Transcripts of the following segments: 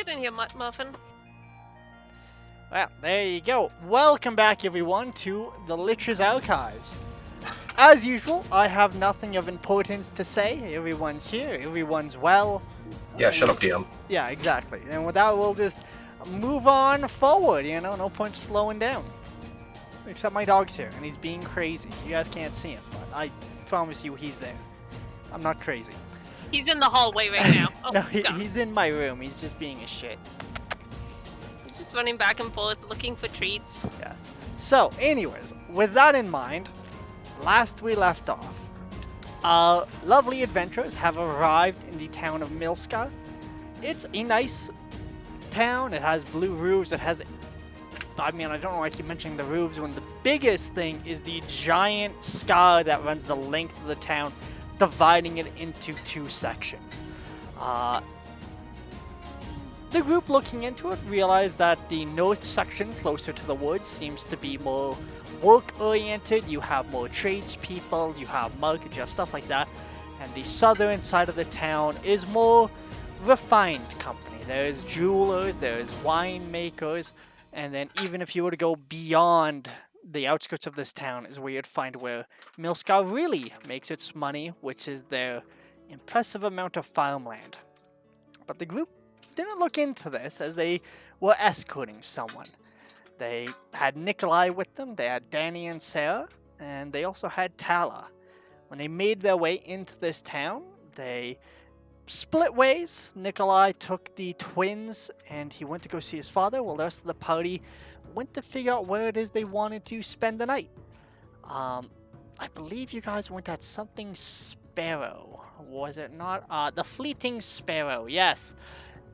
Get in here, Muffin. Well, there you go. Welcome back, everyone, to the Lich's Archives. As usual, I have nothing of importance to say. Everyone's here. Everyone's well. Yeah, shut up, DM. Yeah, exactly. And with that, we'll just move on forward, no point slowing down. Except my dog's here, and he's being crazy. You guys can't see him, but I promise you he's there. I'm not crazy. He's in the hallway right now. Oh, no, he's in my room. He's just being a shit. He's just running back and forth, looking for treats. Yes. So, anyways, with that in mind, last we left off, our lovely adventurers have arrived in the town of Milska. It's a nice town. It has blue roofs. It has... I don't know why I keep mentioning the roofs when the biggest thing is the giant scar that runs the length of the town, dividing it into two sections. The group looking into it realized that the north section closer to the woods seems to be more work-oriented. You have more tradespeople, you have markets, you have stuff like that. And the southern side of the town is more refined company. There's jewelers, there's winemakers, and then even if you were to go beyond the outskirts of this town is where you'd find where Milska really makes its money, which is their impressive amount of farmland. But the group didn't look into this as they were escorting someone. They had Nikolai with them, they had Danny and Sarah, and they also had Tala. When they made their way into this town, they split ways. Nikolai took the twins and he went to go see his father, while the rest of the party went to figure out where it is they wanted to spend the night. I believe you guys went at something Sparrow, was it not? The Fleeting Sparrow, yes.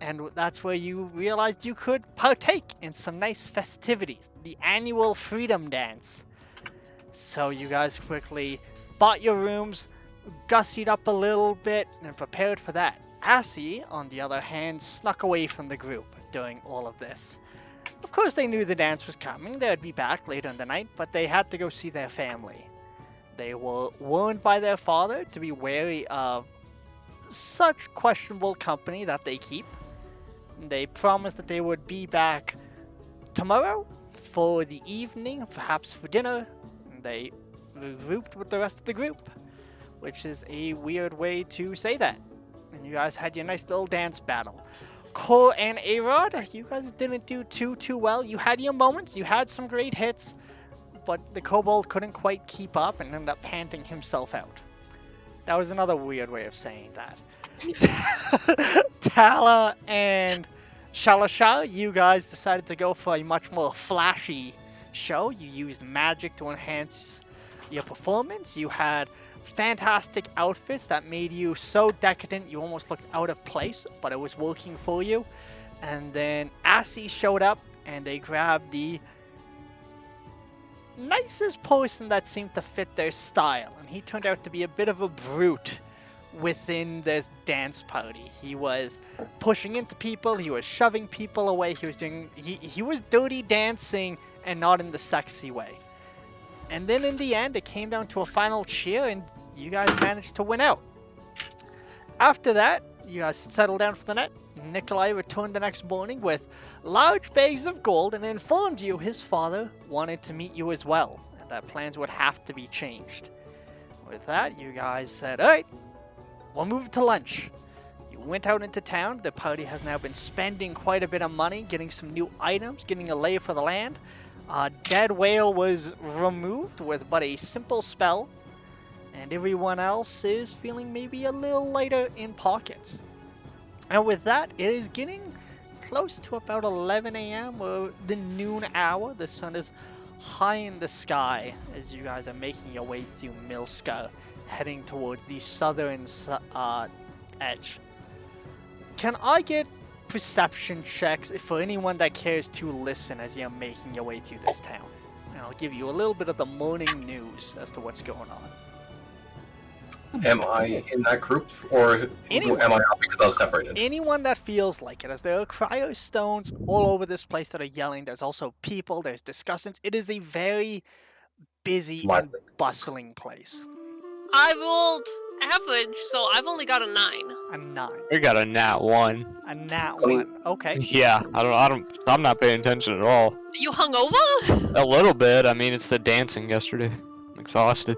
And that's where you realized you could partake in some nice festivities, the annual Freedom Dance. So you guys quickly bought your rooms, gussied up a little bit, and prepared for that. Assie, on the other hand, snuck away from the group during all of this. Of course, they knew the dance was coming. They'd be back later in the night, but they had to go see their family. They were warned by their father to be wary of such questionable company that they keep. They promised that they would be back tomorrow for the evening, perhaps for dinner. They regrouped with the rest of the group, which is a weird way to say that. And you guys had your nice little dance battle. Cole and Arod, you guys didn't do too well. You had your moments, you had some great hits, but the kobold couldn't quite keep up and ended up panting himself out. That was another weird way of saying that. Tala and Shalasha, you guys decided to go for a much more flashy show. You used magic to enhance your performance. You had fantastic outfits that made you so decadent you almost looked out of place, but it was working for you. And then Assie showed up and they grabbed the nicest person that seemed to fit their style, and he turned out to be a bit of a brute within this dance party. He was pushing into people, he was shoving people away, he was dirty dancing and not in the sexy way. And then in the end, it came down to a final cheer, and you guys managed to win out. After that, you guys settled down for the night. Nikolai returned the next morning with large bags of gold and informed you his father wanted to meet you as well, and that plans would have to be changed. With that, you guys said, alright, we'll move to lunch. You went out into town. The party has now been spending quite a bit of money, getting some new items, getting a lay for the land. Dead whale was removed with but a simple spell, and everyone else is feeling maybe a little lighter in pockets. And with that, it is getting close to about 11 a.m. or the noon hour. The sun is high in the sky as you guys are making your way through Milska, heading towards the southern edge. Can I get perception checks for anyone that cares to listen as you're making your way through this town? And I'll give you a little bit of the morning news as to what's going on. Am I in that group, or am I out because I was separated? Anyone that feels like it, as there are cryo stones all over this place that are yelling. There's also people, there's discussants. It is a very busy and bustling place. I rolled average, so I've only got a 9. A 9. We got a nat 1. A nat 20. 1. Okay. Yeah, I'm not paying attention at all. You hungover? A little bit. I mean, it's the dancing yesterday. I'm exhausted.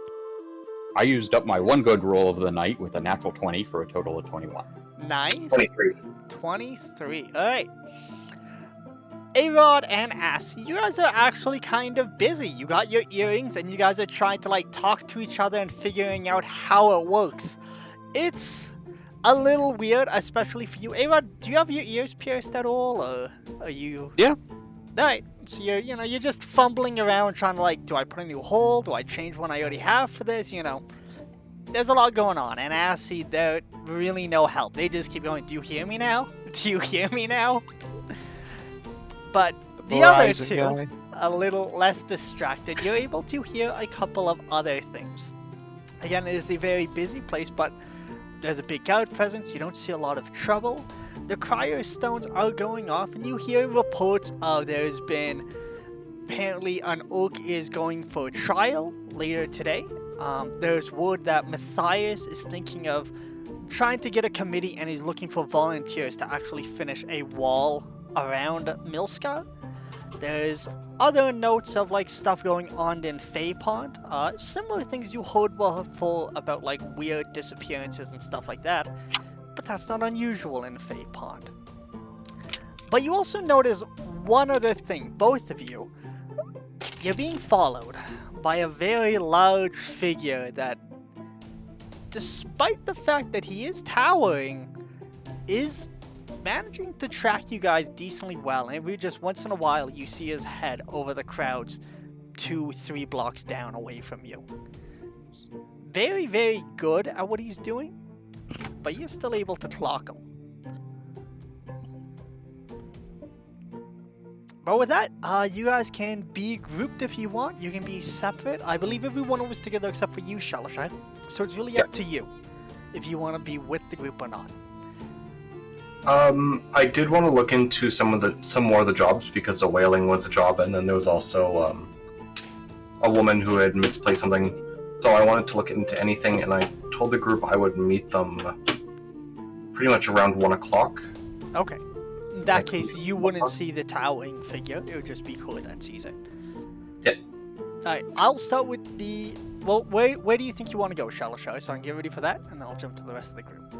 I used up my one good roll of the night with a natural 20 for a total of 21. Nice. 23. 23. Alright. A-Rod and Ass, you guys are actually kind of busy. You got your earrings and you guys are trying to like talk to each other and figuring out how it works. It's a little weird, especially for you. A-Rod, do you have your ears pierced at all, or are you... Yeah. Alright, so you're just fumbling around trying to like, do I put a new hole? Do I change one I already have for this? There's a lot going on, and Assy, they're really no help. They just keep going, do you hear me now? Do you hear me now? But the other two, Guy. a little less distracted, you're able to hear a couple of other things. Again, it is a very busy place, but there's a big guard presence, you don't see a lot of trouble. The cryo stones are going off, and you hear reports of there's been, apparently an orc is going for a trial later today. There's word that Matthias is thinking of trying to get a committee, and he's looking for volunteers to actually finish a wall around Milscar. There's other notes of like stuff going on in Fey Pond. Similar things you heard before about like weird disappearances and stuff like that. But that's not unusual in Fey Pond. But you also notice one other thing, both of you. You're being followed by a very large figure that, despite the fact that he is towering, is managing to track you guys decently well. And every just once in a while you see his head over the crowds 2-3 blocks down away from you. Very, very good at what he's doing, but you're still able to clock him. But with that, you guys can be grouped if you want. You can be separate. I believe everyone was together except for you, Shalashai. So it's really up to you if you want to be with the group or not. I did want to look into some more of the jobs, because the whaling was a job, and then there was also a woman who had misplaced something. So I wanted to look into anything, and I told the group I would meet them pretty much around 1 o'clock. Okay. In that case, you wouldn't see the towering figure. It would just be Core that sees it. Yep. Alright, I'll start with the... Well, where do you think you want to go, Shalashai? So I can get ready for that, and then I'll jump to the rest of the group.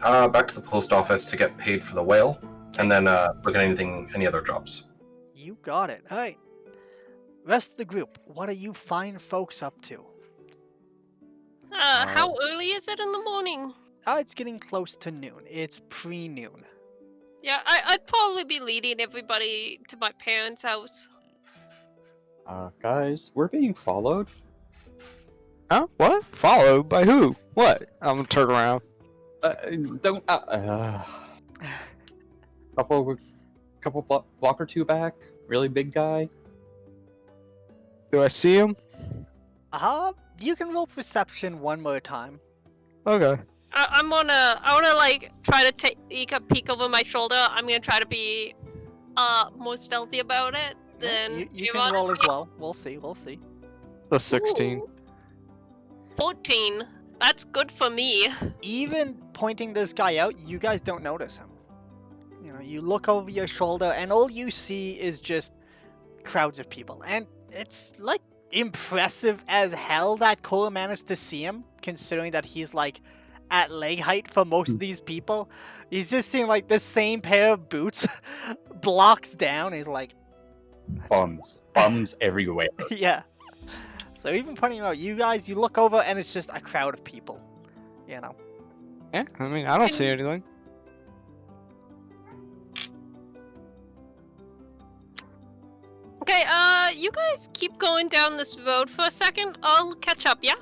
Back to the post office to get paid for the whale, and then look at any other jobs. You got it. Alright. Rest of the group, what are you fine folks up to? How early is it in the morning? It's getting close to noon. It's pre-noon. Yeah, I'd probably be leading everybody to my parents' house. Guys, we're being followed. Huh? What? Followed by who? What? I'm gonna turn around. Don't. Couple block or two back. Really big guy. Do I see him? You can roll perception one more time. Okay. I wanna like try to take a peek over my shoulder. I'm gonna try to be more stealthy about it than You can roll as well. We'll see. The 16. Ooh. 14. That's good for me. Even pointing this guy out, you guys don't notice him. You look over your shoulder and all you see is just crowds of people. And it's like impressive as hell that Cole managed to see him, considering that he's like at leg height for most of these people. He's just seeing like the same pair of boots blocks down. He's like, bums everywhere. yeah. So even pointing out, you guys, you look over and it's just a crowd of people. Yeah, I mean, I don't see anything. Okay, you guys keep going down this road for a second. I'll catch up, yeah?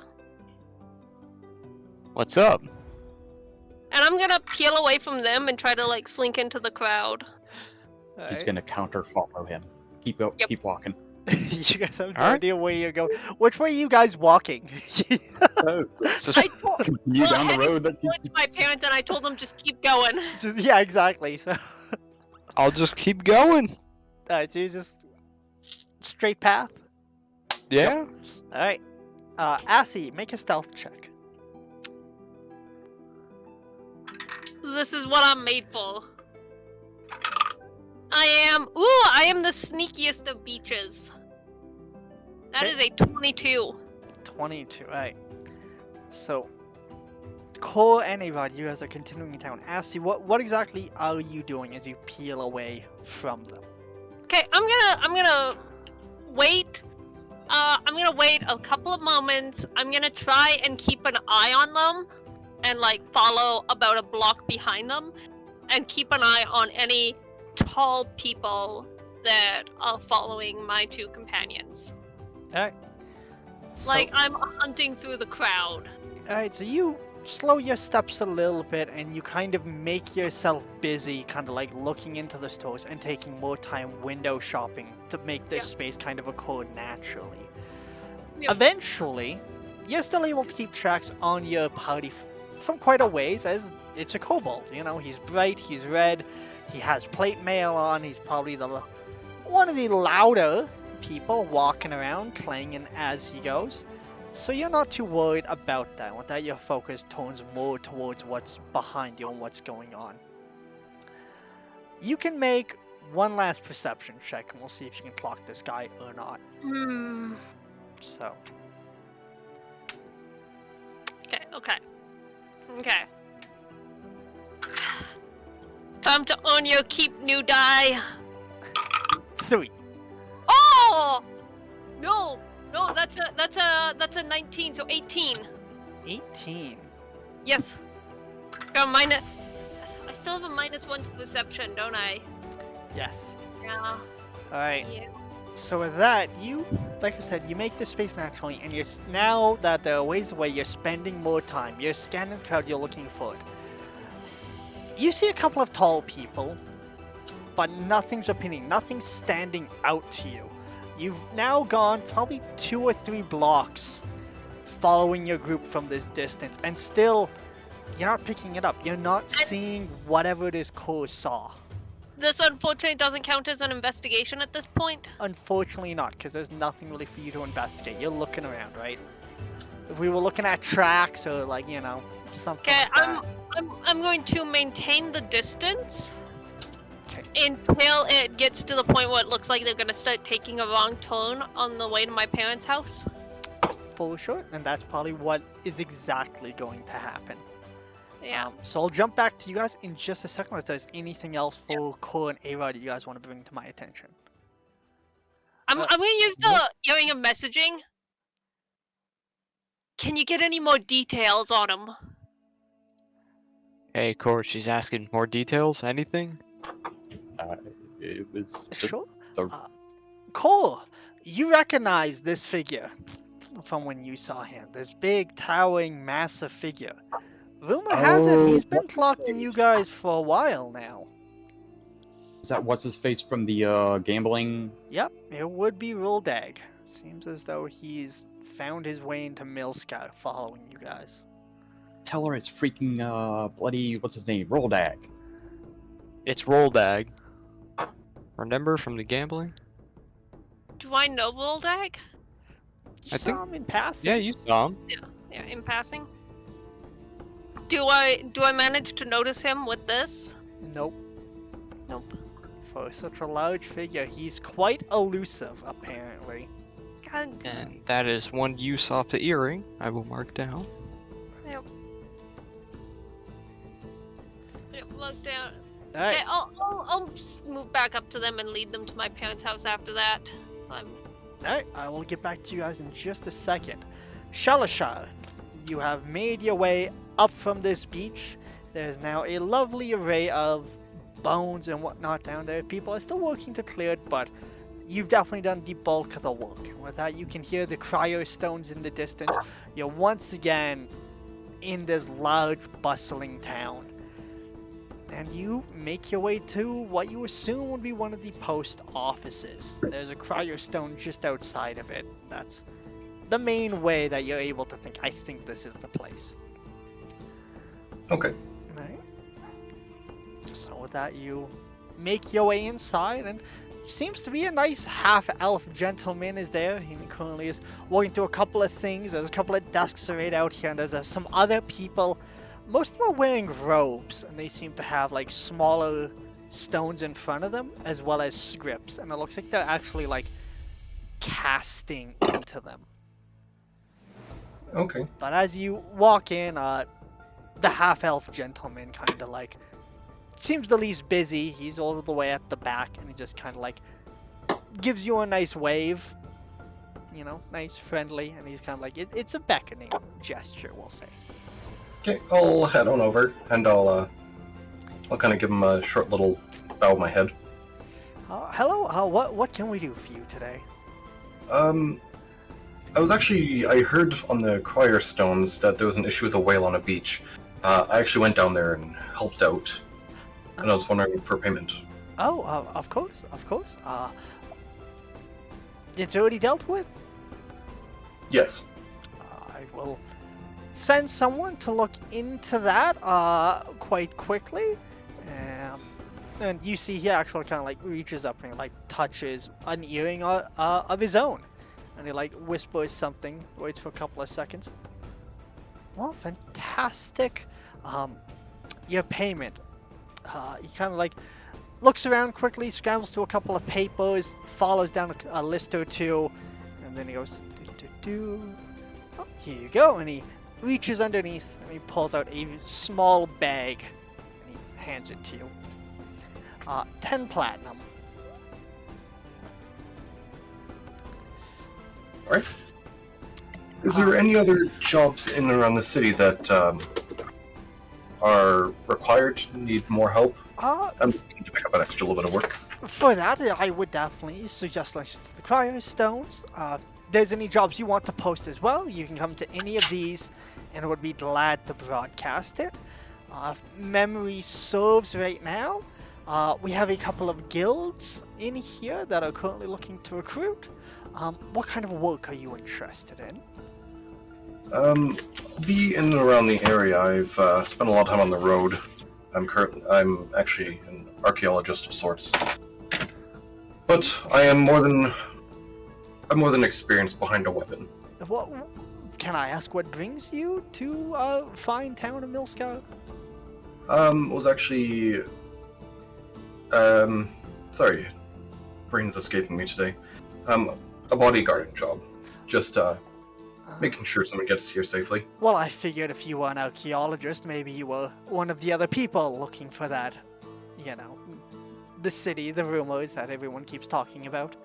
What's up? And I'm gonna peel away from them and try to like slink into the crowd. He's gonna counter follow him. Keep walking. You guys have no Alright. idea where you're going. Which way are you guys walking? Just I told Continue down the road. to my parents and I told them just keep going. Yeah, exactly. So, I'll just keep going. so you just straight path. Yeah. All right. Assy, make a stealth check. This is what I'm made for. I am the sneakiest of beaches. That is a 22. 22, right. So, Cole and Avod, you guys are continuing down. Ashley, what exactly are you doing as you peel away from them? Okay, I'm gonna wait. I'm gonna wait a couple of moments. I'm gonna try and keep an eye on them, and like follow about a block behind them, and keep an eye on any tall people that are following my two companions. Alright. So, Like I'm hunting through the crowd. Alright, so you slow your steps a little bit and you kind of make yourself busy, kind of like looking into the stores and taking more time window shopping to make this space kind of occur naturally. Yep. Eventually, you're still able to keep tracks on your party from quite a ways, as it's a kobold. You know, he's bright, he's red, he has plate mail on, he's probably one of the louder people walking around, clanging as he goes. So you're not too worried about that. With that, your focus turns more towards what's behind you and what's going on. You can make one last perception check, and we'll see if you can clock this guy or not. So. Okay. Time to earn your keep, new die. 3. Oh! No, that's a 19, so 18. 18. Yes. Got minus. I still have a -1 to perception, don't I? Yes. Yeah. Alright. Yeah. So with that, you, like I said, you make the space naturally, and you're now that they're a ways away, you're spending more time. You're scanning the crowd, you're looking for it. You see a couple of tall people, but nothing's appealing, nothing's standing out to you. You've now gone probably 2 or 3 blocks following your group from this distance, and still, you're not picking it up. You're not seeing whatever it is Cole saw. This unfortunately doesn't count as an investigation at this point. Unfortunately not, because there's nothing really for you to investigate. You're looking around, right? If we were looking at tracks or like, you know, something Okay, like that. I'm going to maintain the distance Okay. until it gets to the point where it looks like they're gonna start taking a wrong turn on the way to my parents' house. For sure, and that's probably what is exactly going to happen. Yeah. So I'll jump back to you guys in just a second if there's anything else for Cole and Ava that you guys want to bring to my attention. I'm gonna use the earring of messaging. Can you get any more details on him? Hey, Core, she's asking more details. Anything? It was just Sure. the- Cole, you recognize this figure from when you saw him. This big, towering, massive figure. Rumor has it he's been clocking you guys for a while now. Is that what's his face from the gambling? Yep, it would be Roldag. Seems as though he's found his way into Millscout following you guys. Tell her it's freaking bloody what's his name? Roldag. It's Roldag. Remember from the gambling? Do I know Voldag? You I saw think- him in passing. Yeah, you saw him. Yeah, in passing. Do I manage to notice him with this? Nope. Nope. For such a large figure, he's quite elusive, apparently. God. And that is one use off the earring. I will mark down. Yep. Look down. Alright, Okay, I'll just move back up to them and lead them to my parents' house after that. alright, I will get back to you guys in just a second. Shalashar, you have made your way up from this beach. There's now a lovely array of bones and whatnot down there. People are still working to clear it, but you've definitely done the bulk of the work. With that, you can hear the cryo stones in the distance. You're once again in this large, bustling town. And you make your way to what you assume would be one of the post offices. There's a cryo stone just outside of it. That's the main way that you're able to think, I think this is the place. Okay. Right. So with that, you make your way inside, and seems to be a nice half-elf gentleman is there. He currently is working through a couple of things. There's a couple of desks arrayed out here, and there's some other people most of them are wearing robes, and they seem to have like smaller stones in front of them, as well as scripts, and it looks like they're actually like casting into them. Okay. But as you walk in, the half-elf gentleman kind of like seems the least busy. He's all the way at the back, and he just kind of like gives you a nice wave. You know, nice, friendly, and he's kind of like, it's a beckoning gesture, we'll say. Okay, I'll head on over, and I'll kind of give him a short little bow of my head. Hello, what can we do for you today? I heard on the crier stones that there was an issue with a whale on a beach. I actually went down there and helped out, and I was wondering for payment. Oh, of course. It's already dealt with? Yes. I will send someone to look into that quite quickly. And you see he actually kind of like reaches up and he like touches an earring of his own. And he like whispers something, waits for a couple of seconds. Well, fantastic. Your payment. He kind of like looks around quickly, scrambles to a couple of papers, follows down a list or two, and then he goes, Oh, here you go. And he reaches underneath and he pulls out a small bag and he hands it to you. 10 platinum. Alright. Is there any other jobs in and around the city that are required, need more help? I'm looking to pick up an extra little bit of work. For that, I would definitely suggest like to the cryo stones. If there's any jobs you want to post as well, you can come to any of these, and I would be glad to broadcast it. If memory serves right now, we have a couple of guilds in here that are currently looking to recruit. What kind of work are you interested in? I'll be in and around the area. I've spent a lot of time on the road. I'm actually an archaeologist of sorts. But I'm more than experienced behind a weapon. What can I ask? What brings you to fine town of Milscar? Was actually sorry, brain's escaping me today. A bodyguarding job. Just making sure someone gets here safely. Well, I figured if you were an archaeologist, maybe you were one of the other people looking for that, you know, the city, the rumors that everyone keeps talking about.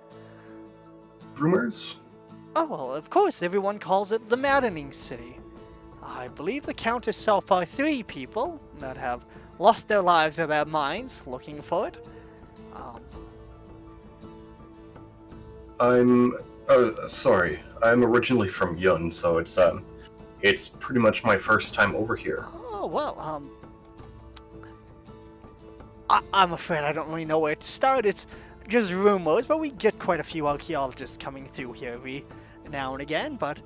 Rumors? Oh, well, of course, everyone calls it the Maddening City. I believe the Countess so far 3 people that have lost their lives or their minds looking for it. Sorry. I'm originally from Yun, so it's pretty much my first time over here. Oh, well, I'm afraid I don't really know where to start. It's just rumors, but we get quite a few archaeologists coming through here every now and again, but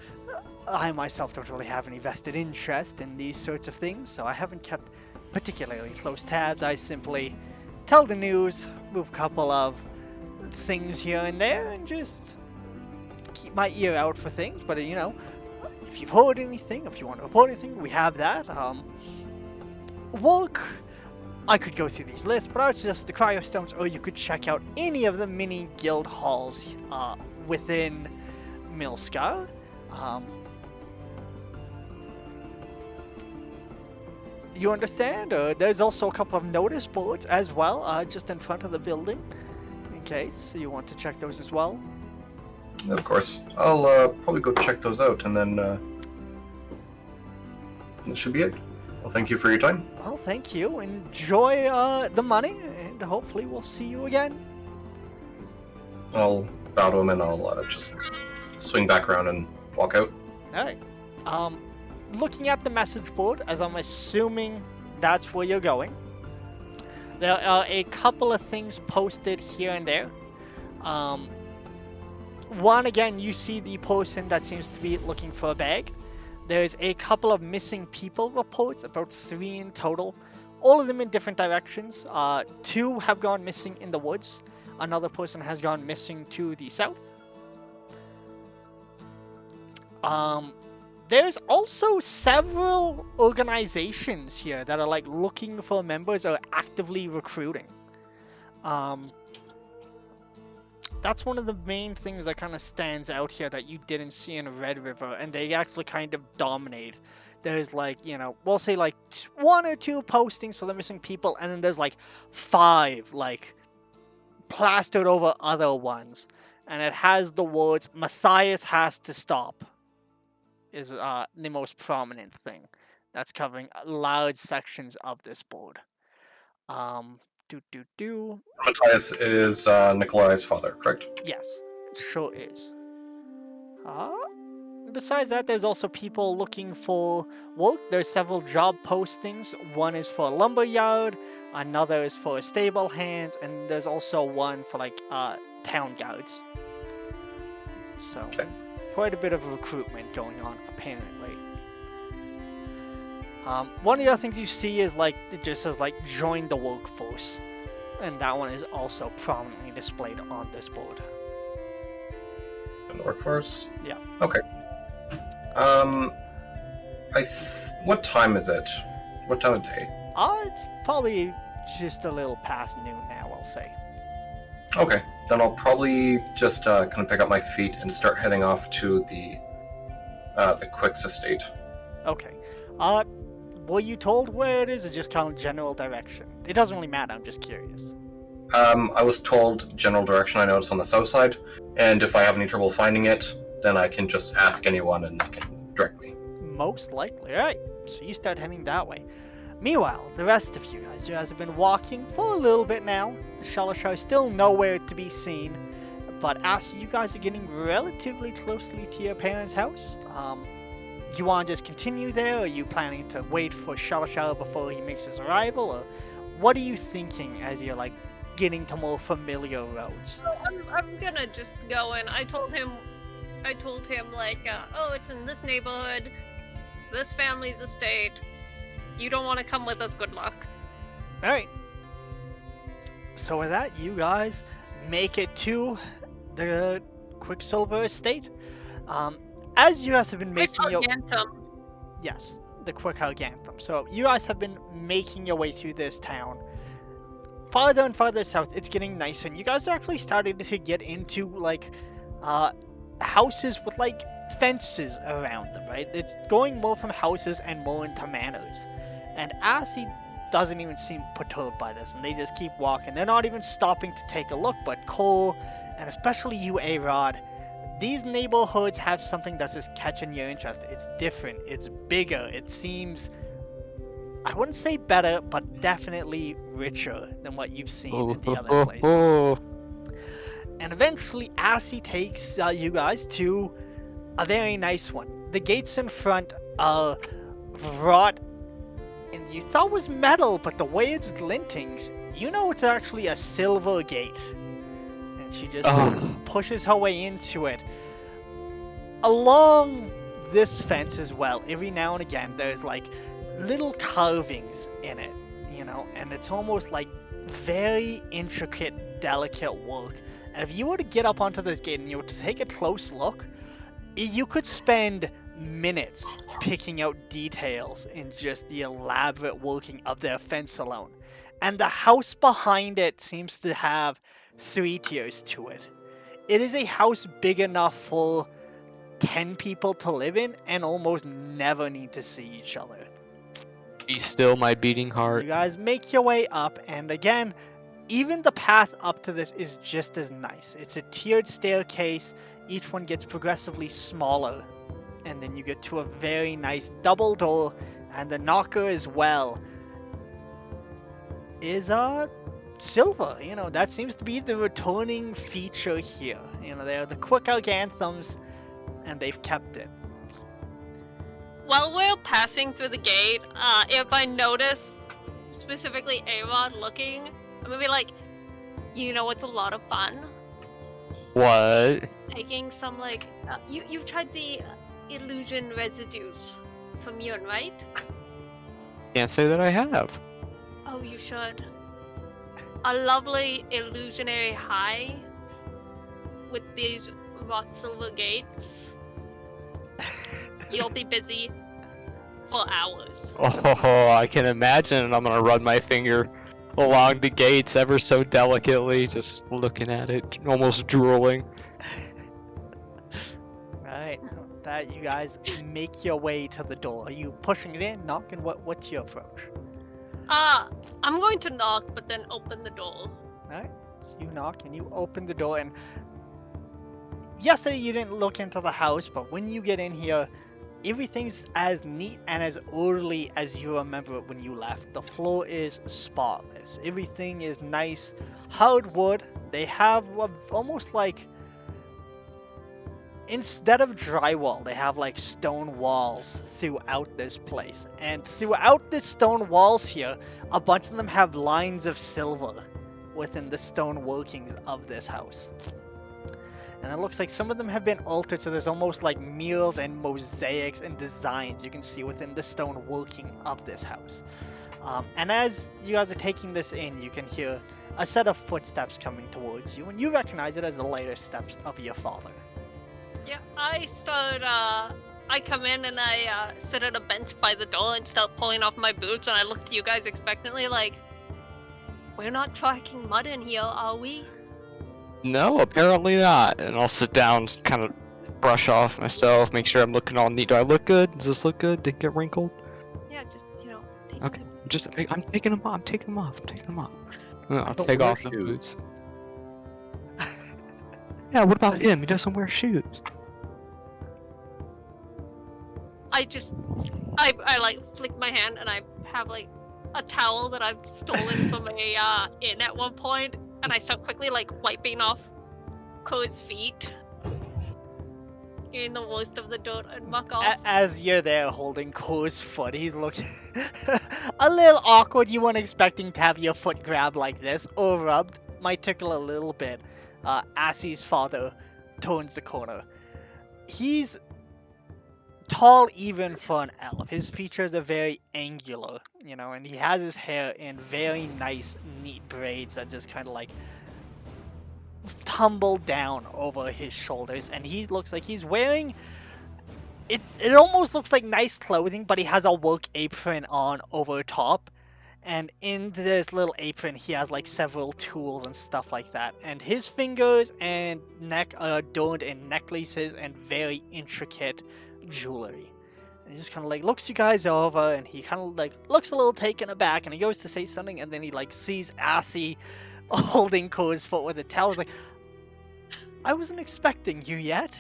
I myself don't really have any vested interest in these sorts of things, so I haven't kept particularly close tabs. I simply tell the news, move a couple of things here and there, and just keep my ear out for things. But you know, if you've heard anything, if you want to report anything, we have that. Work, I could go through these lists, but I would suggest the cryostones, or you could check out any of the mini guild halls within Milscar. You understand? There's also a couple of notice boards as well, just in front of the building, in case you want to check those as well. Of course. I'll probably go check those out, and then that should be it. Well, thank you for your time. Well, thank you. Enjoy the money, and hopefully we'll see you again. I'll bow to him, and I'll just swing back around and walk out. Alright. Looking at the message board, as I'm assuming that's where you're going, there are a couple of things posted here and there. One, again, you see the person that seems to be looking for a bag. There's a couple of missing people reports, about 3 in total, all of them in different directions. 2 have gone missing in the woods. Another person has gone missing to the south. there's also several organizations here that are like looking for members or actively recruiting. That's one of the main things that kind of stands out here that you didn't see in Red River, and they actually kind of dominate. There's like, we'll say like 1 or 2 postings for the missing people, and then there's like 5 like plastered over other ones, and it has the words "Matthias has to stop" is the most prominent thing that's covering large sections of this board. Matthias is Nikolai's father, correct? Yes, sure is. Besides that, there's also people looking for work. There's several job postings. One is for a lumber yard, another is for a stable hand, and there's also one for like town guards. So, Okay. quite a bit of recruitment going on, apparently. One of the other things you see is like it just says like join the workforce, and that one is also prominently displayed on this board. In the workforce? Yeah. Okay. What time is it? What time of day? It's probably just a little past noon now, I'll say. Okay, then I'll probably just kind of pick up my feet and start heading off to the Quicks estate. Okay. Were you told where it is, or just kind of general direction? It doesn't really matter, I'm just curious. I was told general direction. I noticed on the south side, and if I have any trouble finding it, then I can just ask anyone and they can direct me. Most likely. Alright, so you start heading that way. Meanwhile, the rest of you guys have been walking for a little bit now. Shalashar is still nowhere to be seen, but as you guys are getting relatively closely to your parents' house, do you want to just continue there, or are you planning to wait for Shalashar before he makes his arrival, or what are you thinking as you're like getting to more familiar roads? So I'm gonna just go in. I told him like, oh, it's in this neighborhood, this family's estate. You don't want to come with us, good luck. Alright. So with that, you guys make it to the Quicksilver estate. As you guys have been making your... Yes, the Quick Anthem. So you guys have been making your way through this town. Farther and farther south, it's getting nicer, and you guys are actually starting to get into, like, houses with, like, fences around them, right? It's going more from houses and more into manors. And Assy doesn't even seem perturbed by this, and they just keep walking. They're not even stopping to take a look, but Cole, and especially you, A-Rod, these neighborhoods have something that's just catching your interest. It's different, it's bigger, it seems, I wouldn't say better, but definitely richer than what you've seen in the other places. And eventually, Assy takes you guys to a very nice one. The gates in front are wrought, and you thought was metal, but the way it's glinting, you know it's actually a silver gate. And she just pushes her way into it. Along this fence as well, every now and again, there's like little carvings in it, and it's almost like very intricate, delicate work. And if you were to get up onto this gate and you were to take a close look, you could spend minutes picking out details in just the elaborate working of their fence alone. And the house behind it seems to have 3 tiers to it. It is a house big enough for 10 people to live in and almost never need to see each other. Be still my beating heart. You guys make your way up, and again, even the path up to this is just as nice. It's a tiered staircase. Each one gets progressively smaller, and then you get to a very nice double door, and the knocker as well is silver. That seems to be the returning feature here. They're the quick anthems, and they've kept it. While we're passing through the gate, if I notice specifically A-Rod looking, I'm gonna be like, it's a lot of fun. What? Taking some you've tried the illusion residues from Yun, right? Can't say that I have. Oh, you should. A lovely illusionary high with these wrought silver gates. you'll be busy for hours. Oh, I can imagine, and I'm gonna run my finger along the gates ever so delicately, just looking at it, almost drooling. Alright, that you guys make your way to the door. Are you pushing it in, knocking? What's your approach? I'm going to knock, but then open the door. Alright, so you knock and you open the door, and yesterday you didn't look into the house, but when you get in here, everything's as neat and as orderly as you remember it when you left. The floor is spotless. Everything is nice, hard wood. They have almost like, instead of drywall, they have like stone walls throughout this place. And throughout the stone walls here, a bunch of them have lines of silver within the stone workings of this house. And it looks like some of them have been altered, so there's almost like murals and mosaics and designs you can see within the stone working of this house. And as you guys are taking this in, you can hear a set of footsteps coming towards you, and you recognize it as the later steps of your father. Yeah, I come in and I sit at a bench by the door and start pulling off my boots, and I look to you guys expectantly like, we're not tracking mud in here, are we? No, apparently not. And I'll sit down, kind of brush off myself, make sure I'm looking all neat. Do I look good? Does this look good? Didn't get wrinkled? Yeah, just, take Okay. a- I'm taking them off. I'm taking them off. I'm taking them off. I'll don't take wear off the shoes. boots. Yeah, what about him? He doesn't wear shoes. I like flick my hand and I have like a towel that I've stolen from a inn at one point, and I start quickly like wiping off Ko's feet, getting the worst of the dirt and muck off. As you're there holding Ko's foot, he's looking a little awkward. You weren't expecting to have your foot grabbed like this, or rubbed. Might tickle a little bit. Assie's father turns the corner. He's tall even for an elf. His features are very angular, and he has his hair in very nice, neat braids that just kind of like tumble down over his shoulders, and he looks like he's wearing it almost looks like nice clothing, but he has a work apron on over top, and in this little apron he has like several tools and stuff like that, and his fingers and neck are adorned in necklaces and very intricate jewelry. And he just kind of like looks you guys over, and he kind of like looks a little taken aback, and he goes to say something, and then he like sees Assie holding Ko's foot with a towel. He's like, I wasn't expecting you yet.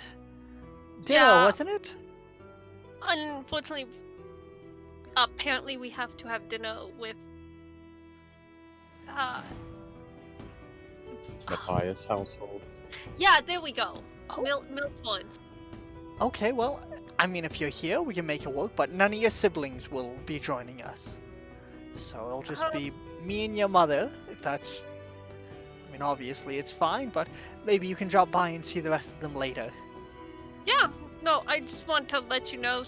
Dinner, Yeah. wasn't it? Unfortunately, apparently we have to have dinner with Matthias' household. yeah, there we go. Oh. Mills Woods. Okay, well, I mean, if you're here, we can make it work, but none of your siblings will be joining us. So it'll just be me and your mother, if that's... I mean, obviously it's fine, but maybe you can drop by and see the rest of them later. Yeah, no, I just want to let you know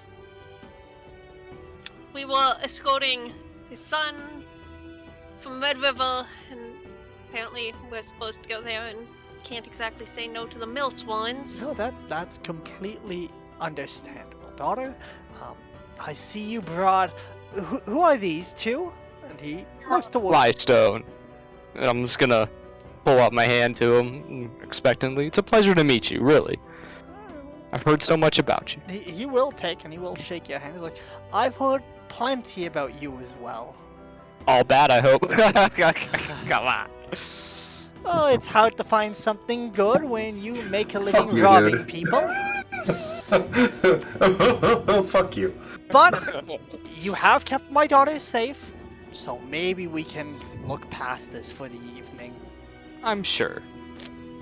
we were escorting his son from Red River, and apparently we're supposed to go there and can't exactly say no to the mill swans. No, that's completely understandable, daughter. I see you brought... Who are these two? And he looks towards... Flystone. And I'm just gonna pull up my hand to him expectantly. It's a pleasure to meet you, really. I've heard so much about you. He will take and he will shake your hand. He's like, I've heard plenty about you as well. All bad, I hope. Come on. Well, it's hard to find something good when you make a living Fuck you, robbing dude. people. Fuck you. But you have kept my daughter safe, so maybe we can look past this for the evening. I'm sure.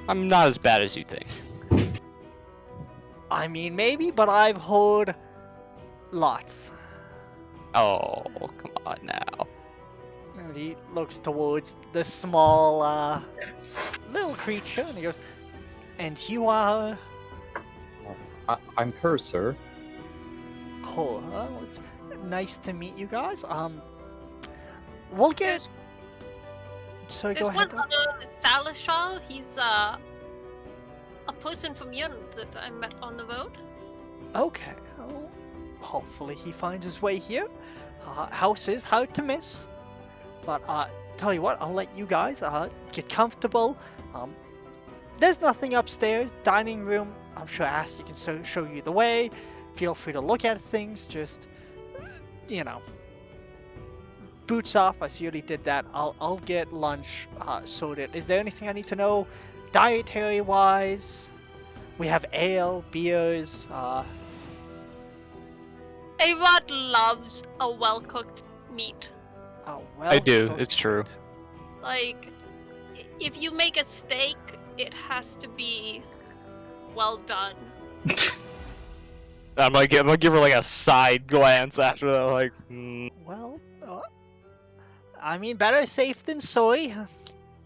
I'm not as bad as you think. I mean, maybe, but I've heard lots. Oh, come on now. And he looks towards the small, little creature, and he goes, and you are... I'm Kerr, sir. Cool. Well, it's nice to meet you guys. We'll get... Sorry, There's go ahead. one other Salashar. He's a person from Yun that I met on the road. Okay. Well, hopefully he finds his way here. House is hard to miss. But tell you what, I'll let you guys get comfortable. There's nothing upstairs. Dining room, I'm sure Ashley can show you the way. Feel free to look at things. Just, boots off. I see you already did that. I'll get lunch sorted. Is there anything I need to know, dietary-wise? We have ale, beers. Arod loves a well-cooked meat. Oh, well. I do. It's true. Like, if you make a steak, it has to be well done. I'm gonna give her like a side glance after that, like. Well, I mean, better safe than sorry.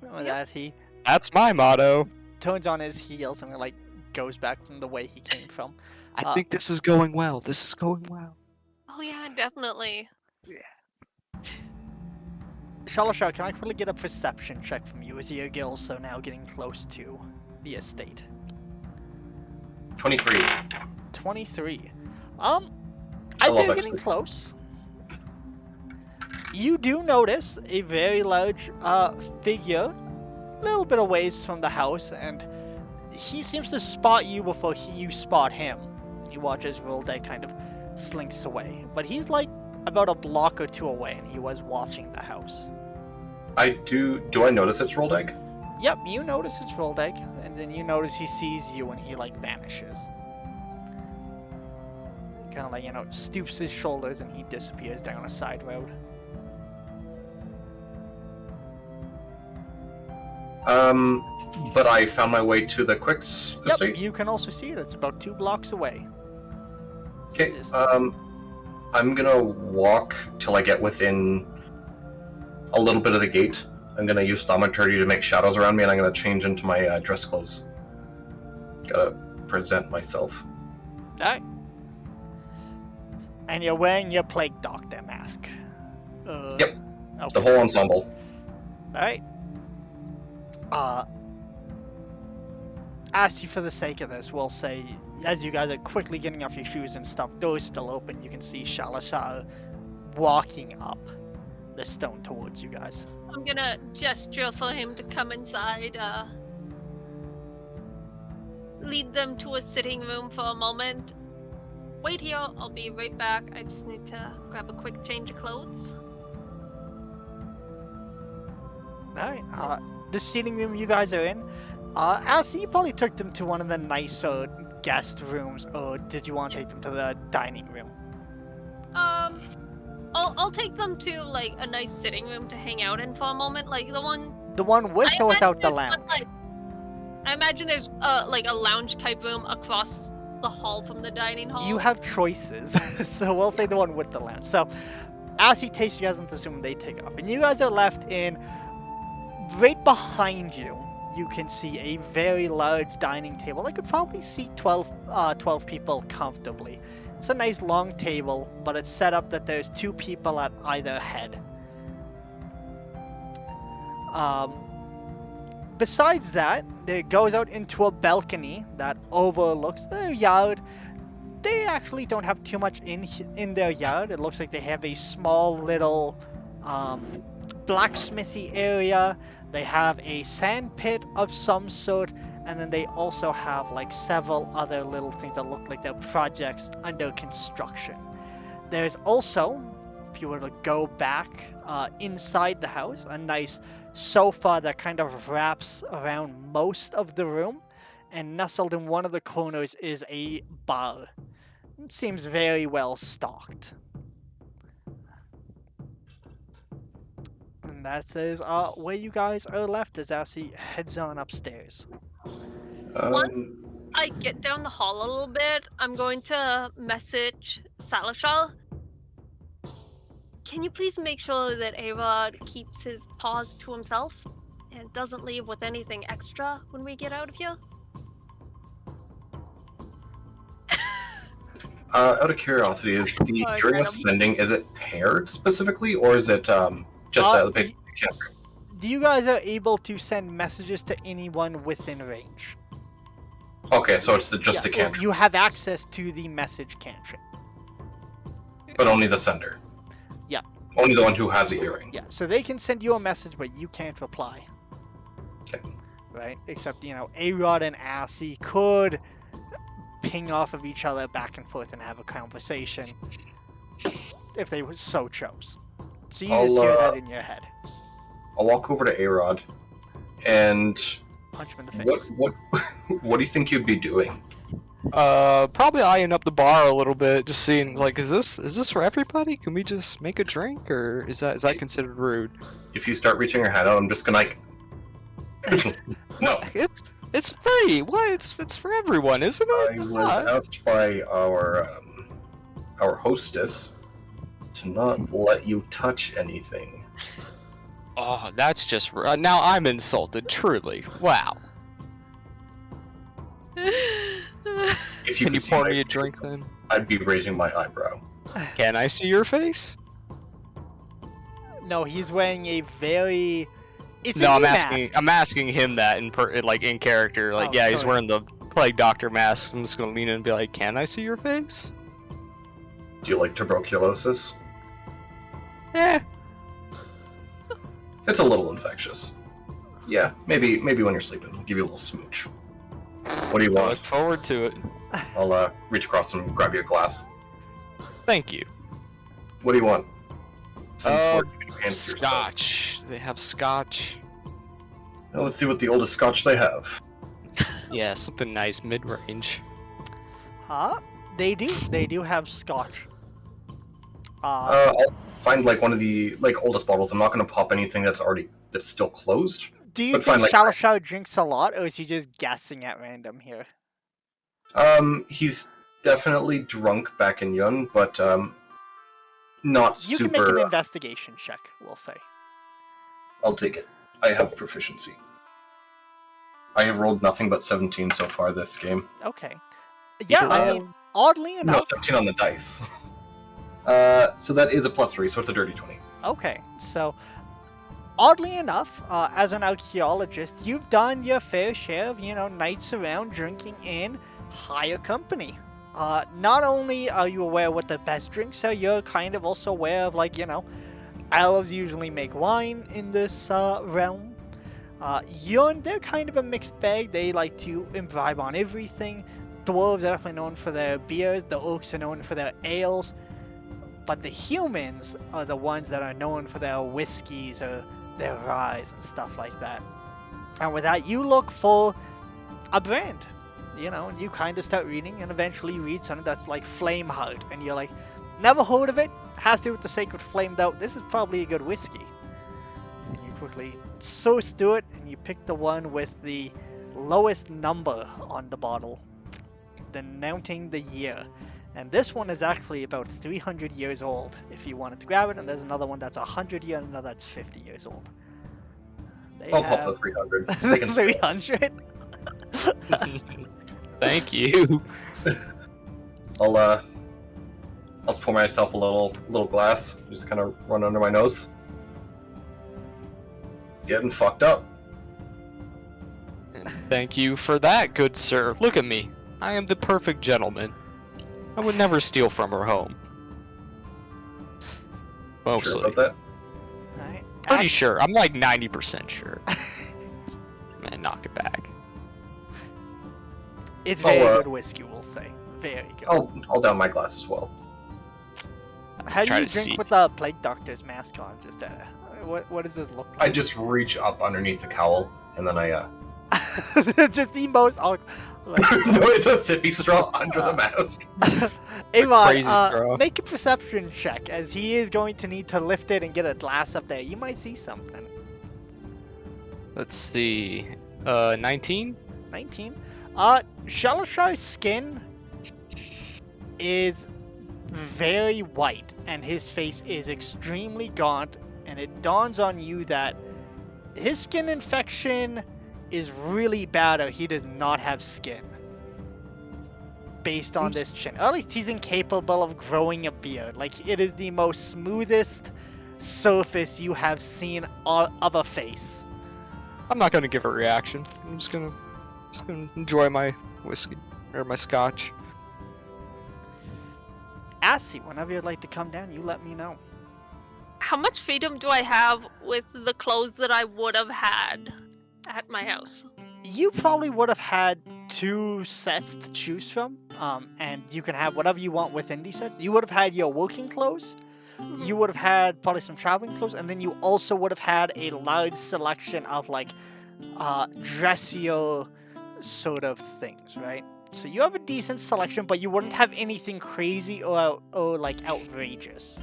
That he That's my motto. turns on his heels and like goes back from the way he came from. I think this is going well. This is going well. Oh yeah, definitely. Shalashar, can I quickly get a perception check from you as your girls are now getting close to the estate? 23. 23. I As love you're getting XP. close, you do notice a very large figure, a little bit of ways from the house, and he seems to spot you before you spot him. You watch as Rolday kind of slinks away, but he's like about a block or two away, and he was watching the house. Do I notice it's rolled egg? Yep, you notice it's Rolday, and then you notice he sees you and he like vanishes. Kind of like, stoops his shoulders and he disappears down a side road. But I found my way to the Quicks Yep, estate. you can also see it. It's about 2 blocks away. Okay, Just- I'm gonna walk till I get within a little bit of the gate. I'm gonna use thaumaturgy to make shadows around me, and I'm gonna change into my dress clothes. Gotta present myself. Alright. And you're wearing your Plague Doctor mask. Yep. Okay. The whole ensemble. Alright. Actually, for the sake of this, we'll say, as you guys are quickly getting off your shoes and stuff, doors still open, you can see Shalashar walking up the stone towards you guys. I'm gonna gesture for him to come inside, lead them to a sitting room for a moment. Wait here, I'll be right back. I just need to grab a quick change of clothes. Alright, the sitting room you guys are in, Ashley, you probably took them to one of the nicer guest rooms, or did you want to take them to the dining room? I'll take them to, like, a nice sitting room to hang out in for a moment, like the one... The one with I or without the imagine lounge? there's, like, I imagine there's, like, a lounge-type room across the hall from the dining hall. You have choices, so we'll say the one with the lounge. So, as he takes you guys into the room, they take off. And you guys are left in, right behind you, you can see a very large dining table. I could probably seat 12 people comfortably. It's a nice long table, but it's set up that there's 2 people at either head. Besides that, it goes out into a balcony that overlooks their yard. They actually don't have too much in their yard. It looks like they have a small little blacksmithy area. They have a sand pit of some sort, and then they also have like several other little things that look like they're projects under construction. There's also, if you were to go back inside the house, a nice sofa that kind of wraps around most of the room, and nestled in one of the corners is a bar. It seems very well stocked. And that says where you guys are left as Ashley heads on upstairs. I get down the hall a little bit. I'm going to message Salashal. Can you please make sure that Arod keeps his paws to himself and doesn't leave with anything extra when we get out of here? Out of curiosity, is the Oh, Hearing got him. Ascending, is it paired specifically, or is it just the basic cantrip? You guys are able to send messages to anyone within range. Okay, so it's just a Yeah, cantrip. you have access to the message cantrip. But only the sender. Yeah. Only the one who has a hearing. Yeah, so they can send you a message, but you can't reply. Okay. Right? Except, A-Rod and Assy could ping off of each other back and forth and have a conversation if they so chose. So you just hear that in your head. I'll walk over to A-Rod and Punch him in the face. what do you think you'd be doing? Probably eyeing up the bar a little bit, just seeing like, is this for everybody? Can we just make a drink, or is that considered rude? If you start reaching your hand out, I'm just gonna like. No. It's free. What? It's for everyone, isn't it? I was asked by our hostess to not let you touch anything. Oh, that's just now I'm insulted. Truly. Wow. If you Can you could see pour my me a face, drink then? I'd be raising my eyebrow. Can I see your face? No, he's wearing a very... It's No, a I'm new asking. mask. I'm asking him that in character. Like, Oh, yeah, he's sorry. wearing the plague doctor mask. I'm just gonna lean in and be like, "Can I see your face?" Do you like tuberculosis? Eh. It's a little infectious. Yeah, maybe when you're sleeping, I'll give you a little smooch. What do you I look want? forward to it. I'll reach across and grab you a glass. Thank you. What do you want? Since we're giving hands to yourself. Scotch. They have scotch. Now let's see what the oldest scotch they have. Yeah, something nice, mid-range. Huh? They do have scotch. I'll find like one of the oldest bottles. I'm not gonna pop anything that's still closed. Do you but think fine, like- Shalashao drinks a lot, or is he just guessing at random here? He's definitely drunk back in Yun, but not You super. can make an investigation check, we'll say. I'll take it. I have proficiency. I have rolled nothing but 17 so far this game. Okay. Yeah, I mean, oddly No, enough... 17 on the dice. So that is a +3, so it's a dirty 20. Okay, so... Oddly enough, as an archaeologist, you've done your fair share of, nights around drinking in higher company. Not only are you aware what the best drinks are, you're kind of also aware of, elves usually make wine in this realm. Yun, they're kind of a mixed bag. They like to imbibe on everything. Dwarves are definitely known for their beers. The orcs are known for their ales. But the humans are the ones that are known for their whiskeys or their ryes and stuff like that. And with that, you look for a brand. And you kind of start reading and eventually read something that's like Flame Heart. And you're like, never heard of it. Has to do with the Sacred Flame though. This is probably a good whiskey. And you quickly source through it and you pick the one with the lowest number on the bottle, denoting the year. And this one is actually about 300 years old if you wanted to grab it, and there's another one that's 100 years and another that's 50 years old. I'll pop the 300. They can spare. 300? Thank you. I'll just pour myself a little glass, just kind of run under my nose. Getting fucked up. Thank you for that, good sir. Look at me. I am the perfect gentleman. I would never steal from her home. Mostly. Sure about that? Right. Pretty sure. I'm like 90% sure. Man, knock it back. It's very good whiskey, we'll say. Very good. I'll down my glass as well. How do try you to drink see. with the Plague Doctor's mask on? Just what does this look I like? just reach up underneath the cowl, and then I Just the most... no, it's a sippy straw under the mask. Avon, crazy straw. make a perception check, as he is going to need to lift it and get a glass up there. You might see something. Let's see. 19? 19. Shalashai's skin is very white, and his face is extremely gaunt, and it dawns on you that his skin infection is really bad, or he does not have skin. Based on this chin. Or at least he's incapable of growing a beard. Like, it is the most smoothest surface you have seen of a face. I'm not gonna give a reaction. I'm just gonna enjoy my whiskey or my scotch. Assy, whenever you'd like to come down, you let me know. How much freedom do I have with the clothes that I would have had at my house? You probably would have had 2 sets to choose from, and you can have whatever you want within these sets. You would have had your working clothes, you would have had probably some traveling clothes, and then you also would have had a large selection of like dressier sort of things, right? So you have a decent selection, but you wouldn't have anything crazy or like outrageous.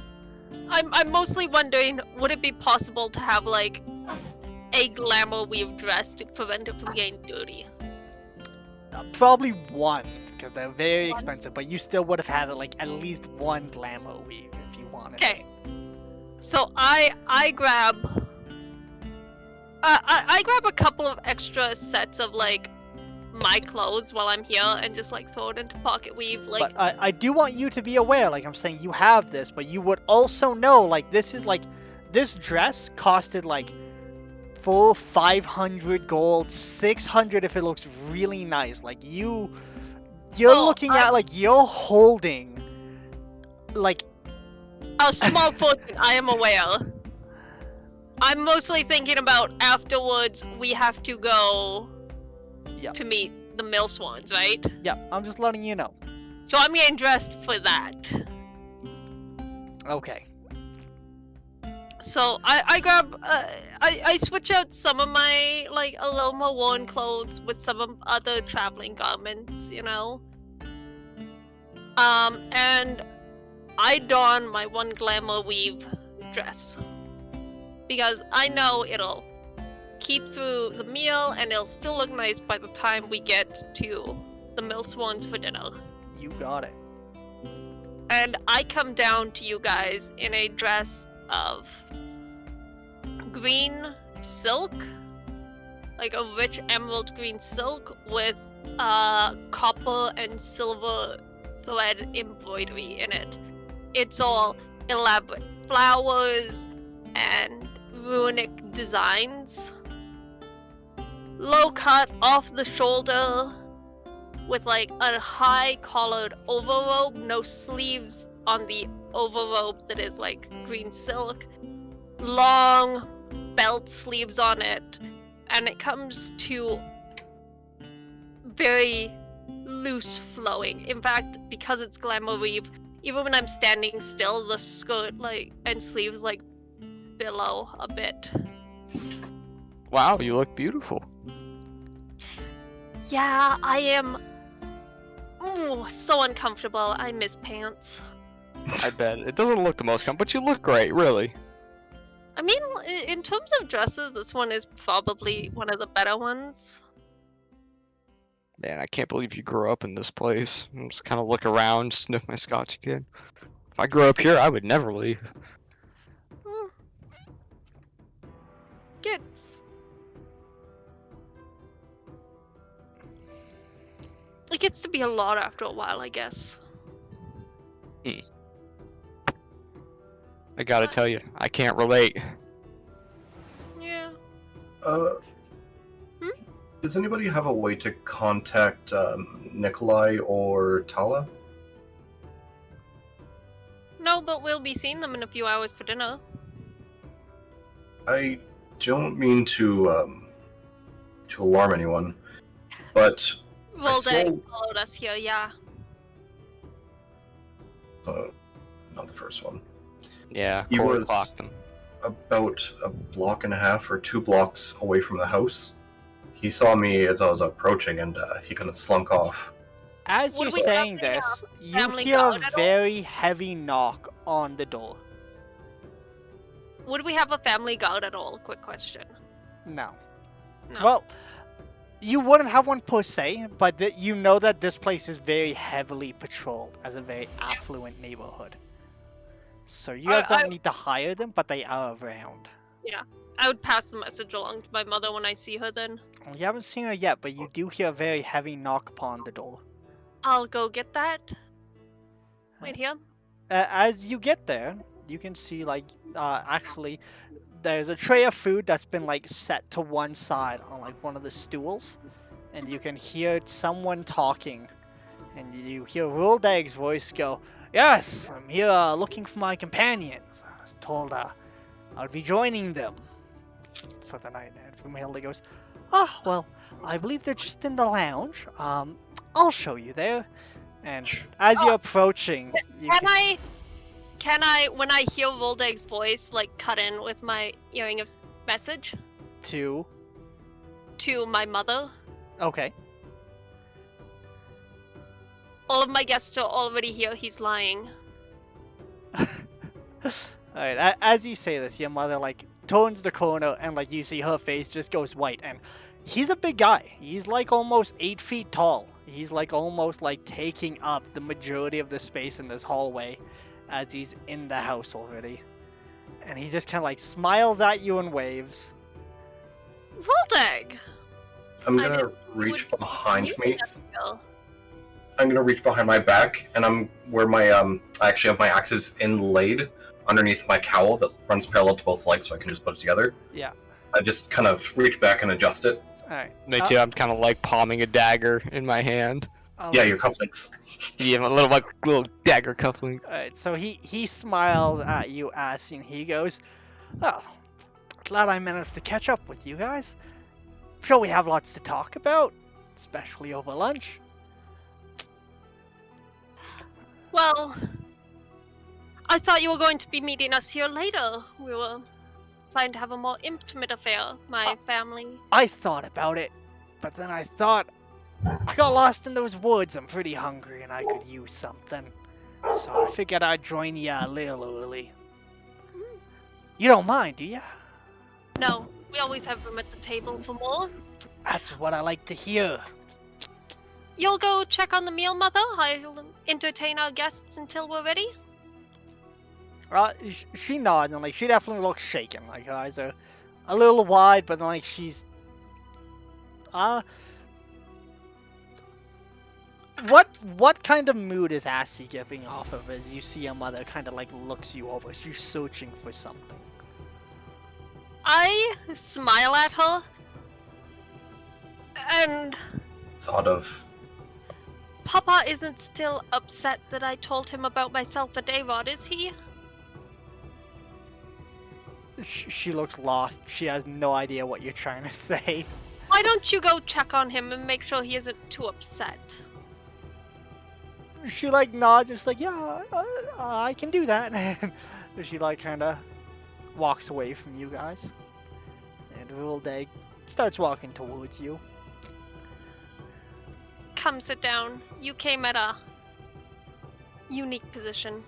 I'm mostly wondering, would it be possible to have like a glamour weave dress to prevent it from getting dirty? Probably one, because they're very expensive, but you still would have had like at least one glamour weave if you wanted. Okay. So I grab I grab a couple of extra sets of like my clothes while I'm here and just like throw it into pocket weave. Like, But I do want you to be aware, like I'm saying, you have this, but you would also know, like this is like, this dress costed like 500 gold, 600 if it looks really nice. Like you're looking at like you're holding like a small fortune, I am aware. I'm mostly thinking about afterwards we have to go to meet the mill swans, right? Yeah, I'm just letting you know. So I'm getting dressed for that. Okay. So I grab, I switch out some of my, like, a little more worn clothes with some of other traveling garments, you know? And I don my one glamour weave dress. Because I know it'll keep through the meal and it'll still look nice by the time we get to the mill swans for dinner. You got it. And I come down to you guys in a dress of green silk, like a rich emerald green silk with copper and silver thread embroidery in it. It's all elaborate flowers and runic designs. Low cut off the shoulder with like a high collared overrobe, no sleeves on the overrobe that is like green silk, long belt sleeves on it, and it comes to very loose flowing. In fact, because it's glamour weave, even when I'm standing still, the skirt like and sleeves like billow a bit. Wow, you look beautiful. Yeah, I am. Ooh, so uncomfortable. I miss pants. I bet. It doesn't look the most comfortable, but you look great, really. I mean, in terms of dresses, this one is probably one of the better ones. Man, I can't believe you grew up in this place. I'm just kind of look around, sniff my scotch again. If I grew up here, I would never leave. It gets to be a lot after a while, I guess. I gotta tell you, I can't relate. Yeah. Does anybody have a way to contact Nikolai or Tala? No, but we'll be seeing them in a few hours for dinner. I don't mean to alarm anyone, but Voldag followed us here, yeah. Not the first one. Yeah, He Corey was clocked him. about a block and a half or 2 blocks away from the house. He saw me as I was approaching, and he kind of slunk off. As Would you're we have saying the, this, you family hear guard a at all? very heavy knock on the door. Would we have a family guard at all? Quick question. No. No. Well, you wouldn't have one per se, but you know that this place is very heavily patrolled as a very affluent neighborhood. So you guys don't need to hire them, but they are around. I would pass the message along to my mother when I see her then. Well, you haven't seen her yet, but you do hear a very heavy knock upon the door. I'll go get that. Wait here. As you get there, you can see, like, actually, there's a tray of food that's been, like, set to one side on, like, one of the stools. And you can hear someone talking. And you hear Roldag's voice go, Yes, I'm here looking for my companions. I was told I'd be joining them for the night. And Brumhilda goes, "Ah, well, I believe they're just in the lounge. I'll show you there." And as you're approaching, you Can I, when I hear Voldeg's voice, like, cut in with my earring of message to to my mother? okay. All of my guests are already here. He's lying. Alright, as you say this, your mother, like, turns the corner and, like, you see her face just goes white. And he's a big guy. He's, like, almost 8 feet tall. He's, like, almost, like, taking up the majority of the space in this hallway as he's in the house already. And he just kind of, like, smiles at you and waves. Voldeg! I'm I gonna didn't- reach would- behind you me. did that skill. I'm gonna reach behind my back, and I'm where my I actually have my axes inlaid underneath my cowl that runs parallel to both legs, so I can just put it together. Yeah. I just kind of reach back and adjust it. Alright. Me too. I'm kind of like palming a dagger in my hand. Yeah, your cufflinks. Yeah, my little dagger cufflinks. Alright, so he smiles at you as he goes, "Oh, glad I managed to catch up with you guys. Sure we have lots to talk about, especially over lunch." Well, I thought you were going to be meeting us here later. We were planning to have a more intimate affair, my family. I thought about it, but then I thought I got lost in those woods. I'm pretty hungry and I could use something. So I figured I'd join you a little early. You don't mind, do ya? No, we always have room at the table for more. That's what I like to hear. You'll go check on the meal, Mother? I'll entertain our guests until we're ready. She nods and like she definitely looks shaken. Like her eyes are a little wide, but then like she's what kind of mood is Assy giving off of as you see your mother kind of like looks you over? She's searching for something. I smile at her. And Sort of. Papa isn't still upset that I told him about myself at Arod, is he? She looks lost. She has no idea what you're trying to say. Why don't you go check on him and make sure he isn't too upset? She like nods, just like, yeah, I can do that. And she like kind of walks away from you guys. And Vildag starts walking towards you. Come sit down. You came at a unique position.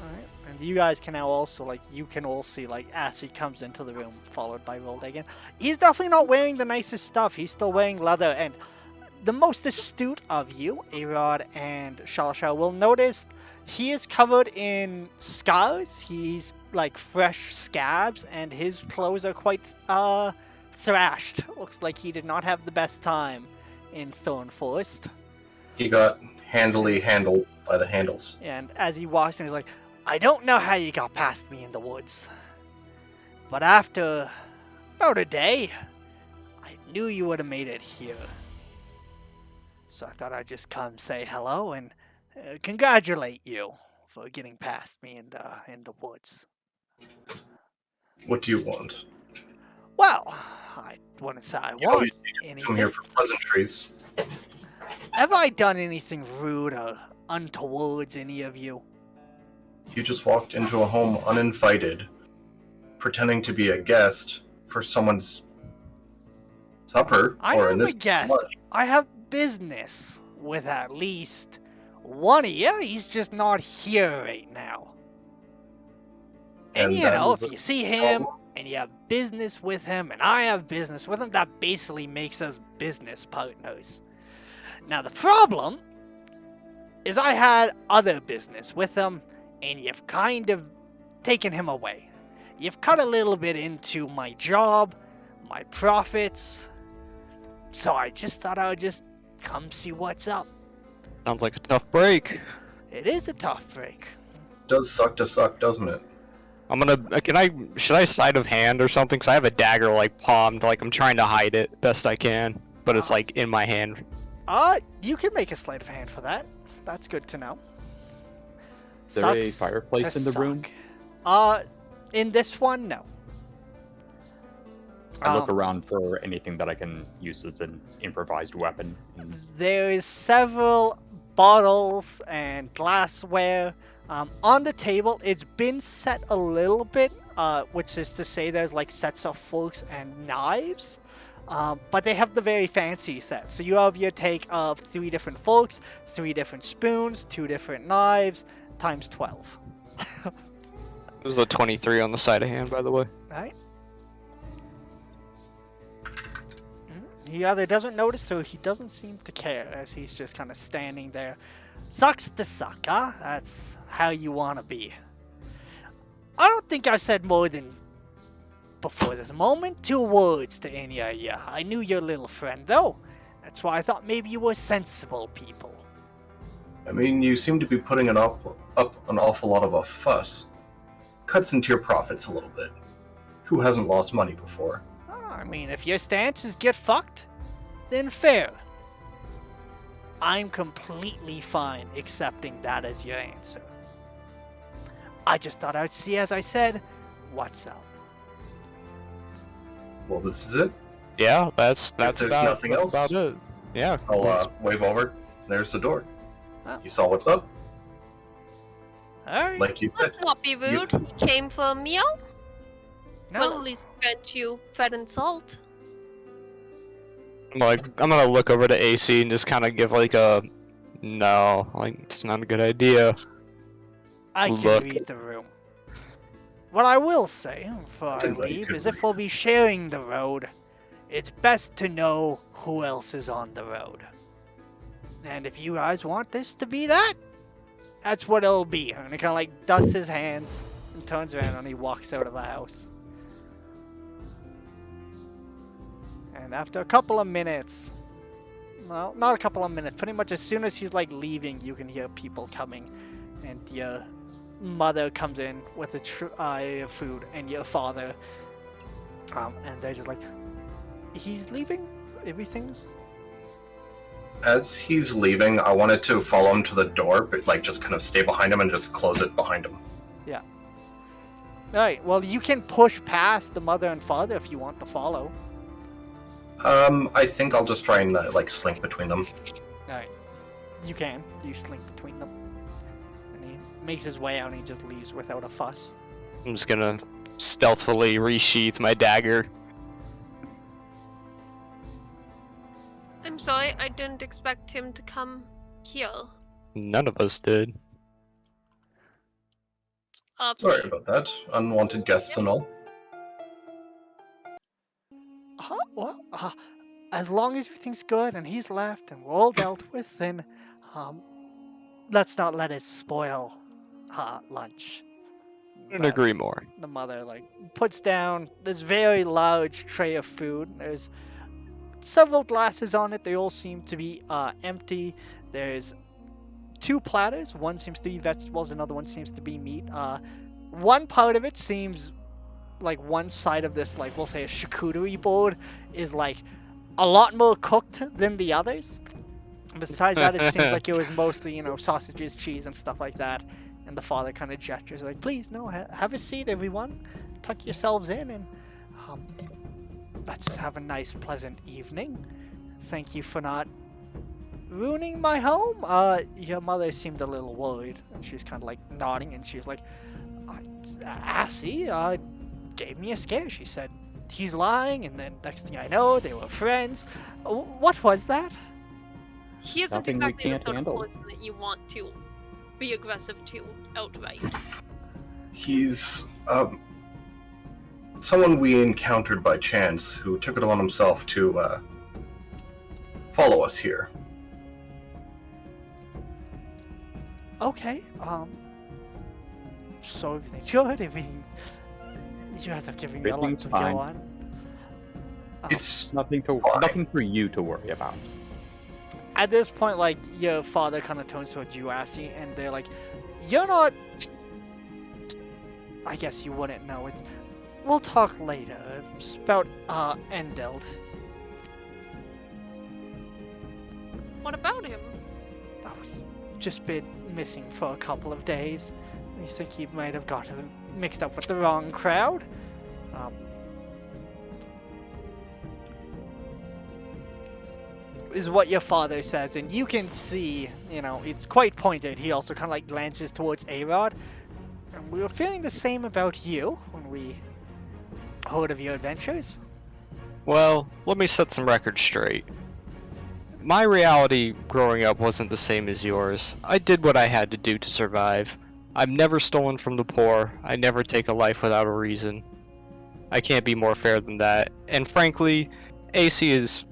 Alright, and you guys can now also, like, you can all see, like, as he comes into the room, followed by Vildag. He's definitely not wearing the nicest stuff. He's still wearing leather, and the most astute of you, Arod and Shalshal, will notice he is covered in scars. He's, like, fresh scabs, and his clothes are quite, thrashed. Looks like he did not have the best time in Thornforest. He got handily handled by the handles. And as he walks in, he's like, I don't know how you got past me in the woods, but after about a day, I knew you would have made it here. So I thought I'd just come say hello and congratulate you for getting past me in the woods. What do you want? Well, I wouldn't say I You want always come anything. here for pleasantries. Have I done anything rude or untowards any of you? You just walked into a home uninvited, pretending to be a guest for someone's supper, I or am in a this guest. lunch. I have business with at least one of you. He's just not here right now. And And you know, that's if you see him and you have business with him and I have business with him, that basically makes us business partners. Now the problem is I had other business with him and you've kind of taken him away. You've cut a little bit into my job, my profits, so I just thought I would just come see what's up. Sounds like a tough break. It is a tough break. Does suck to suck, doesn't it? I'm gonna. Should I sleight of hand or something? Cause I have a dagger like palmed, like I'm trying to hide it best I can, but it's like in my hand. You can make a sleight of hand for that. That's good to know. Is there a Sucks fireplace to in the room? suck. In this one, no. I look Um, around for anything that I can use as an improvised weapon. There is several bottles and glassware on the table. It's been set a little bit, which is to say there's like sets of forks and knives. But they have the very fancy set. So you have your take of 3 different forks, 3 different spoons, 2 different knives, times 12. There's a 23 on the side of hand, by the way. Right? He either doesn't notice or he doesn't seem to care as he's just kind of standing there. Sucks to suck, huh? That's how you want to be. I don't think I've said more than before this moment 2 words to any of you. I knew your little friend though. That's why I thought maybe you were sensible people. I mean, you seem to be putting it up an awful lot of a fuss. Cuts into your profits a little bit. Who hasn't lost money before? I mean, if your stance is get fucked, then fair. I'm completely fine accepting that as your answer. I just thought I'd see, as I said, what's up. Well, this is it. Yeah, that's there's about, nothing that's else, about it. Yeah. I'll wave over. There's the door. Oh. You saw what's up? Alright. Like you said. Let's not be rude. He came for a meal. We'll No. at least grant you bread and salt. I'm gonna look over to AC and just kind of give like a no, like it's not a good idea. I can Look. read the room. What I will say before I Good way, leave good is if we'll be sharing the road, it's best to know who else is on the road. And if you guys want this to be that, that's what it'll be. And he kind of like dusts his hands and turns around and he walks out of the house. And after a couple of minutes, well, not a couple of minutes, pretty much as soon as he's like leaving, you can hear people coming. And your mother comes in with a food, and your father, and they're just like, he's leaving? Everything's... As he's leaving, I wanted to follow him to the door, but like just kind of stay behind him and just close it behind him. Yeah. Alright, well, you can push past the mother and father if you want to follow. I think I'll just try and like slink between them. Alright. You can. You slink between them. And he makes his way out and he just leaves without a fuss. I'm just gonna stealthily resheath my dagger. I'm sorry, I didn't expect him to come here. None of us did. Sorry about that. Unwanted guests and all. Well, as long as everything's good and he's left and we're all dealt with, then let's not let it spoil lunch. Couldn't agree more. The mother like puts down this very large tray of food. There's several glasses on it. They all seem to be empty. There's 2 platters. One seems to be vegetables. Another one seems to be meat. One part of it seems like one side of this, like we'll say a charcuterie board, is like a lot more cooked than the others. Besides that, it seems like it was mostly, you know, sausages, cheese, and stuff like that. And the father kind of gestures like, please, no, have a seat, everyone. Tuck yourselves in and let's just have a nice, pleasant evening. Thank you for not ruining my home. Your mother seemed a little worried, and she's kind of like nodding, and she's like, Assy gave me a scare. She said, he's lying, and then next thing I know, they were friends. What was that? He isn't Nothing we exactly the can't sort handle. of person that you want to be aggressive to outright. He's someone we encountered by chance who took it on himself to follow us here. Okay, so everything's good, everything's... You guys are giving me a lot Everything's to fine. go on. It's Nothing for you to worry about. At this point, like, your father kind of turns towards you, Assy, and they're like, you're not... I guess you wouldn't know it. We'll talk later. It's about, Endeld. What about him? Oh, he's just been missing for a couple of days. We think he might have gotten mixed up with the wrong crowd. Is what your father says, and you can see, it's quite pointed. He also kind of like glances towards A-Rod. And we were feeling the same about you when we heard of your adventures. Well, let me set some records straight. My reality growing up wasn't the same as yours. I did what I had to do to survive. I've never stolen from the poor. I never take a life without a reason. I can't be more fair than that. And frankly, AC is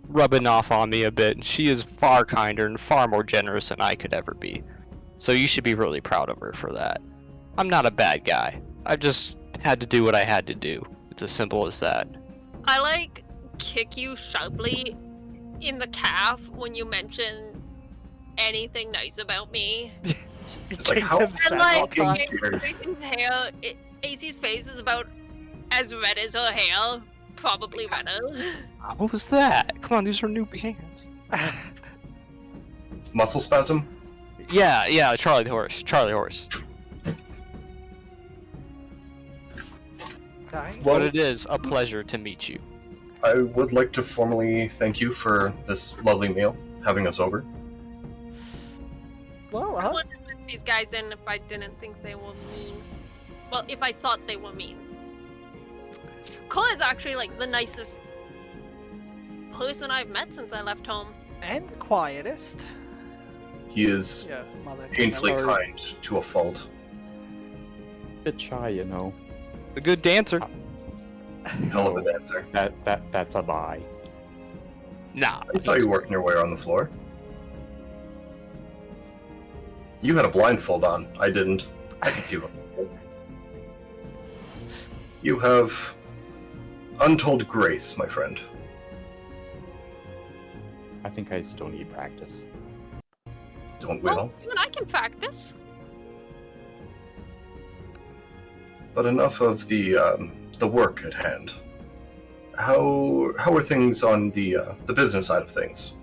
rubbing off on me a bit. She is far kinder and far more generous than I could ever be. So you should be really proud of her for that. I'm not a bad guy. I just had to do what I had to do. It's as simple as that. I kick you sharply in the calf when you mention anything nice about me. He It's like, kicks how- him And several times. AC's hair, AC's face is about as red as her hair, probably redder. What was that? Come on, these are new hands. Muscle spasm? Yeah, Charlie the horse. Right. Well, But it is a pleasure to meet you. I would like to formally thank you for this lovely meal, having us over. Well, I wouldn't have let these guys in if I didn't think they were mean. Well, if I thought they were mean. Cole is actually the nicest person I've met since I left home. and the quietest. He is Yeah, mother. painfully Mother- kind to a fault. Bit shy, you know. A good dancer. Hell of a dancer. That's a lie. Nah. I saw you working your way around the floor. You had a blindfold on. I didn't. I can see what. You have untold grace, my friend. I think I still need practice. Don't we Well, all? you and I can practice. But enough of the work at hand. How are things on the business side of things?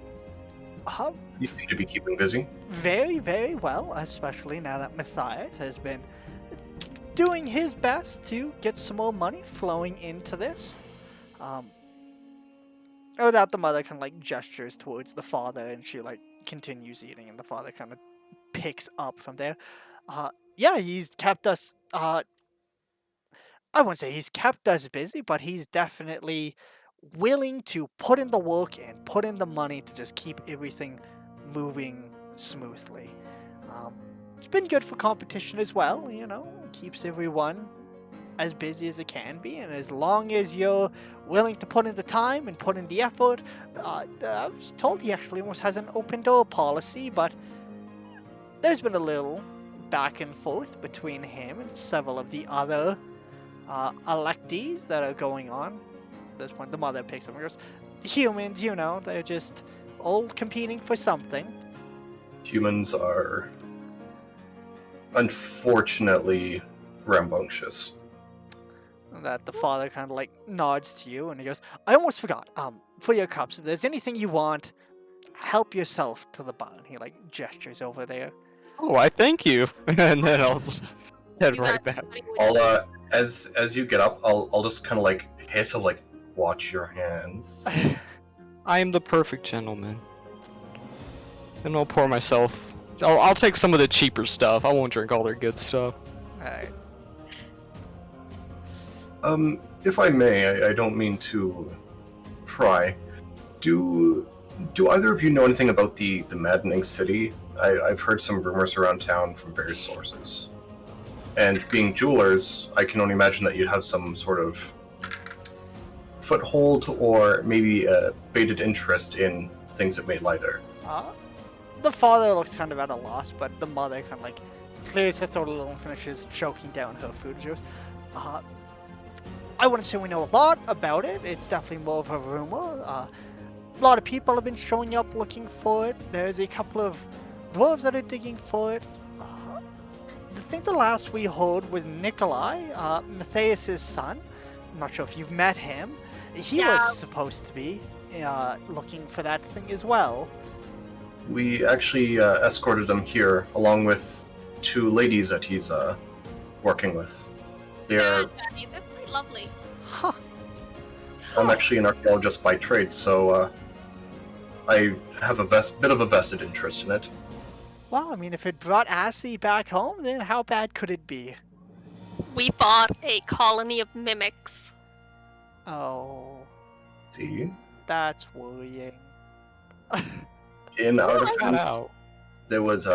You seem to be keeping busy. Very, very well, especially now that Matthias has been doing his best to get some more money flowing into this. Or that the mother kind of gestures towards the father, and she continues eating, and the father kind of picks up from there. Yeah, he's kept us. I wouldn't say he's kept us busy, but he's definitely willing to put in the work and put in the money to just keep everything moving smoothly. It's been good for competition as well, keeps everyone as busy as it can be, and as long as you're willing to put in the time and put in the effort, I was told he actually almost has an open door policy, but there's been a little back and forth between him and several of the other electees that are going on. At this point, the mother picks up and goes, humans, they're just all competing for something. Humans are unfortunately rambunctious. And that the father kind of nods to you, and he goes, I almost forgot, for your cups, if there's anything you want, help yourself to the bar. And he gestures over there. Oh, I thank you. And then I'll just head You right guys- back. I'll as you get up, I'll just kind of hiss of watch your hands. I am the perfect gentleman. And I'll pour myself. I'll take some of the cheaper stuff. I won't drink all their good stuff. Alright. If I may, I don't mean to pry. Do either of you know anything about the Maddening City? I've heard some rumors around town from various sources. And being jewelers, I can only imagine that you'd have some sort of foothold or maybe a baited interest in things that may lie there. The father looks kind of at a loss, but the mother kind of clears her throat a little and finishes choking down her food. She goes, I wouldn't say we know a lot about it. It's definitely more of a rumor. A lot of people have been showing up looking for it. There's a couple of dwarves that are digging for it. I think the last we heard was Nikolai, Matthias' son. I'm not sure if you've met him. He Yeah. was supposed to be looking for that thing as well. We actually escorted him here, along with 2 ladies that he's working with. They're Daddy, they're quite lovely. Huh. I'm actually an archaeologist by trade, so I have a bit of a vested interest in it. Well, I mean, if it brought Assy back home, then how bad could it be? We bought a colony of mimics. Oh, See, that's worrying. in our Oh, defense, Wow. there was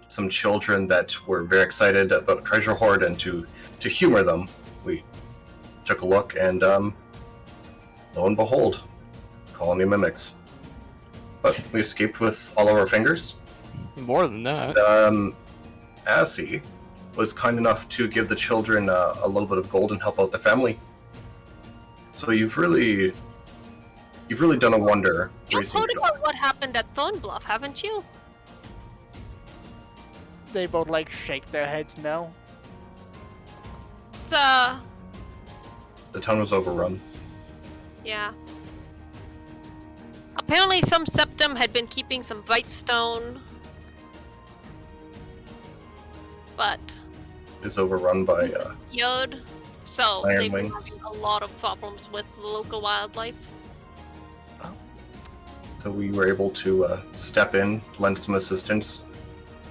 some children that were very excited about treasure hoard, and to humor them, we took a look, and lo and behold, colony of mimics. But we escaped with all of our fingers. More than that. Assy was kind enough to give the children a little bit of gold and help out the family. So you've really done a wonder. You've raising heard children. about what happened at Thornbluff, haven't you? They both like shake their heads no. The The town was overrun. yeah. Apparently, some septum had been keeping some bright stone, but It's overrun by Yod, so Iron they've been wings. having a lot of problems with the local wildlife. so we were able to step in, lend some assistance,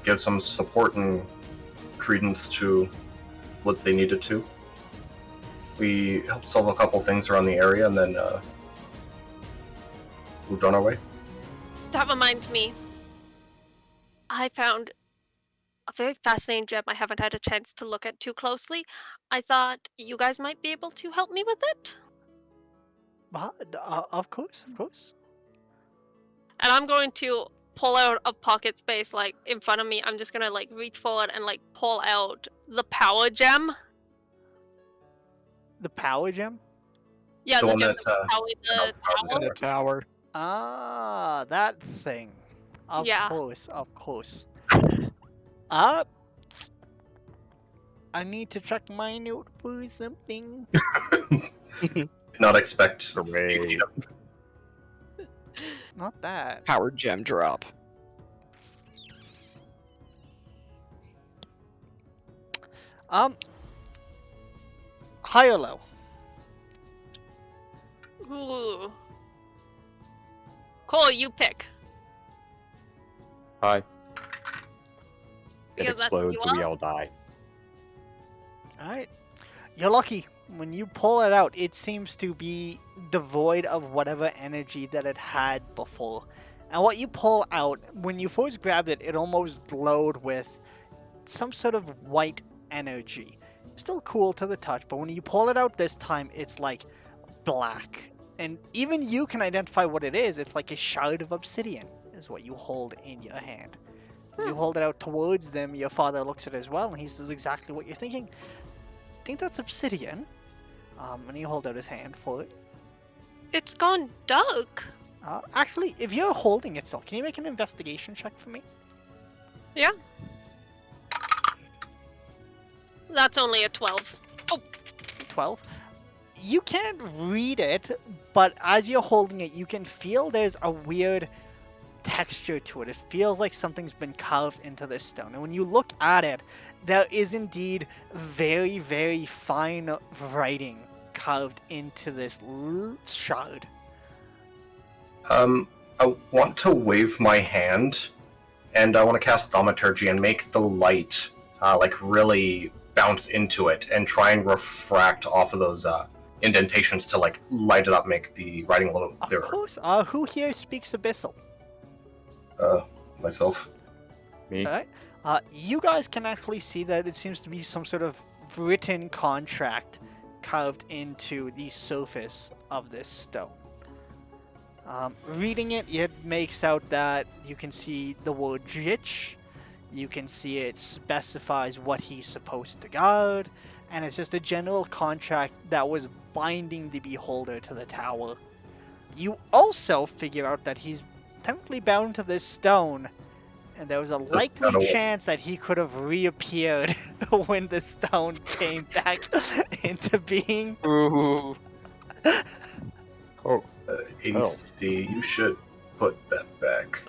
give some support and credence to what they needed to. We helped solve a couple things around the area, and then moved on our way. That reminds me, I found a very fascinating gem I haven't had a chance to look at too closely. I thought you guys might be able to help me with it. Of course, of course. And I'm going to pull out a pocket space like in front of me. I'm just gonna like reach forward and like pull out the power gem. The power gem? Yeah, The the one gem that, that powered the powers tower. In the tower. Ah, that thing. Of Yeah. course, of course. I need to check my note for something. Not expect Hooray. Not that. Power gem drop. High or low? Ooh. Cole, you pick. Hi. It Because that's explodes, you so we up. all die. Alright. You're lucky. When you pull it out, it seems to be devoid of whatever energy that it had before. And what you pull out, when you first grabbed it, it almost glowed with some sort of white energy. Still cool to the touch, but when you pull it out this time, it's like black. And even you can identify what it is. It's like a shard of obsidian, is what you hold in your hand. As you hold it out towards them, your father looks at it as well, and he says exactly what you're thinking. I think that's obsidian. And you hold out his hand for it. It's gone dark. Actually, if you're holding it still, can you make an investigation check for me? Yeah. That's only a 12. 12. You can't read it, but as you're holding it, you can feel there's a weird texture to it. It feels like something's been carved into this stone. And when you look at it, there is indeed very, very fine writing carved into this shard. I want to wave my hand, and I want to cast Thaumaturgy and make the light like really bounce into it and try and refract off of those indentations to like light it up, make the writing a little Of clearer. course. Who here speaks Abyssal? Myself. Me? Alright. You guys can actually see that it seems to be some sort of written contract carved into the surface of this stone. Reading it, it makes out that you can see the word Lich, you can see it specifies what he's supposed to guard, and it's just a general contract that was binding the beholder to the tower. You also figure out that he's technically bound to this stone, and there was a likely chance that he could have reappeared when the stone came back into being. Ooh. Oh, AC, you should put that back.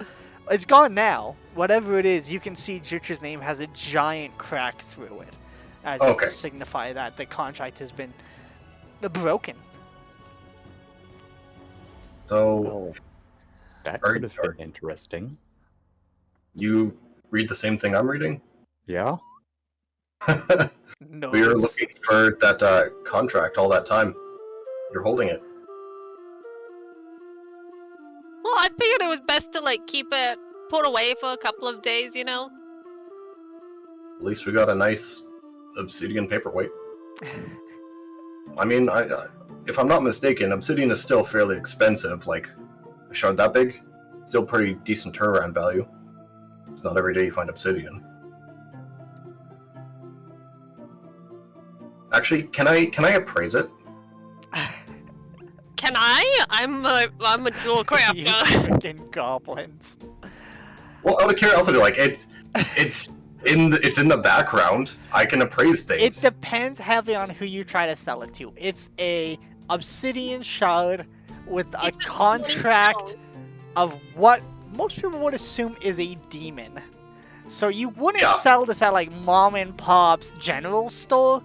It's gone now. Whatever it is, you can see Jitch's name has a giant crack through it, as if Okay. to signify that the contract has been broken. So, Well, that Are- could have been interesting. you read the same thing I'm reading? Yeah. No, We were it's- looking for that contract all that time. You're holding it. Well, I figured it was best to like keep it put away for a couple of days, you know. At least we got a nice obsidian paperweight. I mean, if I'm not mistaken, obsidian is still fairly expensive. Like, a shard that big, still pretty decent turnaround value. It's not every day you find obsidian. Actually, can I appraise it? Can I? I'm a dual you crafter. freaking goblins. Well, out of curiosity, like it's in the background. I can appraise It things. depends heavily on who you try to sell it to. It's a obsidian shard with a It's a contract of what most people would assume is a demon. So you wouldn't Yeah. sell this at like mom and pop's general store,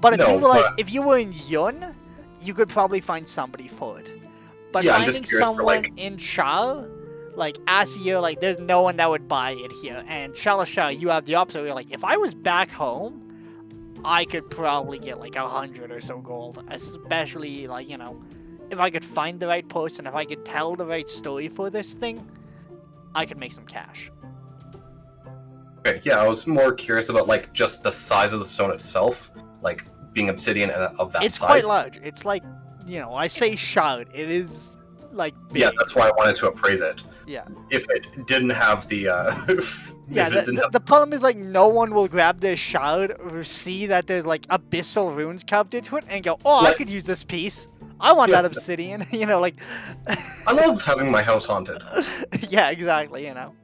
but if No, you were like but- if you were in Yun, you could probably find somebody for it. But Yeah, I'm just finding curious for, someone like- in Char, like Asio, like there's no one that would buy it here. And Shalasha, you have the opposite. You're like, if I was back home, I could probably get like 100 or so gold. Especially like, you know, if I could find the right person, if I could tell the right story for this thing, I could make some cash. Okay, yeah, I was more curious about like just the size of the stone itself, like being obsidian and of that It's size. quite large. It's like, you know, I say shard. It is like big. Yeah, that's why I wanted to appraise it. Yeah. If it didn't have the if Yeah, it the, didn't the, have the problem is like no one will grab this shard or see that there's like abyssal runes carved into it and go, oh, I Like- could use this piece. I want Yeah. that obsidian. You know, like, I love having my house haunted. yeah, exactly. You know.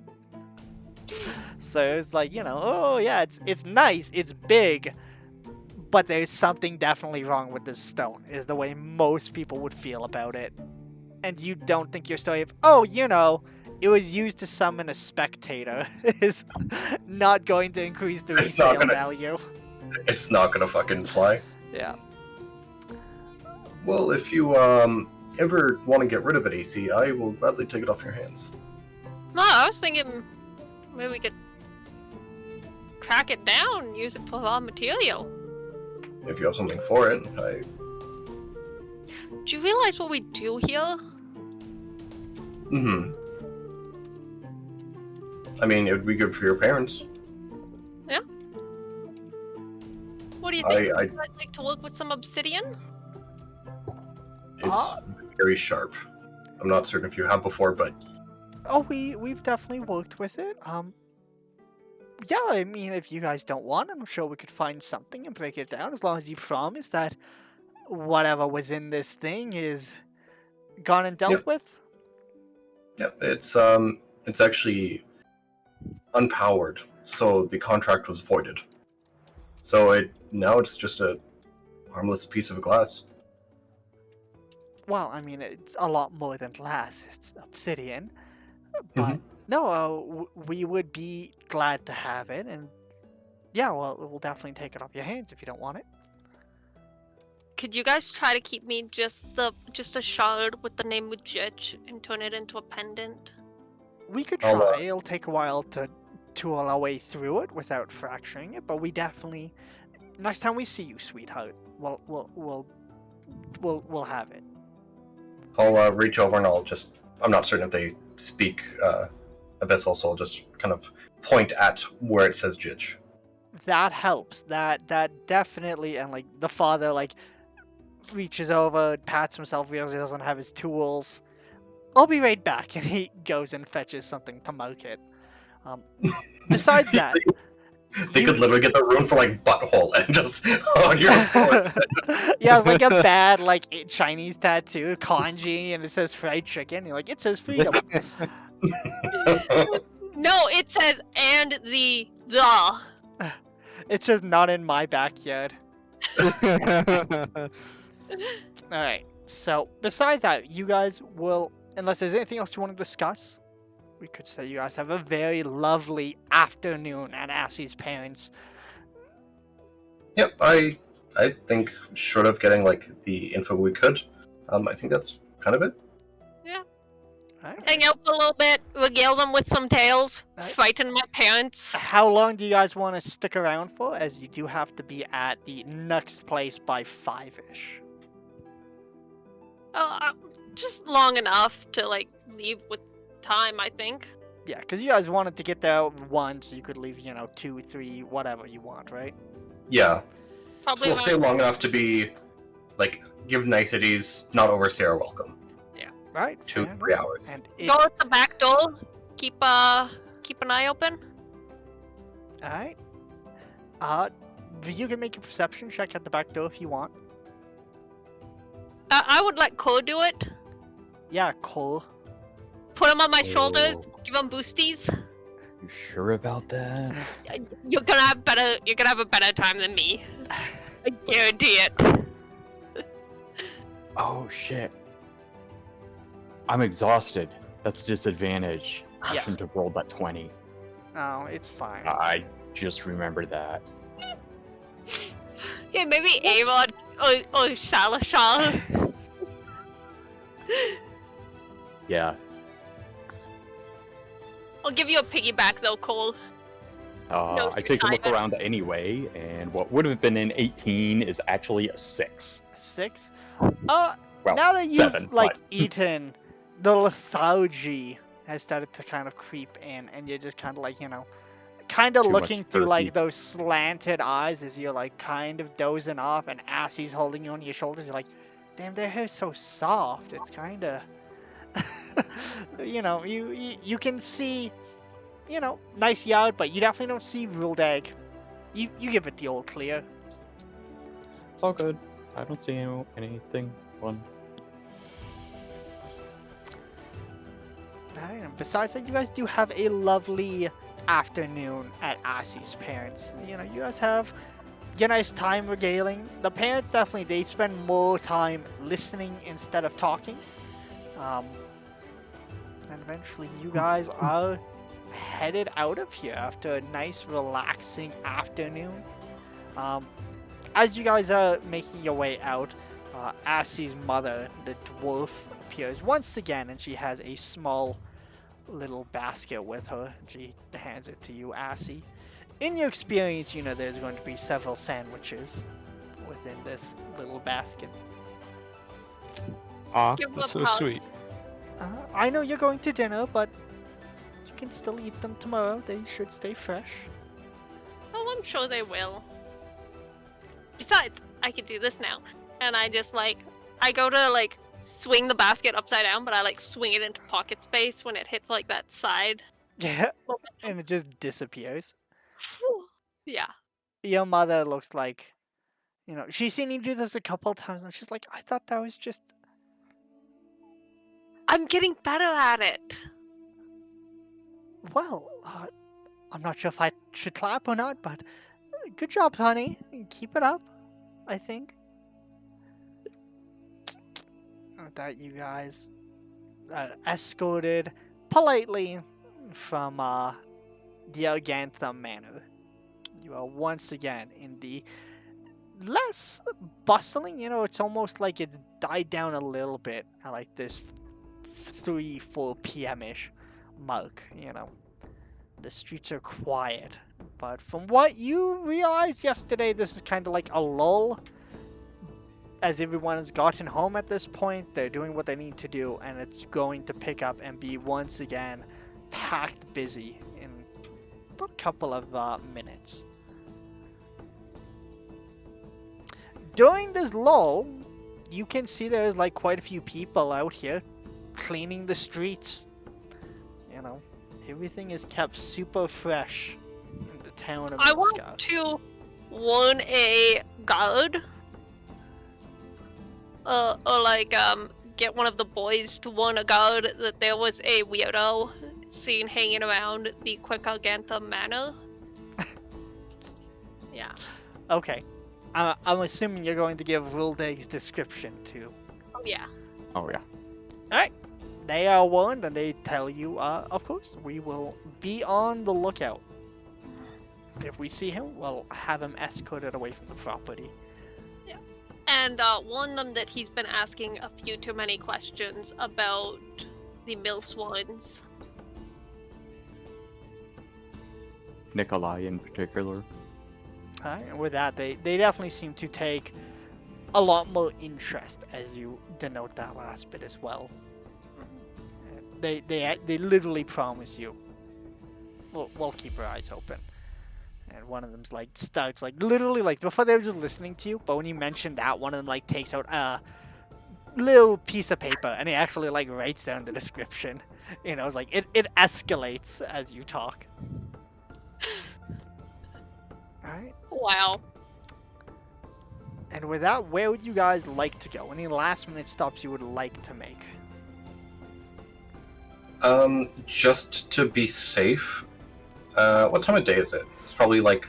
So it's like, you know, oh yeah, it's nice, it's big, but there's something definitely wrong with this stone. Is the way most people would feel about it, and you don't think your story of, oh, you know, it was used to summon a spectator is not going to increase the It's not resale gonna- value. It's not gonna fucking fly. Yeah. Well, if you ever want to get rid of it, AC, I will gladly take it off your hands. No, I was thinking maybe we could crack it down, use it for raw material. If you have something for it, Do you realize what we do here? Mm-hmm. I mean, it would be good for your parents. What do you think? I- Would you like to work with some obsidian? It's very sharp. I'm not certain if you have before, but Oh, we've definitely worked with it. Yeah, I mean, if you guys don't want it, I'm sure we could find something and break it down as long as you promise that whatever was in this thing is gone and dealt Yep. with. yeah, it's actually unpowered, so the contract was voided. So now it's just a harmless piece of glass. Well, I mean, it's a lot more than glass. It's obsidian. But Mhm. no, we would be glad to have it, and yeah, well, we'll definitely take it off your hands if you don't want it. Could you guys try to keep me just a shard with the name Lich and turn it into a pendant? We could I'll, try. It'll take a while to tool our way through it without fracturing it, but we definitely. Next time we see you, sweetheart, we'll have it. I'll reach over and I'm not certain if they speak Abyssal, so I'll just kind of point at where it says Jitch. That helps. That definitely, and like the father like reaches over, pats himself, realizes he doesn't have his tools. I'll be right back, and he goes and fetches something to market. Besides that, They you- could literally get the rune for like butthole and just on your foot. yeah, it's like a bad like Chinese tattoo, kanji, and it says fried chicken. You're like, it says freedom. No, it says and the. It says not in my backyard. Alright, so besides that, you guys will, unless there's anything else you want to discuss, we could say you guys have a very lovely afternoon at Assie's parents. Yep, I think short of getting like the info we could, I think that's kind of it. Alright. Hang out for a little bit, regale them with some tales, Alright. frighten my parents. How long do you guys want to stick around for? As you do have to be at the next place by 5-ish. Just long enough to like leave with time, I think. Yeah, because you guys wanted to get there once, so you could leave, 2, 3, whatever you want, right? Yeah, so Probably we'll stay around- long enough to be like give niceties, not overstay our welcome. Right. 2, fair 3 enough. hours. And go out the back door. Keep an eye open. Alright. You can make a perception check at the back door if you want. I would let Cole do it. Yeah, Cole. Put him on my shoulders. Oh. Give him boosties. You sure about that? You're gonna have a better time than me. I guarantee it. Oh shit. I'm exhausted. That's disadvantage. I Yeah. shouldn't have rolled that 20. Oh, it's fine. I just remembered that. Yeah, maybe Avon or Shalashal. Yeah. I'll give you a piggyback though, Cole. No, I take a look either. around anyway, and what would have been an 18 is actually a 6. 6? Well, Now that you've 7, but- eaten, the lethargy has started to kind of creep in, and you're just kind of kind of Too much looking through turkey. those slanted eyes as you're kind of dozing off, and Assie's holding you on your shoulders. You're like, damn, their hair's so soft. It's kind of, you can see, nice yard, but you definitely don't see ruled egg. You give it the old clear. It's all good. I don't see anything fun. Alright, and besides that, you guys do have a lovely afternoon at Assie's parents. You guys have your nice time regaling. The parents definitely, they spend more time listening instead of talking. And eventually you guys are headed out of here after a nice relaxing afternoon. As you guys are making your way out, Assie's mother, the dwarf, appears once again, and she has a small little basket with her. She hands it to you, Assie. In your experience, there's going to be several sandwiches within this little basket. Aw, Give 'em that's a so hug. sweet. I know you're going to dinner, but you can still eat them tomorrow. They should stay fresh. Oh, I'm sure they will. Besides, I can do this now. And I just I go to swing the basket upside down, but I swing it into pocket space when it hits that side. Yeah, and it just disappears. Whew. Yeah. Your mother looks like, she's seen you do this a couple times, and she's like, I thought that was just. I'm getting better at it. Well, I'm not sure if I should clap or not, but good job, honey. Keep it up, I think. That you guys escorted politely from the Arganthum Manor. You are once again in the less bustling, it's almost like it's died down a little bit at this 3-4 p.m.-ish mark, The streets are quiet, but from what you realized yesterday, this is kind of like a lull. As everyone has gotten home at this point, they're doing what they need to do, and it's going to pick up and be once again packed busy in a couple of minutes. During this lull, you can see there's quite a few people out here cleaning the streets. Everything is kept super fresh in the town of I Milscar. want to warn a guard. Or get one of the boys to warn a guard that there was a weirdo seen hanging around the Quick-Arganthum Manor. Yeah. Okay. I'm assuming you're going to give Ruldaig's description too. Oh, yeah. Oh yeah. they are warned, and they tell you, of course, we will be on the lookout. If we see him, we'll have him escorted away from the property. And warn them that he's been asking a few too many questions about the mill swans. Nikolai in particular. Alright, and with that, they definitely seem to take a lot more interest as you denote that last bit as well. They literally promise you, we'll keep our eyes open. And one of them's like starts like literally like before they were just listening to you, but when you mentioned that, one of them like takes out a little piece of paper and he actually like writes down the description. You know, it's like it escalates as you talk. Alright. Wow. And with that, where would you guys like to go? Any last minute stops you would like to make? Just to be safe. What time of day is it? It's probably like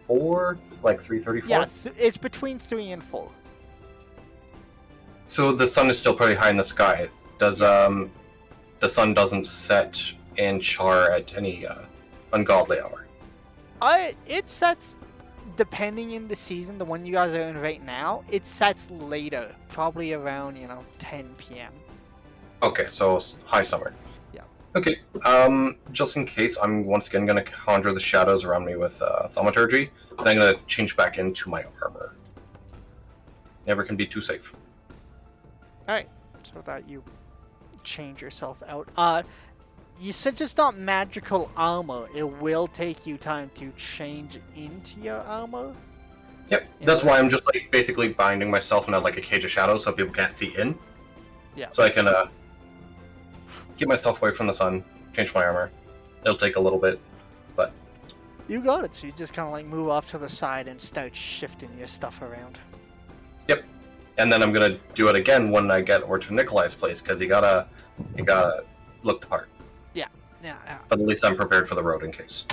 4, like 3:34. Yeah, it's between 3 and 4. So the sun is still pretty high in the sky. Does the sun doesn't set and char at any ungodly hour? It sets, depending in the season, the one you guys are in right now, it sets later, probably around 10 p.m. Okay, so high summer. Yeah. Okay. Just in case, I'm once again gonna conjure the shadows around me with thaumaturgy, and I'm gonna change back into my armor. Never can be too safe. All right, so that you change yourself out. Since it's not magical armor, it will take you time to change into your armor. Yep, that's why I'm just like basically binding myself in like a cage of shadows so people can't see in. Yeah. So I can get myself away from the sun, change my armor. It'll take a little bit, but You got it. So you just kind of like move off to the side and start shifting your stuff around. yep. And then I'm gonna do it again when I get over to Nikolai's place because you gotta look the part. Yeah. But at least I'm prepared for the road in case.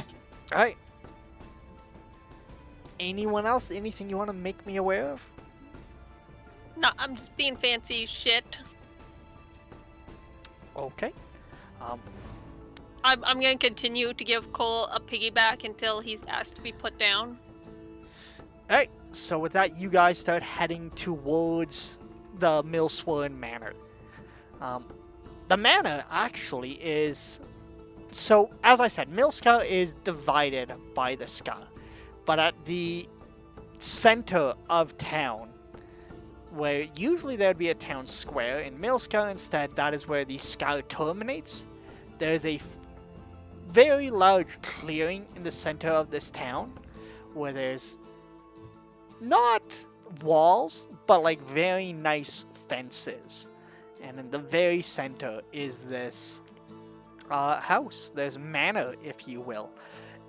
All right. Anyone else? Anything you want to make me aware of? No, I'm just being fancy shit. Okay. I'm gonna continue to give Cole a piggyback until he's asked to be put down. Alright, so with that, you guys start heading towards the Millsworn Manor. The manor actually is... So, as I said, Millscar is divided by the Scar. But at the center of town, where usually there'd be a town square, in Millscar instead, that is where the Scar terminates. There's a very large clearing in the center of this town, where there's not walls, but like very nice fences. And in the very center is this house. There's manor, if you will.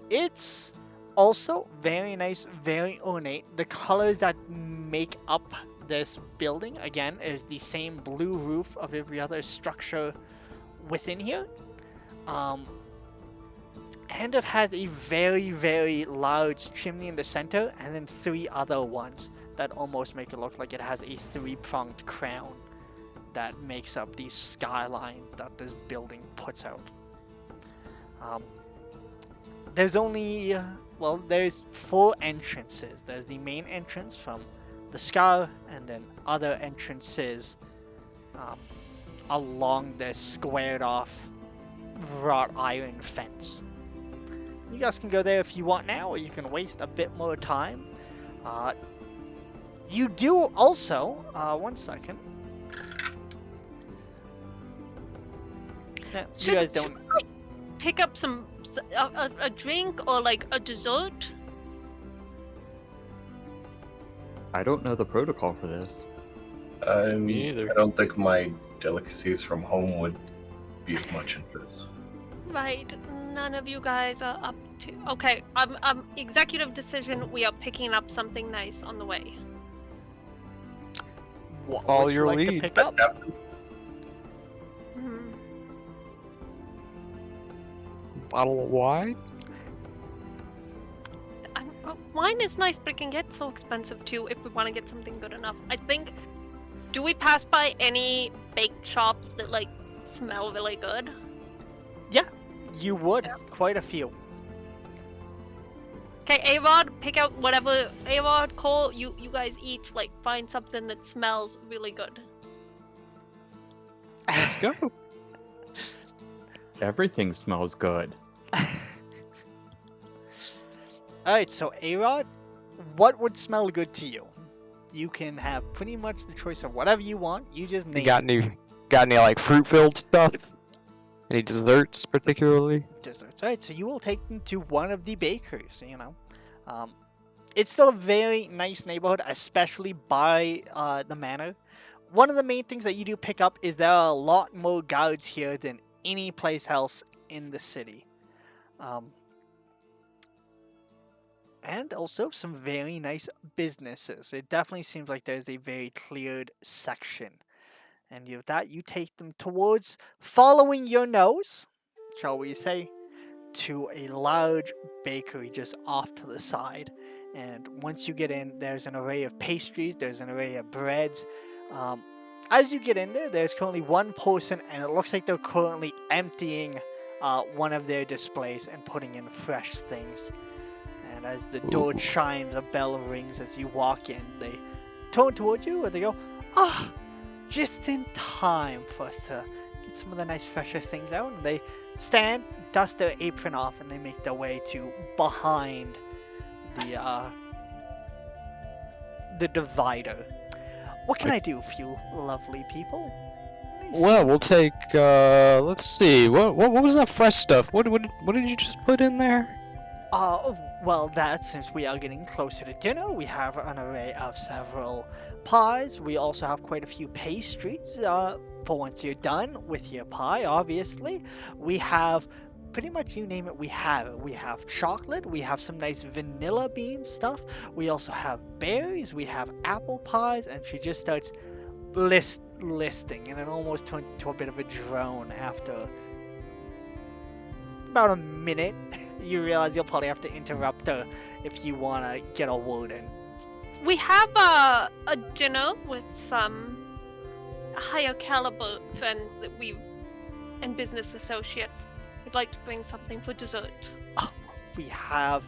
It's also very nice, very ornate. The colors that make up this building, again, is the same blue roof of every other structure within here. And it has a very, very large chimney in the center, and then 3 other ones that almost make it look like it has a 3-pronged crown that makes up the skyline that this building puts out. There's only, there's 4 entrances. There's the main entrance from the Scar, and then other entrances along this squared off wrought iron fence. You guys can go there if you want now, or you can waste a bit more time. You do also, one second. Yeah, you guys don't. Should I pick up a drink or like a dessert? I don't know the protocol for this. Me either. I don't think my delicacies from home would be of much interest. Right, none of you guys are up to. Okay, executive decision. We are picking up something nice on the way. What Follow would you your like to lead. pick up? Hmm. Bottle of wine? Wine is nice, but it can get so expensive too if we want to get something good enough. I think. Do we pass by any bake shops that like smell really good? You would. Quite a few. Okay, A-Rod, pick out whatever. A-Rod, Cole, you guys each, like, find something that smells really good. Let's go. Everything smells good. Alright, so A-Rod, what would smell good to you? You can have pretty much the choice of whatever you want. You just You name got any like fruit-filled stuff? Any desserts particularly? desserts. Alright, so you will take them to one of the bakeries, you know. It's still a very nice neighborhood, especially by the manor. One of the main things that you do pick up is there are a lot more guards here than any place else in the city. And also some very nice businesses. It definitely seems like there's a very cleared section. And with that, you take them towards, following your nose, shall we say, to a large bakery just off to the side. And once you get in, there's an array of pastries, there's an array of breads. As you get in there, there's currently one person, and it looks like they're currently emptying one of their displays and putting in fresh things. And as the door Ooh. chimes, a bell rings as you walk in. They turn towards you and they go, "Ah, just in time for us to get some of the nice fresher things out." And they stand, dust their apron off, and they make their way to behind the divider. What can I do for you, lovely people? Nice. Well, we'll take. Let's see. What was that fresh stuff? What did you just put in there? Well, that since we are getting closer to dinner, we have an array of several pies. We also have quite a few pastries. For once you're done with your pie, obviously, we have pretty much you name it. We have it. We have chocolate. We have some nice vanilla bean stuff. We also have berries. We have apple pies, and she just starts listing, and it almost turns into a bit of a drone after about a minute. You realize you'll probably have to interrupt her if you want to get a word in. We have a dinner with some higher caliber friends that and business associates. We'd like to bring something for dessert. We have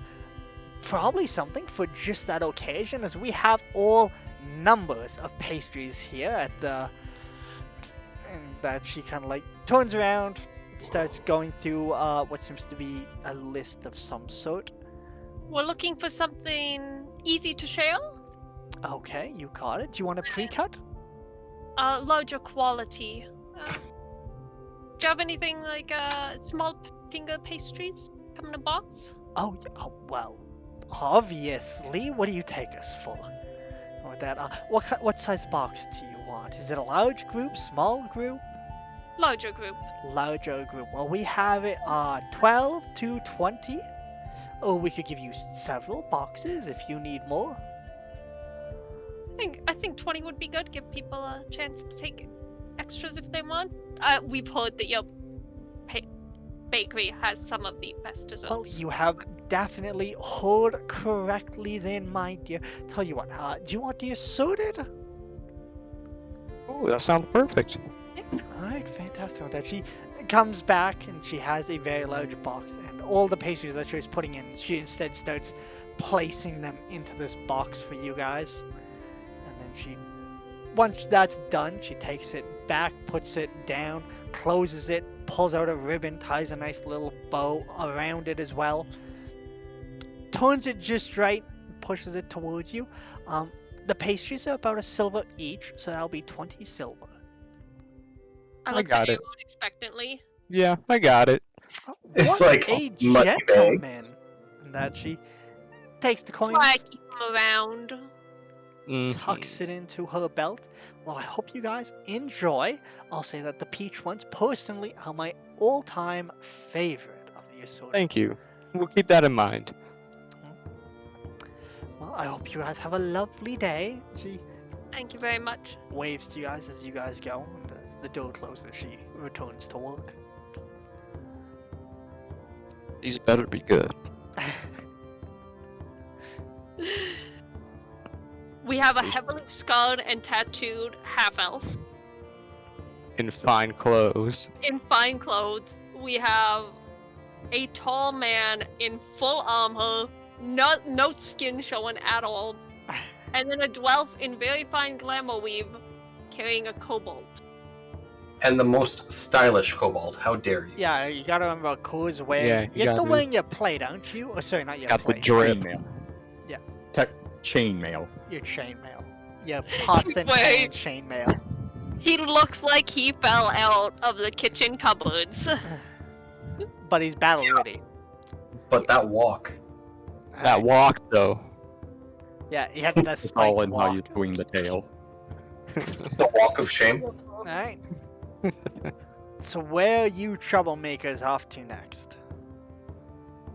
probably something for just that occasion, as we have all numbers of pastries here at the... And that she kind of like turns around, starts going through what seems to be a list of some sort. We're looking for something easy to share, Okay, you got it. Do you want a pre-cut? larger quality. Do you have anything like small finger pastries come in a box? Oh, well, obviously. What do you take us for? With that, what size box do you want? Is it a large group, small group? Larger group. Larger group. Well, we have it 12 to 20. Or we could give you several boxes if you need more. I think 20 would be good. Give people a chance to take extras if they want. We've heard that your bakery has some of the best desserts. Well, you have definitely heard correctly then, my dear. Tell you what, do you want the assorted? Oh, that sounds perfect. Alright, fantastic. With that, she comes back and she has a very large box, and all the pastries that she was putting in, she instead starts placing them into this box for you guys. And then once that's done, she takes it back, puts it down, closes it, pulls out a ribbon, ties a nice little bow around it as well, turns it just right, pushes it towards you. The pastries are about a silver each, so that'll be 20 silver. I I look got at it. you expectantly. Yeah, I got it. It's What like a muddy gentleman! bags. And that she takes the That's coins, why I keep them around. tucks it into her belt. Well, I hope you guys enjoy. I'll say that the peach ones, personally, are my all-time favorite of the assortment. Thank you. We'll keep that in mind. Well, I hope you guys have a lovely day. She Thank you very much. waves to you guys as you guys go, and as the door closes, she returns to work. These better be good. We have a heavily scarred and tattooed half-elf. In fine clothes. In fine clothes, we have a tall man in full armor, no skin showing at all, and then a dwarf in very fine glamour weave carrying a kobold. And the most stylish kobold. How dare you? Yeah, you gotta remember, Cole's wearing. Yeah, you You're still gotta- wearing your plate, aren't you? Oh, sorry, not your Got the plate. drip. Chainmail. Yeah. Chainmail. Your chainmail. Your pots and Wait. pan chainmail. He looks like he fell out of the kitchen cupboards. But he's battle ready. But that walk. That walk, though. Yeah, he had that It's spiked all in how you walk. swing the tail. The walk of shame. Alright. So where are you troublemakers off to next?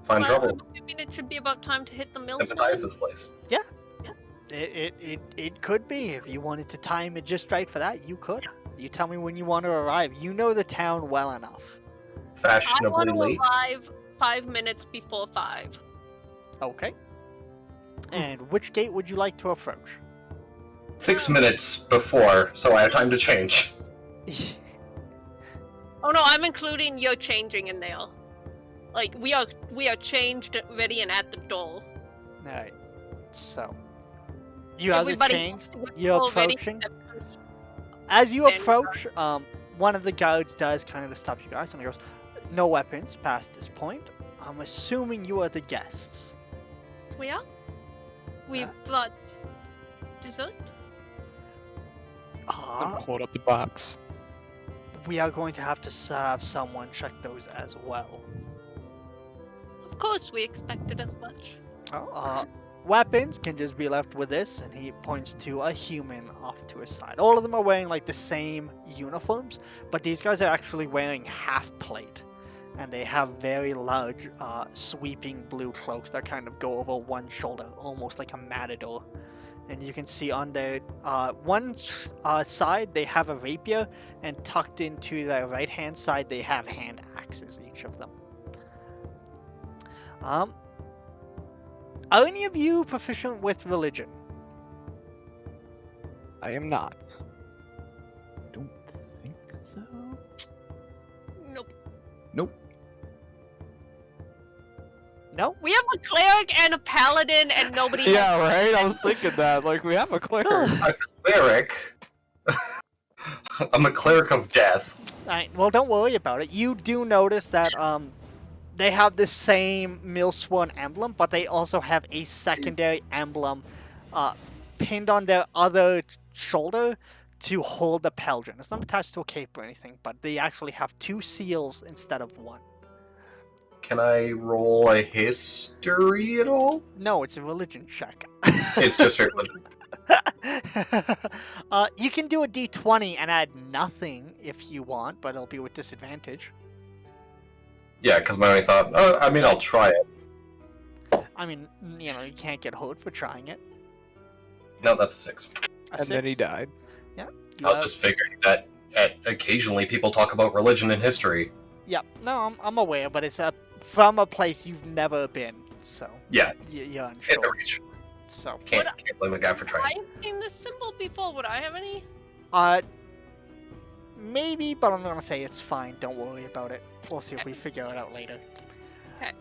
Find Well, trouble. I'm assuming it should be about time to hit the mill. Sympathize this place. It could be. If you wanted to time it just right for that, you could. You tell me when you want to arrive. You know the town well enough. I Fashionably want to late. arrive 5 minutes before 5. Okay. And which gate would you like to approach? 6 minutes before, so I have time to change. Oh no, I'm including your changing in there. Like we are changed, ready, and at the door. Alright. So. You guys are Everybody changed. was You're already approaching. except for me. As you And, approach, one of the guards does kind of stop you guys and he goes, "No weapons past this point. I'm assuming you are the guests." We are. We Uh, brought dessert. Hold up the box. We are going to have to have someone check those as well. Of course, we expected as much. Weapons can just be left with this, and he points to a human off to his side. All of them are wearing like the same uniforms, but these guys are actually wearing half plate, and they have very large, sweeping blue cloaks that kind of go over one shoulder, almost like a matador. And you can see on their one side they have a rapier, and tucked into their right hand side they have hand axes, each of them. Are any of you proficient with religion? I am not. Don't think so. Nope. Nope. No? We have a cleric and a paladin, and nobody. Yeah, right? I was thinking that. Like, we have a cleric. A cleric? I'm a cleric of death. Alright, well, don't worry about it. You do notice that they have the same Millsworn emblem, but they also have a secondary emblem pinned on their other shoulder to hold the pauldron. It's not attached to a cape or anything, but they actually have 2 seals instead of 1. Can I roll a history at all? No, it's a religion check. It's just straight religion. You can do a d20 and add nothing if you want, but it'll be with disadvantage. Yeah, because my only thought, I mean, I'll try it. I mean, you know, you can't get hurt for trying it. No, that's a 6. A And then he 6. died. You I was have- just figuring that occasionally people talk about religion and history. Yeah, no, I'm aware, but it's from a place you've never been, so Yeah, you're it's a unsure. reach. So, Can't blame a guy for trying. I've seen this symbol before. Would I have any? maybe, but I'm gonna say it's fine. Don't worry about it. We'll see if we figure it out later. Okay.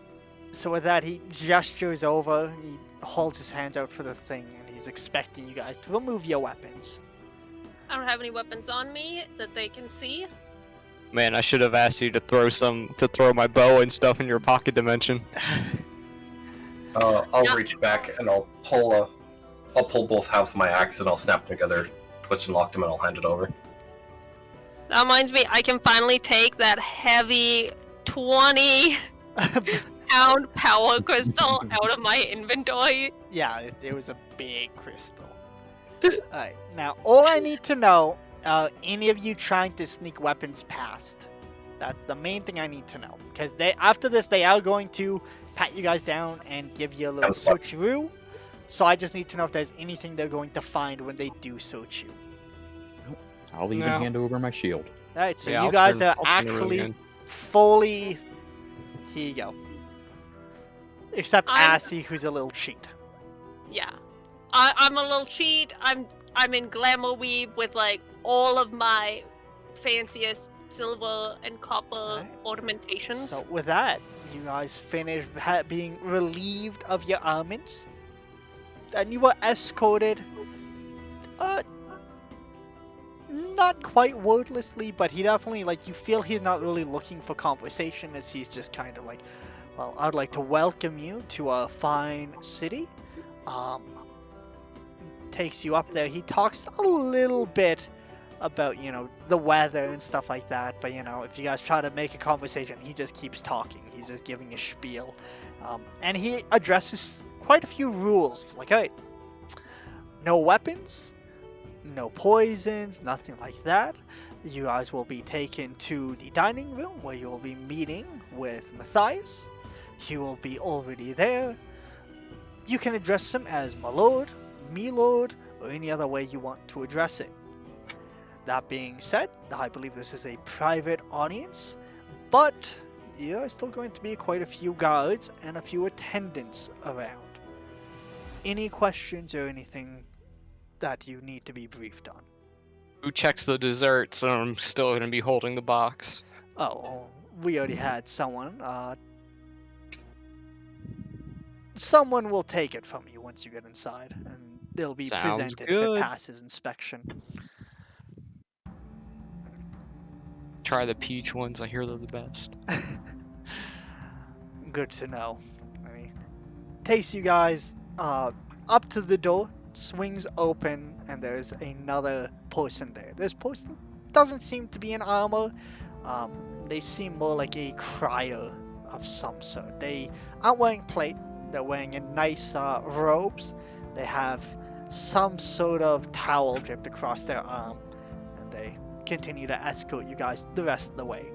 So with that, he gestures over. He holds his hands out for the thing, and he's expecting you guys to remove your weapons. I don't have any weapons on me that they can see. Man, I should have asked you to throw my bow and stuff in your pocket dimension. I'll Yeah. reach back and I'll pull both halves of my axe and I'll snap them together, twist and lock them, and I'll hand it over. That reminds me, I can finally take that heavy 20 pound power crystal out of my inventory. Yeah, it was a big crystal. Alright, now all I need to know, any of you trying to sneak weapons past. That's the main thing I need to know. Because after this, they are going to pat you guys down and give you a little switcheroo. So I just need to know if there's anything they're going to find when they do search you. I'll even No. hand over my shield. Alright, so Yeah, you I'll guys turn- are I'll turn around actually again. fully... Here you go. Except I'm- Assy, who's a little cheat. Yeah. I'm a little cheat. I'm in glamour weave with like all of my fanciest silver and copper Alright. ornamentations. So with that, you guys finish being relieved of your almonds, and you were escorted. Not quite wordlessly, but he definitely, like, you feel he's not really looking for conversation, as he's just kind of like, well, I'd like to welcome you to a fine city. Takes you up there. He talks a little bit about, the weather and stuff like that, but, if you guys try to make a conversation, he just keeps talking. He's just giving a spiel. And he addresses quite a few rules. He's like, alright, no weapons, no poisons, nothing like that. You guys will be taken to the dining room where you will be meeting with Matthias. He will be already there. You can address him as my lord, me lord, or any other way you want to address it. That being said, I believe this is a private audience, but there are still going to be quite a few guards and a few attendants around. Any questions or anything that you need to be briefed on? Who checks the desserts? And I'm still going to be holding the box. Oh, we already had someone. Someone will take it from you once you get inside, and they'll be Sounds presented if good. it passes inspection. Try the peach ones. I hear they're the best. Good to know. I mean, takes you guys up to the door, swings open, and there's another person there. This person doesn't seem to be in armor. They seem more like a crier of some sort. They aren't wearing plate. They're wearing nice robes. They have some sort of towel draped across their arm, and they continue to escort you guys the rest of the way.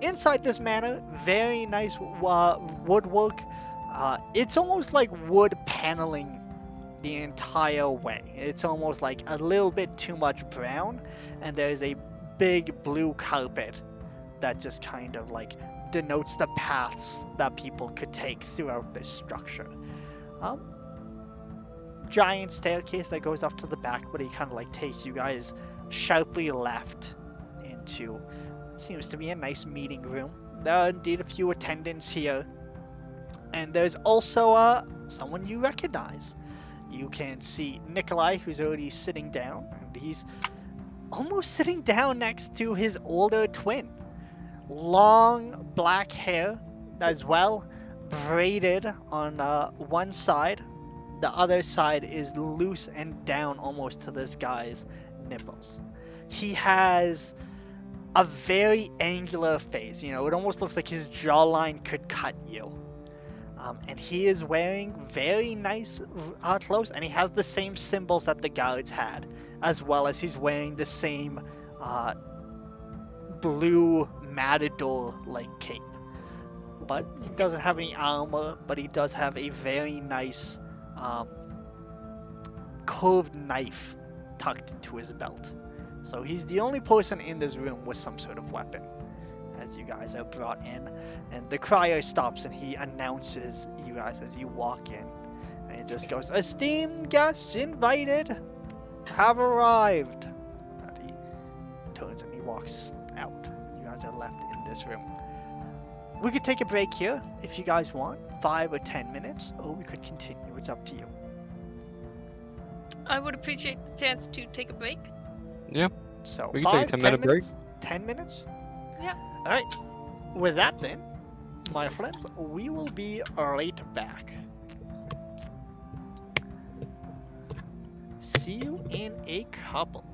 Inside this manor, very nice woodwork. It's almost like wood paneling the entire way. It's almost like a little bit too much brown, and there's a big blue carpet that just kind of like denotes the paths that people could take throughout this structure. Giant staircase that goes off to the back, but he kind of like takes you guys sharply left into seems to be a nice meeting room. There are indeed a few attendants here, and there's also someone you recognize. You can see Nikolai, who's already sitting down, and he's almost sitting down next to his older twin. Long black hair as well, braided on one side. The other side is loose and down almost to this guy's nipples. He has a very angular face. It almost looks like his jawline could cut you. And he is wearing very nice clothes, and he has the same symbols that the guards had, as well as he's wearing the same blue matador-like cape. But he doesn't have any armor, but he does have a very nice curved knife tucked into his belt. So he's the only person in this room with some sort of weapon, as you guys are brought in. And the crier stops and he announces you guys as you walk in. And he just goes, "Esteemed guests invited have arrived." And he turns and he walks out. You guys are left in this room. We could take a break here if you guys want, 5 or 10 minutes, or we could continue. It's up to you. I would appreciate the chance to take a break. Yeah. So We can take a 5, 10-minute 10 break. minutes? 10 minutes? Yeah. Alright. With that then, my friends, we will be right back. See you in a couple.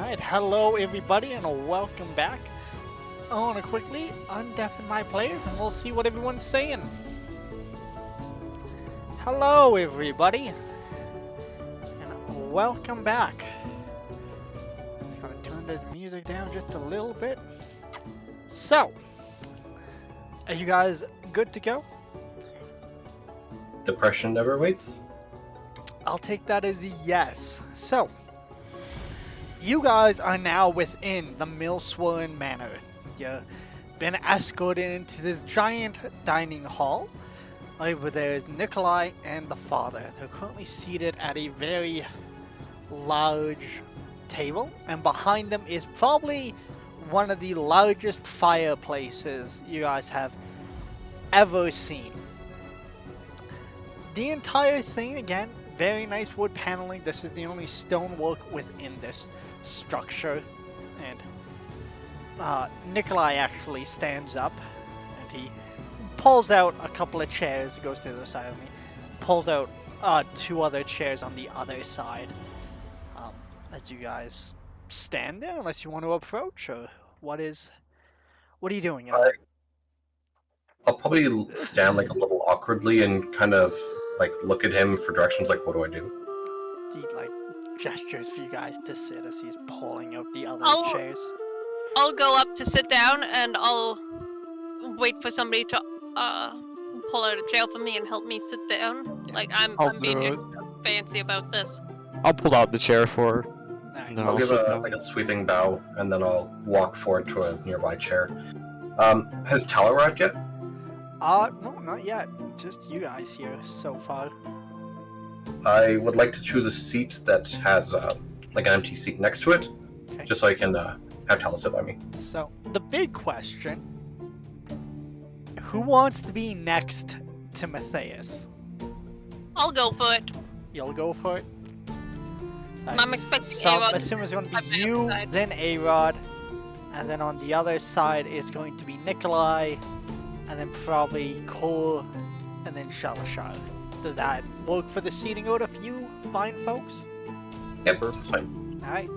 Alright, hello everybody and welcome back. I want to quickly undeafen my players and we'll see what everyone's saying. Hello everybody and welcome back. Just gonna turn this music down just a little bit. So, are you guys good to go? Depression never waits. I'll take that as a yes. So, you guys are now within the Millsworn Manor. You've been escorted into this giant dining hall. Over there is Nikolai and the father. They're currently seated at a very large table, and behind them is probably one of the largest fireplaces you guys have ever seen. The entire thing, again, very nice wood paneling. This is the only stonework within this structure. And Nikolai actually stands up and he pulls out a couple of chairs. He goes to the other side of me, pulls out two other chairs on the other side. As you guys stand there, unless you want to approach, or what are you doing? I'll probably stand like a little awkwardly and kind of like look at him for directions. Like, what do I do? He like gestures for you guys to sit as he's pulling out the other Oh. chairs. I'll go up to sit down and I'll wait for somebody to pull out a chair for me and help me sit down. Like I'm I'll being do it. fancy about this. I'll pull out the chair for her. Alright. And then I'll I'll give sit a down. like a sweeping bow, and then I'll walk forward to a nearby chair. Has Tal arrived yet? No, not yet. Just you guys here so far. I would like to choose a seat that has like an empty seat next to it, Okay. just so I can have Tal sit by me. So, the big question, who wants to be next to Matthias? I'll go for it. You'll go for it? I'm expecting so A-Rod I assume it's going to on be the you, other side. then A-Rod, and then on the other side it's going to be Nikolai, and then probably Cole, and then Shalashar. Does that work for the seating order for you, fine folks? Yep, that's fine. Alright.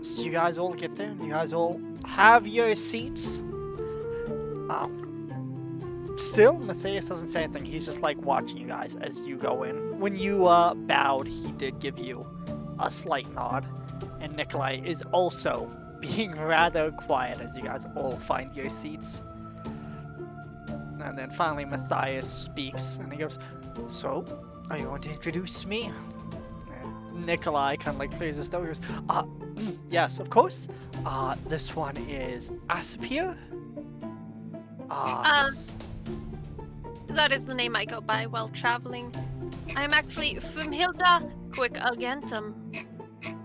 So you guys all get there, and you guys all have your seats. Still, Matthias doesn't say anything. He's just like watching you guys as you go in. When you bowed, he did give you a slight nod. And Nikolai is also being rather quiet as you guys all find your seats. And then finally Matthias speaks and he goes, "So, are you going to introduce me?" And Nikolai kind of like clears his throat. He goes, "Yes, of course. This one is Asapir. This- That is the name I go by while traveling. I am actually Fumhilda Quick Argentum.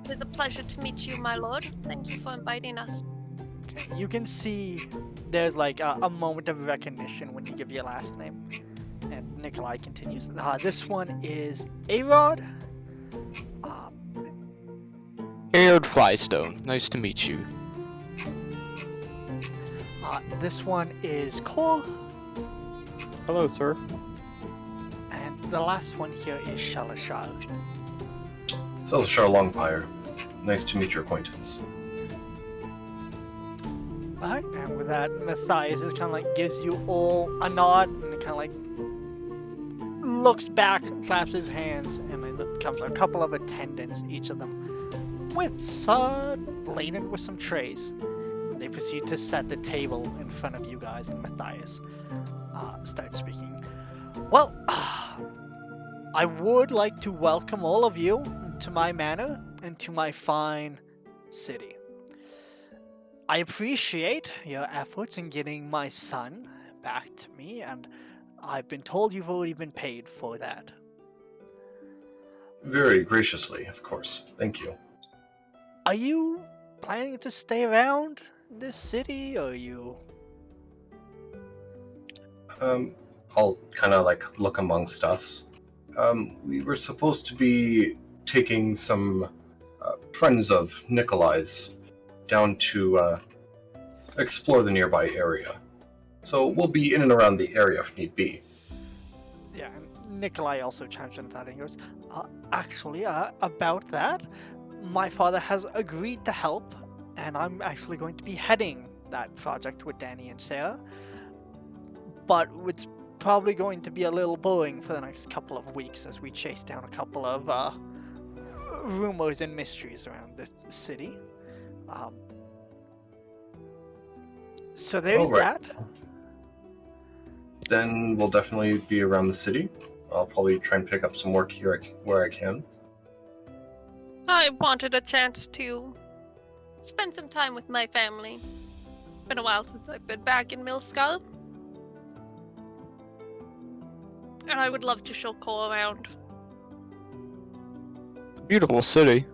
It is a pleasure to meet you, my lord. Thank you for inviting us. Okay, you can see there's like a moment of recognition when you give your last name. And Nikolai continues. This one is A-Rod. Harold Flystone. Nice to meet you. This one is Cole. Hello, sir. And the last one here is Shalashar. So, Char Longpire, nice to meet your acquaintance. Alright, and with that, Matthias just kind of like gives you all a nod and kind of like looks back, claps his hands, and then comes a couple of attendants, each of them with laden with some trays. They proceed to set the table in front of you guys, and Matthias starts speaking. Well, I would like to welcome all of you to my manor and to my fine city. I appreciate your efforts in getting my son back to me, and I've been told you've already been paid for that. Very graciously, of course. Thank you. Are you planning to stay around this city, or are you... I'll kind of like look amongst us. We were supposed to be taking some friends of Nikolai's down to explore the nearby area. So we'll be in and around the area if need be. Yeah, Nikolai also chimes in with that and goes, actually, about that, my father has agreed to help, and I'm actually going to be heading that project with Danny and Sarah. But it's probably going to be a little boring for the next couple of weeks as we chase down a couple of rumors and mysteries around the city. So there's Alright. that. Then we'll definitely be around the city. I'll probably try and pick up some work here where I can. I wanted a chance to spend some time with my family. Been a while since I've been back in Millskull. And I would love to show Cole around. Beautiful city.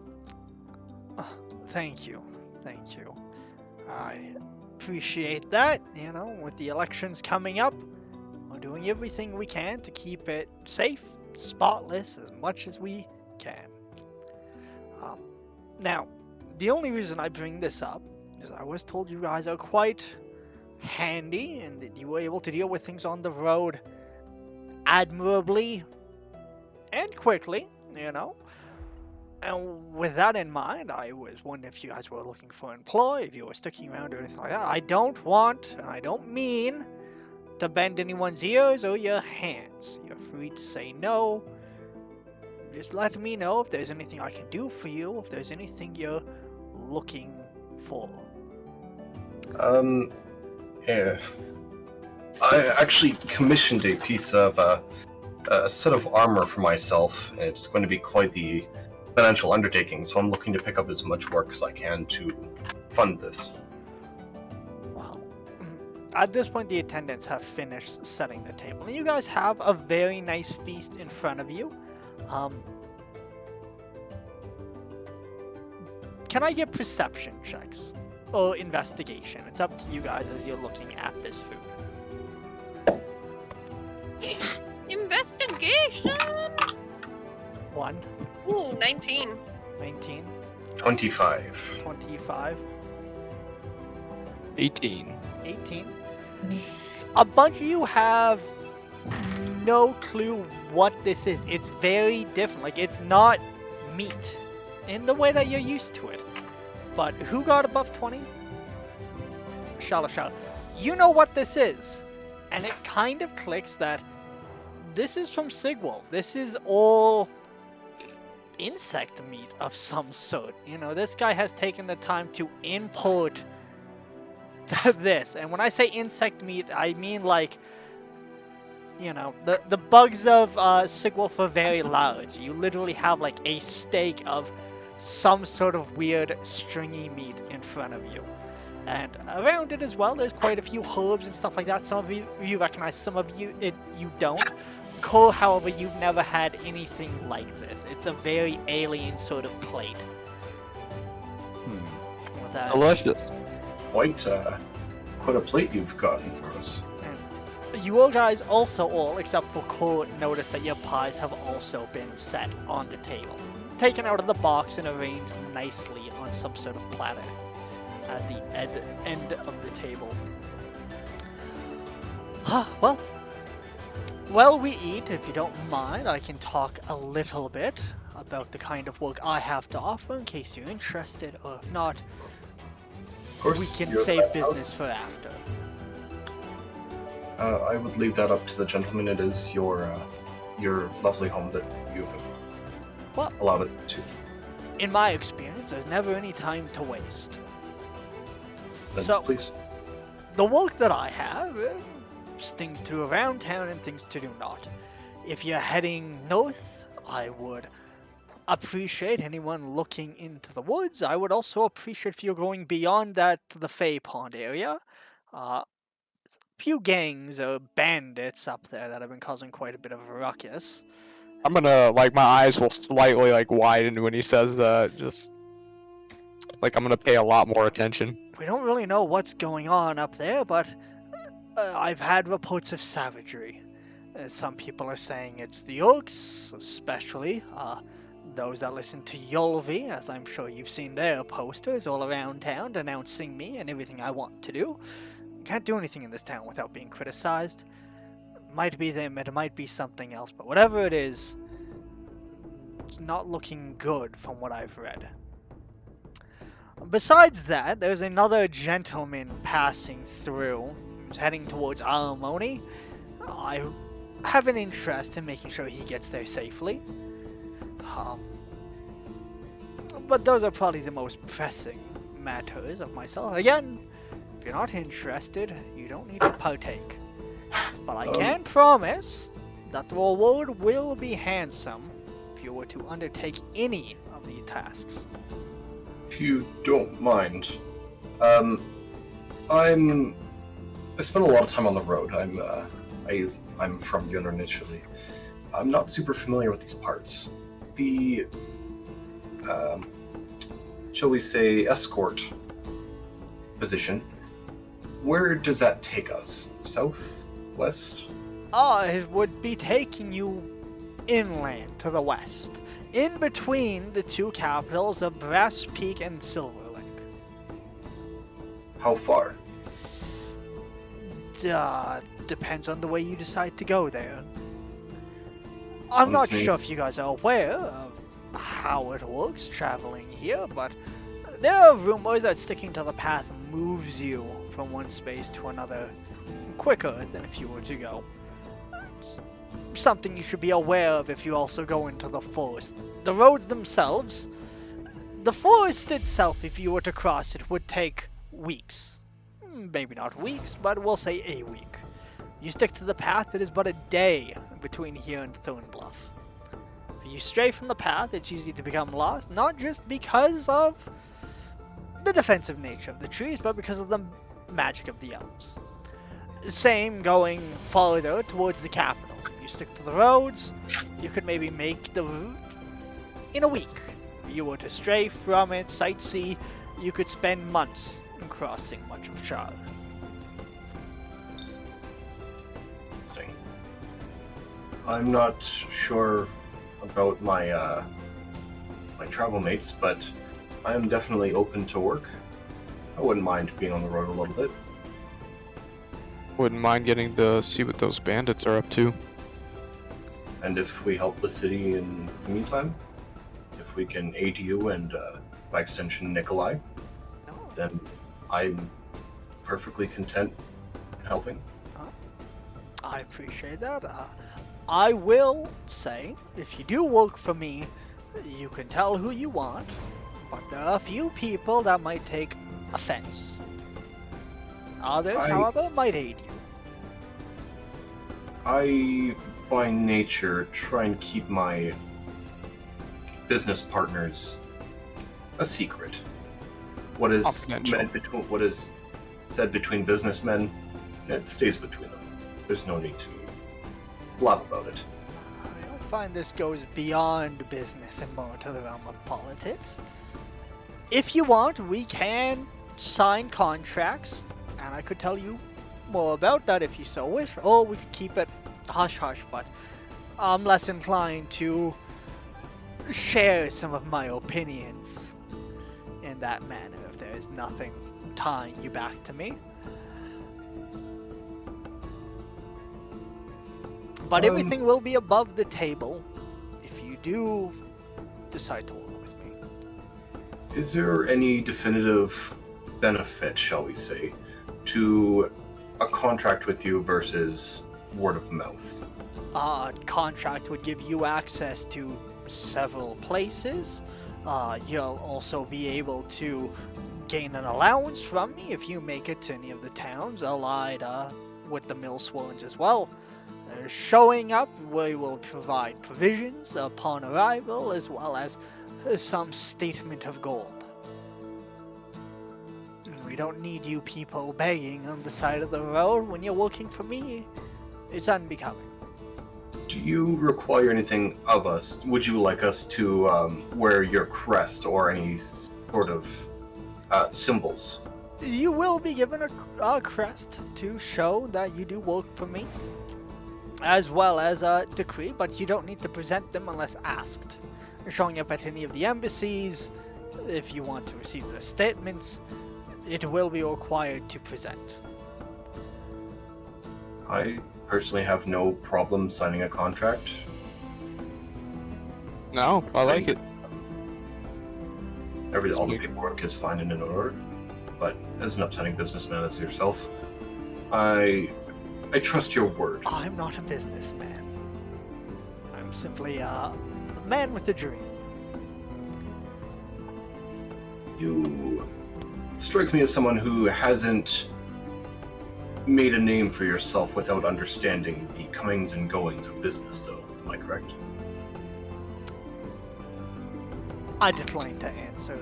Thank you. Thank you. I appreciate that. You know, with the elections coming up, we're doing everything we can to keep it safe, spotless, as much as we can. Now, the only reason I bring this up is I was told you guys are quite handy and that you were able to deal with things on the road admirably and quickly, you know. And with that in mind, I was wondering if you guys were looking for an employee, if you were sticking around or anything like that. I don't want, and I don't mean, to bend anyone's ears or your hands. You're free to say no. Just let me know if there's anything I can do for you, if there's anything you're looking for. Yeah. I actually commissioned a piece of a set of armor for myself. It's going to be quite the financial undertaking, so I'm looking to pick up as much work as I can to fund this. Well, at this point, the attendants have finished setting the table, and you guys have a very nice feast in front of you. Can I get perception checks or investigation? It's up to you guys as you're looking at this food. Investigation! 1, Ooh, 19. 19, 25. 25, 18. 18. A bunch of you have no clue what this is. It's very different. Like, it's not meat in the way that you're used to it. But who got above 20? Shala. You know what this is. And it kind of clicks that this is from Sigwolf. This is all insect meat of some sort. You know, this guy has taken the time to import this. And when I say insect meat, I mean like, you know, the bugs of Sigwolf are very large. You literally have like a steak of some sort of weird stringy meat in front of you. And around it as well, there's quite a few herbs and stuff like that. Some of you recognize, some of you you don't. Cole, however, you've never had anything like this. It's a very alien sort of plate. Delicious. Quite a plate you've gotten for us. And you all guys also all, except for Cole, notice that your pies have also been set on the table. Taken out of the box and arranged nicely on some sort of platter at the end of the table. Well, we eat. If you don't mind, I can talk a little bit about the kind of work I have to offer in case you're interested, or if not, Of course, we can you're save back business for after. out. I would leave that up to the gentleman. It is your lovely home that you've Well, allowed us to. in my experience, there's never any time to waste. Then So- please. The work that I have, there's things to do around town and things to do not. If you're heading north, I would appreciate anyone looking into the woods. I would also appreciate if you're going beyond that to the Fay Pond area. Few gangs or bandits up there that have been causing quite a bit of a ruckus. I'm gonna, like, my eyes will slightly, like, widen when he says that. Just, like, I'm gonna pay a lot more attention. We don't really know what's going on up there, but I've had reports of savagery. Some people are saying it's the orcs, especially those that listen to Yolvi, as I'm sure you've seen their posters all around town denouncing me and everything I want to do. Can't do anything in this town without being criticized. might be them, it might be something else, but whatever it is, it's not looking good from what I've read. Besides that, there's another gentleman passing through, who's heading towards Alimony. I have an interest in making sure he gets there safely. But those are probably the most pressing matters of myself. Again, if you're not interested, you don't need to partake. But I can promise that the reward will be handsome if you were to undertake any of these tasks. If you don't mind, I spend a lot of time on the road. I'm from Yunnan, Italy. I'm not super familiar with these parts. The shall we say escort position, where does that take us? South? West? It would be taking you inland to the west, in between the two capitals of Brass Peak and Silverlink. How far? Depends on the way you decide to go there. I'm not sure if you guys are aware of how it works traveling here, but there are rumors that sticking to the path moves you from one space to another quicker than if you were to go. It's something you should be aware of if you also go into the forest. The roads themselves, the forest itself, if you were to cross it, would take weeks. Maybe not weeks, but we'll say a week. You stick to the path, it is but a day between here and Thornbluff. If you stray from the path, it's easy to become lost, not just because of the defensive nature of the trees, but because of the magic of the elves. Same going farther towards the capitals. If you stick to the roads, you could maybe make the route in a week. If you were to stray from it, sightsee, you could spend months crossing much of Char. I'm not sure about my my travel mates, but I am definitely open to work. I wouldn't mind being on the road a little bit. Wouldn't mind getting to see what those bandits are up to. And if we help the city in the meantime, if we can aid you and, by extension, Nikolai, then I'm perfectly content helping. I appreciate that. I will say, if you do work for me, you can tell who you want, but there are a few people that might take offense. Others, however, might aid you. I, by nature, try and keep my business partners a secret. What is said between businessmen, it stays between them. There's no need to blab about it. I find this goes beyond business and more to the realm of politics. If you want, we can sign contracts, and I could tell you more about that if you so wish, or we could keep it hush-hush, but I'm less inclined to share some of my opinions in that manner if there is nothing tying you back to me. But everything will be above the table if you do decide to work with me. Is there any definitive benefit, shall we say, to a contract with you versus word of mouth? Contract would give you access to several places. You'll also be able to gain an allowance from me if you make it to any of the towns allied with the mill swans as well. Showing up, we will provide provisions upon arrival, as well as some statement of gold. We don't need you people begging on the side of the road when you're working for me. It's unbecoming. Do you require anything of us? Would you like us to wear your crest or any sort of symbols? You will be given a crest to show that you do work for me, as well as a decree, but you don't need to present them unless asked. Showing up at any of the embassies, if you want to receive the statements, it will be required to present. I personally have no problem signing a contract. No, I like it. All the paperwork is fine and in order. But as an upstanding businessman as yourself, I trust your word. I'm not a businessman. I'm simply a man with a dream. You strike me as someone who hasn't made a name for yourself without understanding the comings and goings of business, though. Am I correct? I decline to answer.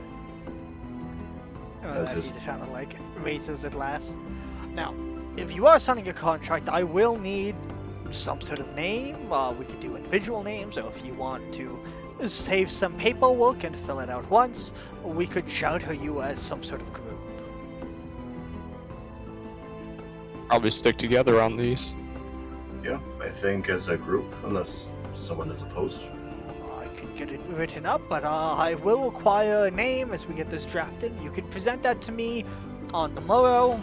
As He is- just kind of like raises it last. Now, if you are signing a contract, I will need some sort of name. We could do individual names, or if you want to save some paperwork and fill it out once, we could charter you as some sort of group. Probably stick together on these. Yeah, I think as a group, unless someone is opposed. I could get it written up, but I will require a name as we get this drafted. You can present that to me on the morrow,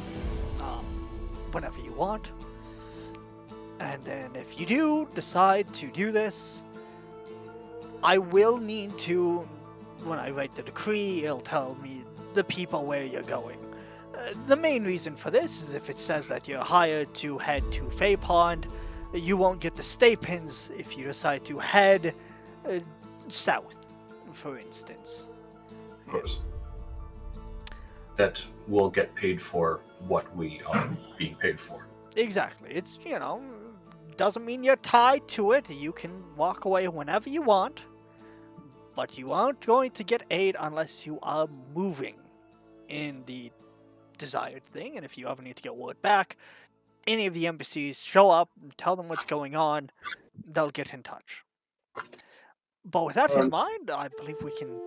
whenever you want. And then if you do decide to do this, I will need to, when I write the decree, it'll tell me the people where you're going. The main reason for this is if it says that you're hired to head to Fey Pond, you won't get the stipends if you decide to head south, for instance. Of course. That will get paid for what we are being paid for. Exactly. It's, doesn't mean you're tied to it. You can walk away whenever you want, but you aren't going to get aid unless you are moving in the desired thing. And if you ever need to get word back, any of the embassies show up and tell them what's going on, they'll get in touch. But with that in mind, I believe we can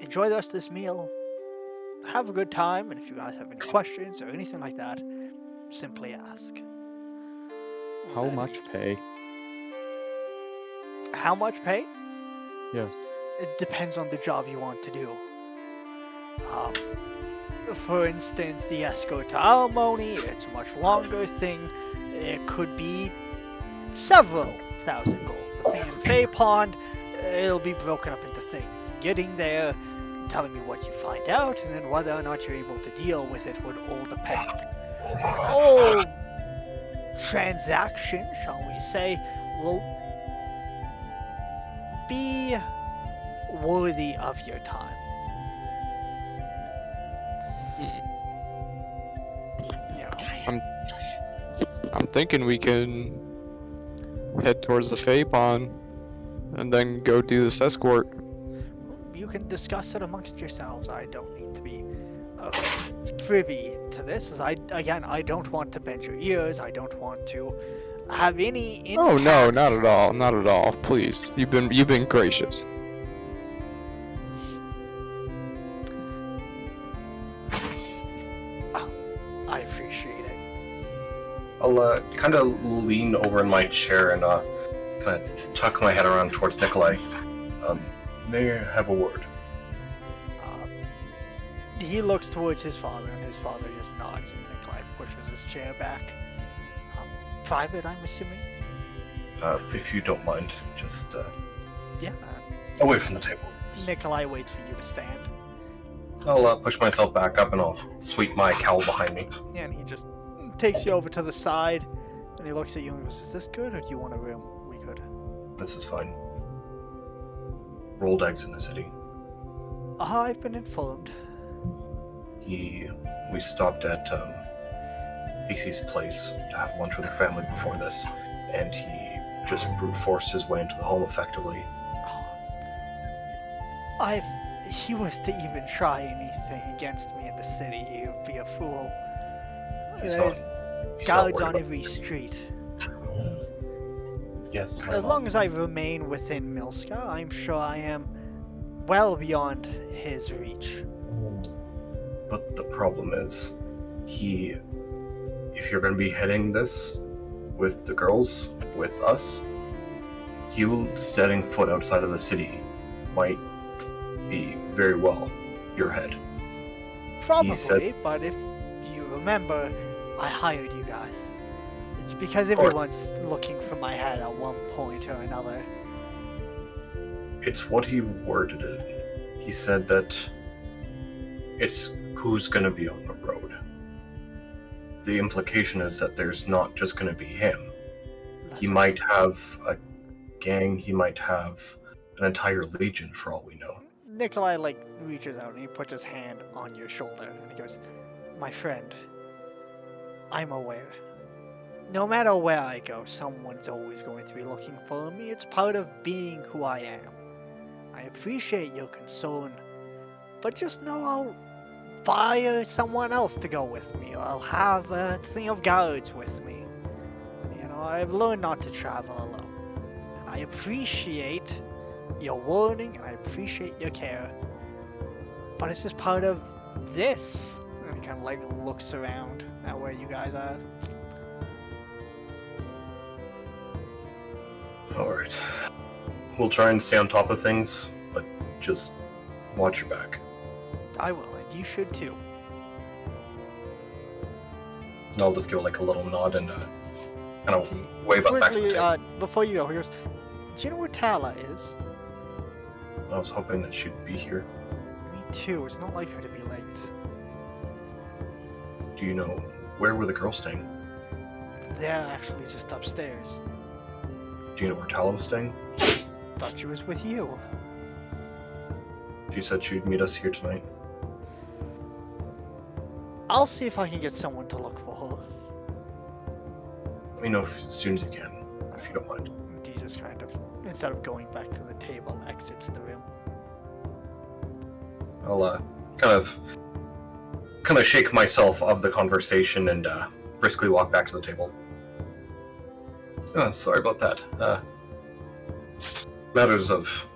enjoy the rest of this meal, have a good time, and if you guys have any questions or anything like that, simply ask. How much pay? How much pay? Yes. It depends on the job you want to do. For instance, the escort ceremony, it's a much longer thing. It could be several thousand gold. The thing in Fey Pond, it'll be broken up into things. Getting there, telling me what you find out, and then whether or not you're able to deal with it would all depend. All transaction, shall we say, will be worthy of your time. I'm thinking we can head towards the Fey Pond and then go do this escort. You can discuss it amongst yourselves. I don't need to be privy to this, as I don't want to bend your ears. I don't want to have any impact. Oh no, not at all, not at all. Please, you've been gracious. I appreciate it. I'll kind of lean over in my chair and kind of tuck my head around towards Nikolai. May I have a word? He looks towards his father, and his father just nods, and Nikolai pushes his chair back. Private, I'm assuming? If you don't mind, just Yeah. away from the table. Nikolai waits for you to stand. I'll push myself back up and I'll sweep my cowl behind me. Yeah, and he just takes you over to the side, and he looks at you and goes, "Is this good, or do you want a room? We could." This is fine. Rolled eggs in the city. I've been informed. We stopped at AC's place to have lunch with her family before this, and he just brute forced his way into the home effectively. If he was to even try anything against me in the city, he would be a fool. He's There's not guards worried on about every this. street. Yes. As long as I remain within Milska, I'm sure I am well beyond his reach. But the problem is, if you're going to be heading this with the girls, with us, you setting foot outside of the city might be very well your head. Probably, said- but if you remember, I hired you guys. It's because everyone's looking for my head at one point or another. It's what he worded it. He said that it's who's gonna be on the road. The implication is that there's not just gonna be him. He might have a gang, he might have an entire legion for all we know. Nikolai, like, reaches out and he puts his hand on your shoulder and he goes, "My friend, I'm aware. No matter where I go, someone's always going to be looking for me. It's part of being who I am. I appreciate your concern, but just know I'll fire someone else to go with me, or I'll have a thing of guards with me. You know, I've learned not to travel alone. And I appreciate your warning, and I appreciate your care. But it's just part of this." And he kind of like looks around at where you guys are. Alright. We'll try and stay on top of things, but just watch your back. I will, and you should too. And I'll just give like a little nod and kind of wave us back to the Quickly, table. before you go, he goes, "Do you know where Tala is?" I was hoping that she'd be here. Me too. It's not like her to be late. Do you know where were the girls staying? They're actually just upstairs. Do you know where Tala was staying? Thought she was with you. She said she'd meet us here tonight. I'll see if I can get someone to look for her. Let me know as soon as you can, if you don't mind. And he just kind of, instead of going back to the table, exits the room. I'll kind of shake myself of the conversation and briskly walk back to the table. Oh, sorry about that. Matters of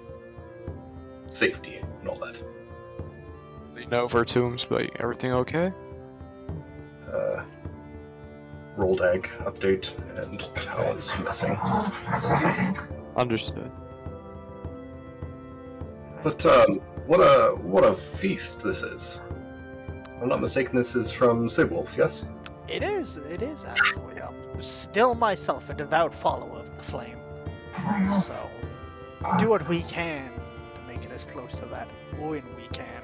safety and all that. Lean over to him, but everything okay? Rolled egg update and Talon's missing. Understood. But what a feast this is. If I'm not mistaken, this is from Sigwolf, yes? It is actually. Still myself a devout follower of the flame. So, do what we can to make it as close to that when we can.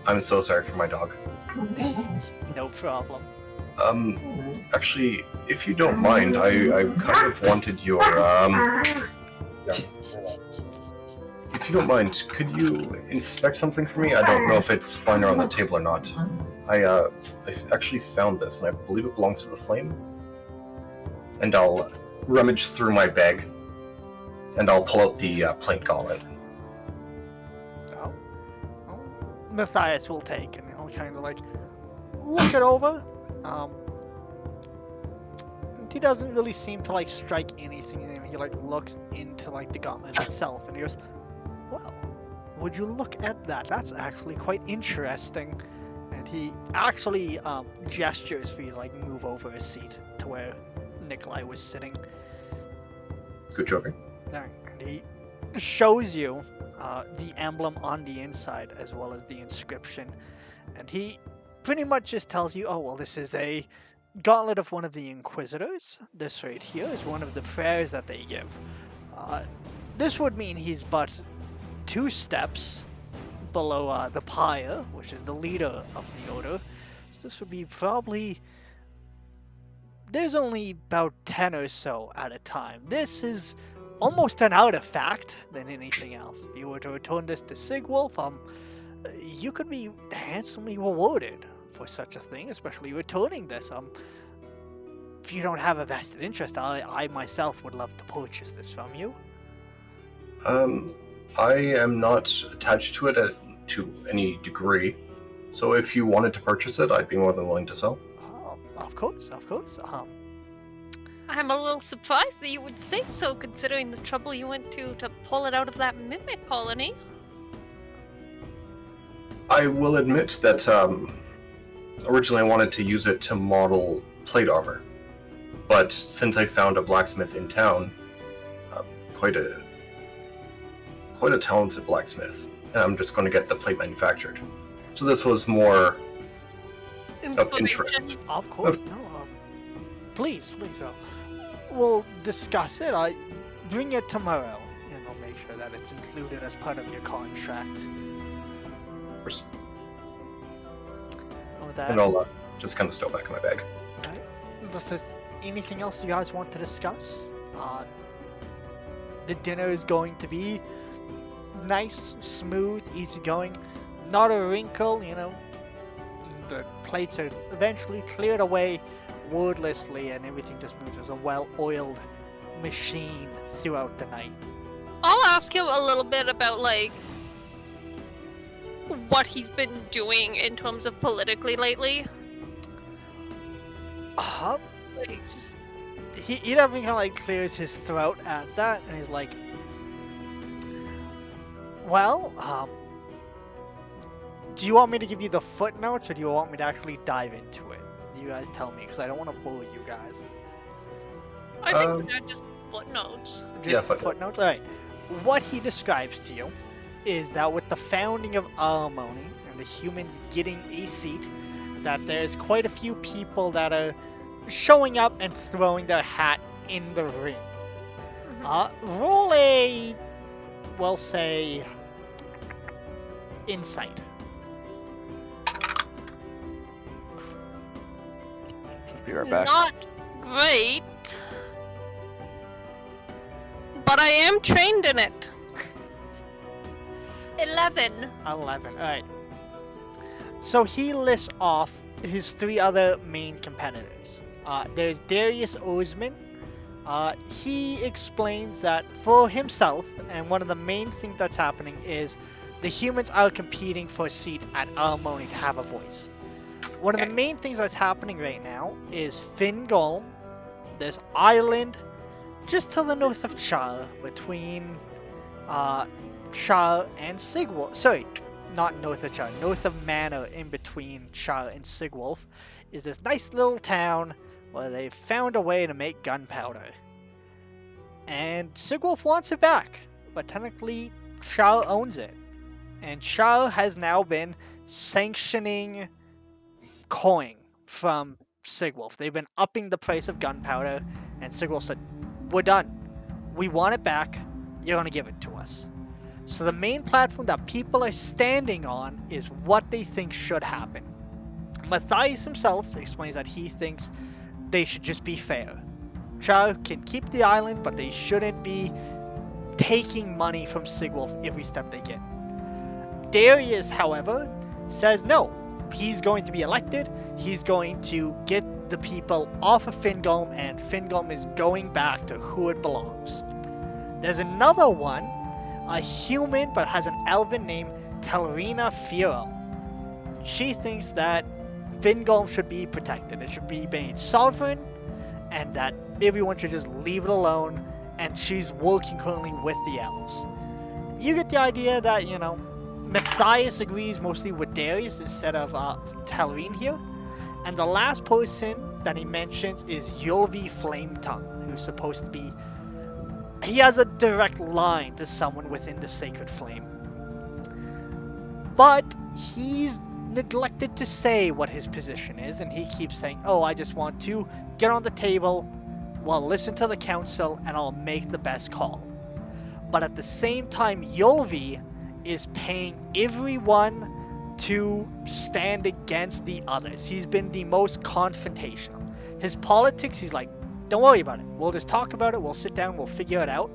I'm so sorry for my dog. No problem. Actually, if you don't mind, I kind of wanted your, If you don't mind, could you inspect something for me? I don't know if it's fine on the table or not. I actually found this, and I believe it belongs to the flame. And I'll rummage through my bag, and I'll pull out the plain gauntlet. Oh. Matthias will take, and he'll kind of like look it over. He doesn't really seem to like strike anything in him. He like looks into like the gauntlet itself, and he goes, "Well, would you look at that? That's actually quite interesting." And he actually gestures for you to like move over a seat to where Nikolai was sitting. Good job. And he shows you the emblem on the inside as well as the inscription. And he pretty much just tells you, "Oh, well, this is a gauntlet of one of the Inquisitors. This right here is one of the prayers that they give. This would mean he's but 2 steps below the pyre, which is the leader of the order. So this would be probably... There's only about 10 or so at a time. This is almost an artifact than anything else. If you were to return this to Sigwolf, you could be handsomely rewarded for such a thing, especially returning this. If you don't have a vested interest, I myself would love to purchase this from you." I am not attached to it to any degree, so if you wanted to purchase it, I'd be more than willing to sell. Of course. I'm a little surprised that you would say so, considering the trouble you went to pull it out of that mimic colony. I will admit that originally I wanted to use it to model plate armor, but since I found a blacksmith in town, quite a talented blacksmith, and I'm just going to get the plate manufactured. So this was more Inspiration. Of course, no. Please. We'll discuss it. Bring it tomorrow, and I'll make sure that it's included as part of your contract. Of course. Oh, that. And I'll just kind of stow back in my bag. Right. Unless there's anything else you guys want to discuss, the dinner is going to be nice, smooth, easygoing, not a wrinkle. The plates are eventually cleared away wordlessly, and everything just moves as a well-oiled machine throughout the night. I'll ask him a little bit about like what he's been doing in terms of politically lately. Like, just... He definitely kind of like clears his throat at that, and he's like, well, do you want me to give you the footnotes, or do you want me to actually dive into it? You guys tell me, because I don't want to bully you guys. I think they're just footnotes. Just footnotes? Alright. What he describes to you is that with the founding of Alimony and the humans getting a seat, that there's quite a few people that are showing up and throwing their hat in the ring. Roll a, we'll say, insight. Be right back. Not great, but I am trained in it. 11. 11. Alright. So he lists off his 3 other main competitors. There's Darius Ozman. He explains that for himself, and one of the main things that's happening is the humans are competing for a seat at Alimony to have a voice. One of the main things that's happening right now is Fingolm, this island just to the north of Char, between Char and Sigwolf. Sorry, not north of Char, north of Manor, in between Char and Sigwolf, is this nice little town where they've found a way to make gunpowder. And Sigwolf wants it back, but technically Char owns it. And Char has now been sanctioning coin from Sigwolf. They've been upping the price of gunpowder, and Sigwolf said, we're done. We want it back. You're going to give it to us. So the main platform that people are standing on is what they think should happen. Matthias himself explains that he thinks they should just be fair. Char can keep the island, but they shouldn't be taking money from Sigwolf every step they get. Darius, however, says no. He's going to be elected. He's going to get the people off of Fingolm, and Fingolm is going back to who it belongs. There's another one, a human but has an elven name, Telrina Firo. She thinks that Fingolm should be protected. It should be made sovereign, and that everyone should just leave it alone, and she's working currently with the elves. You get the idea that, Matthias agrees mostly with Darius instead of Telrine here. And the last person that he mentions is Yulvi Flametongue, who's supposed to be... He has a direct line to someone within the Sacred Flame. But he's neglected to say what his position is, and he keeps saying, oh, I just want to get on the table, listen to the council, and I'll make the best call. But at the same time, Yulvi is paying everyone to stand against the others. He's been the most confrontational. His politics, he's like, don't worry about it. We'll just talk about it. We'll sit down. We'll figure it out.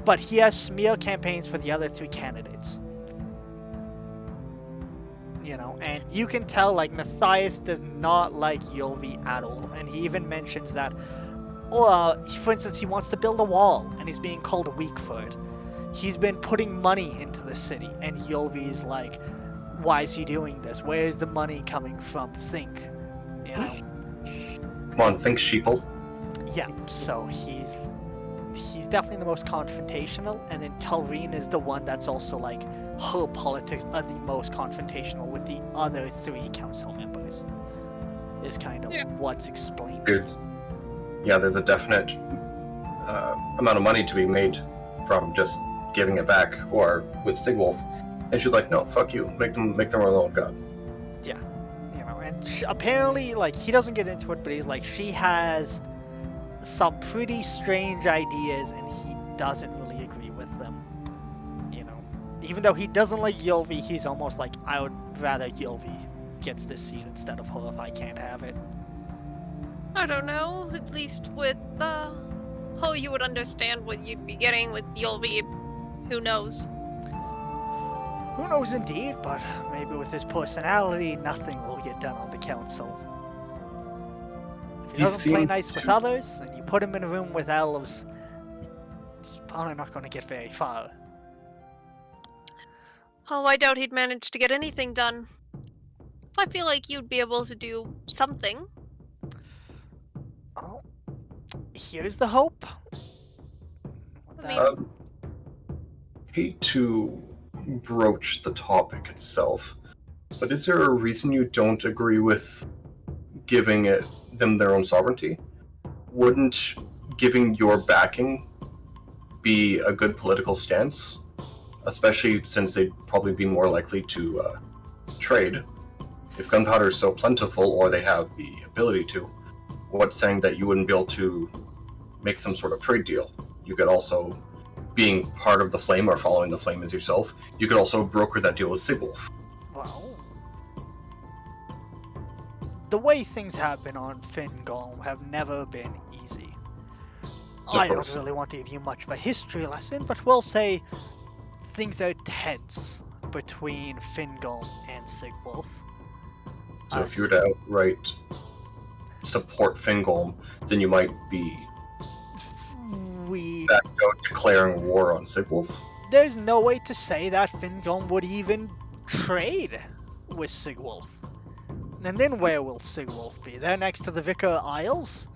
But he has smear campaigns for the other 3 candidates. And you can tell, Matthias does not like Yulvi at all. And he even mentions that, for instance, he wants to build a wall, and he's being called weak for it. He's been putting money into the city, and Yulvi's like, why is he doing this? Where is the money coming from? Think. Come on, think, sheeple. Yeah, so he's definitely the most confrontational, and then Telrine is the one that's also her politics are the most confrontational with the other 3 council members. Is kind of what's explained. There's a definite amount of money to be made from just giving it back, or with Sigwolf. And she's like, no, fuck you. Make them their own god. Yeah. And apparently, like, he doesn't get into it, but he's like, she has some pretty strange ideas, and he doesn't really agree with them. You know, even though he doesn't like Yulvi, he's almost like, I would rather Yulvi gets this seat instead of her if I can't have it. I don't know. At least with Ho, you would understand what you'd be getting with Yulvi. Who knows? Who knows indeed, but maybe with his personality, nothing will get done on the council. If he doesn't play nice with others, and you put him in a room with elves, he's probably not going to get very far. Oh, I doubt he'd manage to get anything done. I feel like you'd be able to do something. Oh, here's the hope. Hate to broach the topic itself, but is there a reason you don't agree with giving them their own sovereignty? Wouldn't giving your backing be a good political stance? Especially since they'd probably be more likely to trade. If gunpowder is so plentiful, or they have the ability to, what's saying that you wouldn't be able to make some sort of trade deal? You could also, being part of the Flame or following the Flame as yourself, you could also broker that deal with Sigwolf. Well, the way things have been on Fingolm have never been easy. I don't really want to give you much of a history lesson, but we'll say things are tense between Fingolm and Sigwolf. So if you were to outright support Fingolm, then you might be back out declaring war on Sigwolf? There's no way to say that Fingolm would even trade with Sigwolf. And then where will Sigwolf be? They're next to the Vicar Isles?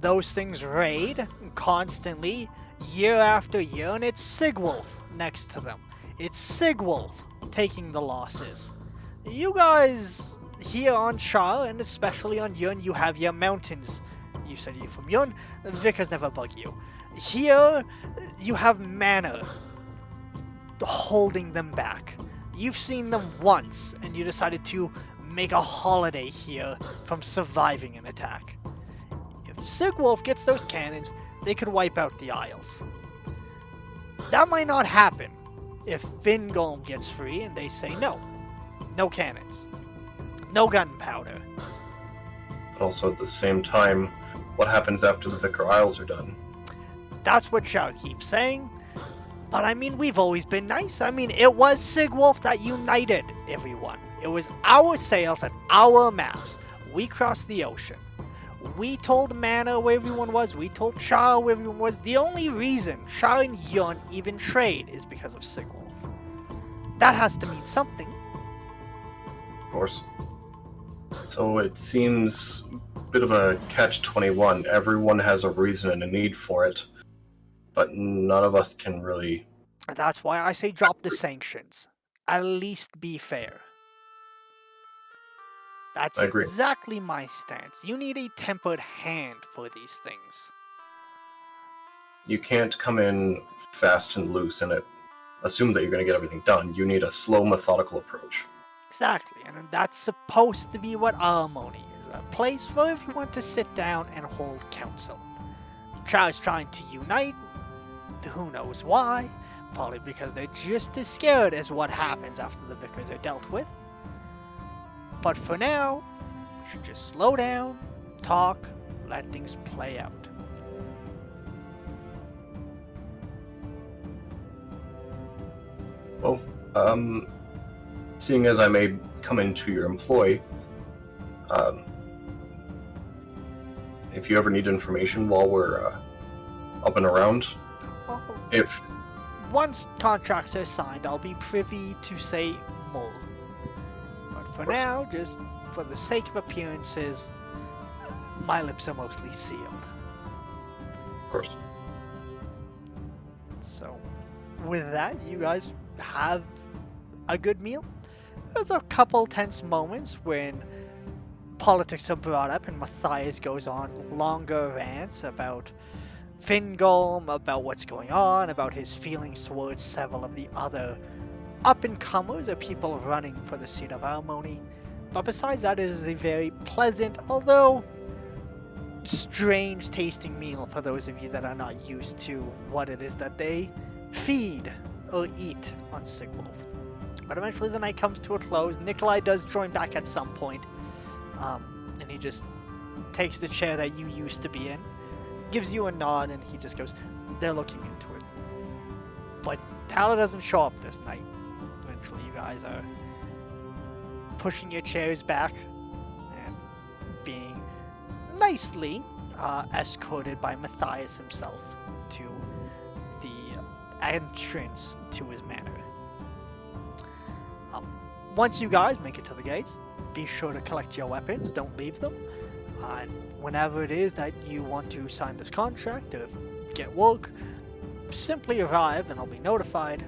Those things raid constantly, year after year, and it's Sigwolf next to them. It's Sigwolf taking the losses. You guys here on Char, and especially on Yun, you have your mountains. You said you're from Yun, the Vicars never bug you. Here, you have mana holding them back. You've seen them once, and you decided to make a holiday here from surviving an attack. If Sigwolf gets those cannons, they could wipe out the Isles. That might not happen if Fingolm gets free and they say no. No cannons. No gunpowder. But also at the same time, what happens after the Vicar Isles are done? That's what Char keeps saying. But I mean, we've always been nice. I mean, it was Sigwolf that united everyone. It was our sails and our maps. We crossed the ocean. We told Mana where everyone was. We told Char where everyone was. The only reason Char and Yun even trade is because of Sigwolf. That has to mean something. Of course. So it seems a bit of a catch-21. Everyone has a reason and a need for it, but none of us can really... That's why I say drop the sanctions. At least be fair. That's exactly my stance. You need a tempered hand for these things. You can't come in fast and loose and assume that you're going to get everything done. You need a slow, methodical approach. Exactly, and that's supposed to be what Aramoni is. A place for everyone to sit down and hold council. Char's trying to unite. Who knows why? Probably because they're just as scared as what happens after the Vicars are dealt with. But for now, we should just slow down, talk, let things play out. Well, seeing as I may come into your employ, if you ever need information while we're up and around, Once contracts are signed, I'll be privy to say more. But for now, just for the sake of appearances, my lips are mostly sealed. Of course. So, with that, you guys have a good meal. There's a couple tense moments when politics are brought up and Matthias goes on longer rants about Fingolm, about what's going on, about his feelings towards several of the other up-and-comers or people running for the seat of Aramoni. But besides that, it is a very pleasant, although strange tasting meal for those of you that are not used to what it is that they feed or eat on Sigwolf. But eventually the night comes to a close. Nikolai does join back at some point, and he just takes the chair that you used to be in, gives you a nod, and he just goes, they're looking into it. But Tala doesn't show up this night. Eventually you guys are pushing your chairs back and being nicely escorted by Matthias himself to the entrance to his manor. Once you guys make it to the gates, be sure to collect your weapons, don't leave them. And whenever it is that you want to sign this contract or get work, simply arrive and I'll be notified,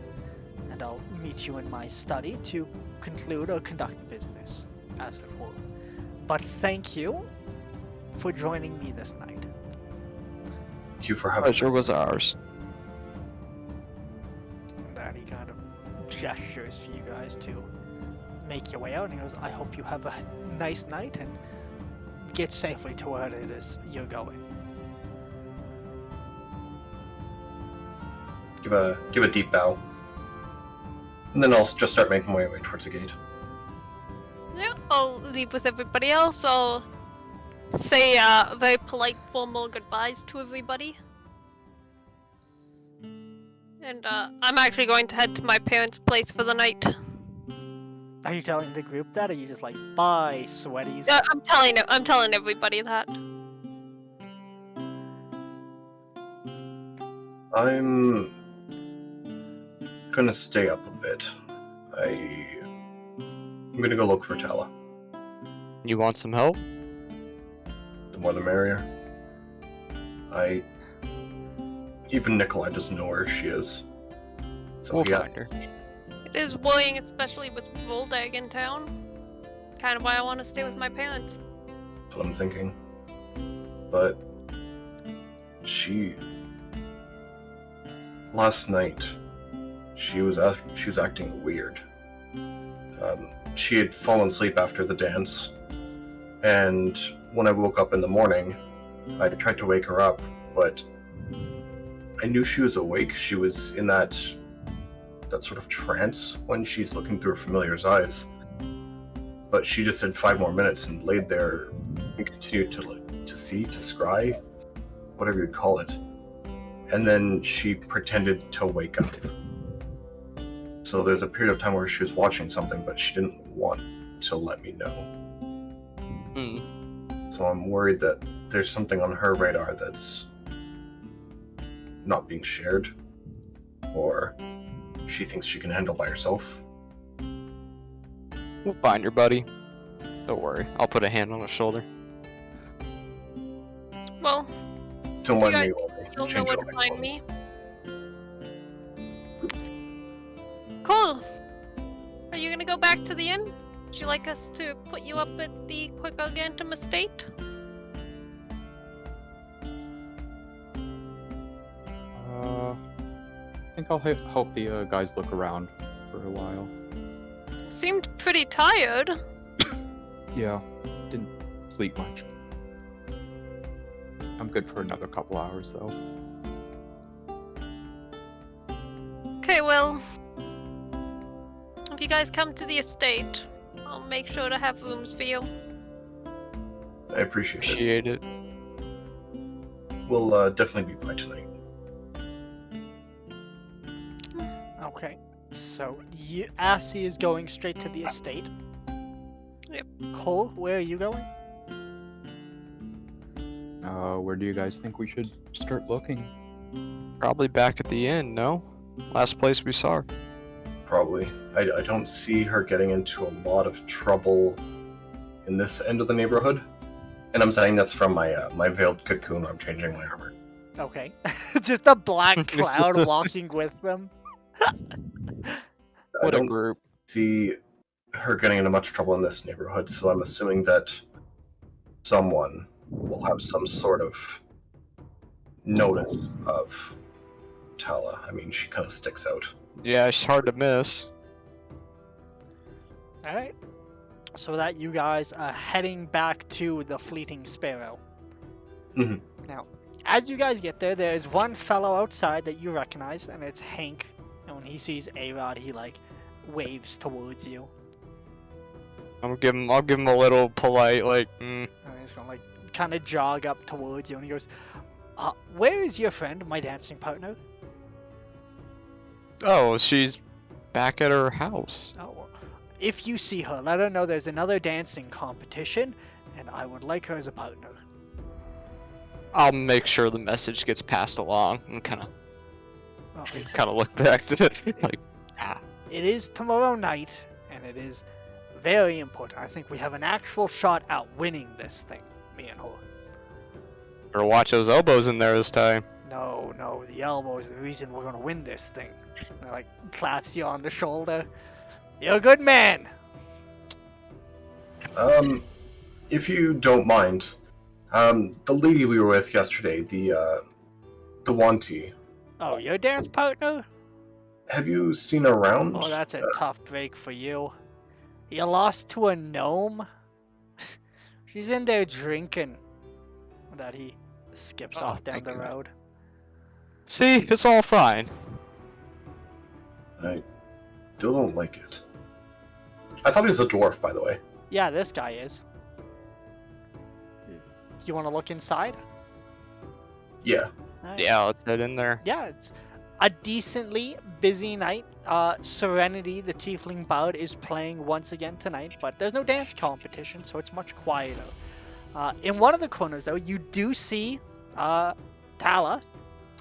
and I'll meet you in my study to conclude or conduct business, as it were. But thank you for joining me this night. Thank you for having Pleasure me. was ours. And then he kind of gestures for you guys to make your way out, and he goes, I hope you have a nice night and get safely to where it is you're going. Give a deep bow. And then I'll just start making my way towards the gate. Yeah, I'll leave with everybody else. I'll say very polite, formal goodbyes to everybody. And I'm actually going to head to my parents' place for the night. Are you telling the group that, or are you just like, bye, sweaties? I'm telling everybody that. I'm gonna stay up a bit. I'm gonna go look for Tala. You want some help? The more the merrier. Even Nikolai doesn't know where she is. So We'll yeah, find her. It is worrying, especially with Voldag in town. Kind of why I want to stay with my parents. that's what I'm thinking. But last night, she was acting weird. She had fallen asleep after the dance, and when I woke up in the morning, I tried to wake her up, but I knew she was awake. She was in that sort of trance when she's looking through a familiar's eyes. But she just had 5 more minutes and laid there and continued to scry, whatever you'd call it. And then she pretended to wake up. So there's a period of time where she was watching something, but she didn't want to let me know. So I'm worried that there's something on her radar that's not being shared, or she thinks she can handle by herself. We'll find her, buddy. Don't worry. I'll put a hand on her shoulder. Well, Don't mind guys- me while I you'll know change where out to my find clothes. me. Cool. Are you gonna go back to the inn? Would you like us to put you up at the Quigargantum estate? I think I'll help the guys look around for a while. Seemed pretty tired. Yeah, didn't sleep much. I'm good for another couple hours though. Okay, well, if you guys come to the estate, I'll make sure to have rooms for you. I appreciate it. Appreciate it. We'll definitely be by tonight. Okay, so Assy is going straight to the estate. Yep. Cole, where are you going? Where do you guys think we should start looking? Probably back at the inn, no? Last place we saw her. Probably. I don't see her getting into a lot of trouble in this end of the neighborhood. And I'm saying that's from my veiled cocoon. I'm changing my armor. Okay. Just a black cloud walking with them. What I a don't group. see her getting into much trouble in this neighborhood, so I'm assuming that someone will have some sort of notice of Tala. I mean, she kind of sticks out. Yeah, it's hard to miss. Alright. so that you guys are heading back to the Fleeting Sparrow. Mhm. Now, as you guys get there, there is one fellow outside that you recognize, and it's Hank. And when he sees A-Rod, he like waves towards you. I'll give him a little polite, like, And he's gonna like kind of jog up towards you, and he goes, "Where is your friend, my dancing partner?" oh, she's back at her house. Oh, well, if you see her, let her know there's another dancing competition, and I would like her as a partner. I'll make sure the message gets passed along and kind Oh, of look back to it, like, it is tomorrow night, and it is very important. I think we have an actual shot at winning this thing, me and her. better watch those elbows in there this time. No, the elbow is the reason we're gonna win this thing. And I, like, claps you on the shoulder. You're a good man. If you don't mind, the lady we were with yesterday, the Wanty, Oh, your dance partner? have you seen her around? Oh, that's a tough break for you. You lost to a gnome? She's in there drinking. That he skips Oh, off down thank the God. road. See, it's all fine. I still don't like it. I thought he was a dwarf, by the way. Yeah, this guy is. You want to look inside? Yeah. Alright. Yeah, let's head in there. Yeah, it's a decently busy night. Serenity, the tiefling bard, is playing once again tonight, but there's no dance competition, so it's much quieter. In one of the corners, though, you do see Tala,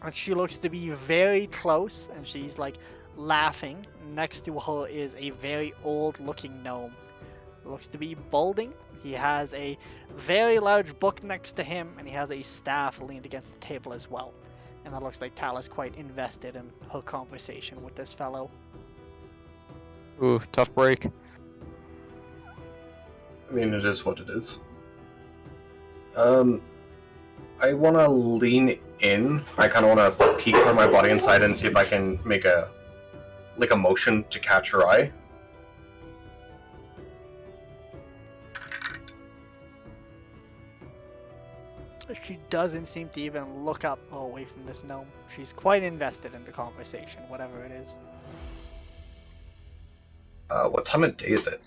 and she looks to be very close, and she's like laughing. Next to her is a very old-looking gnome. Looks to be balding. He has a very large book next to him, and he has a staff leaned against the table as well. And it looks like Tala's quite invested in her conversation with this fellow. Ooh, tough break. I mean, it is what it is. I want to lean in. I kind of want to peek from my body inside and see if I can make a motion to catch her eye. She doesn't seem to even look up or away from this gnome. She's quite invested in the conversation, whatever it is. What time of day is it?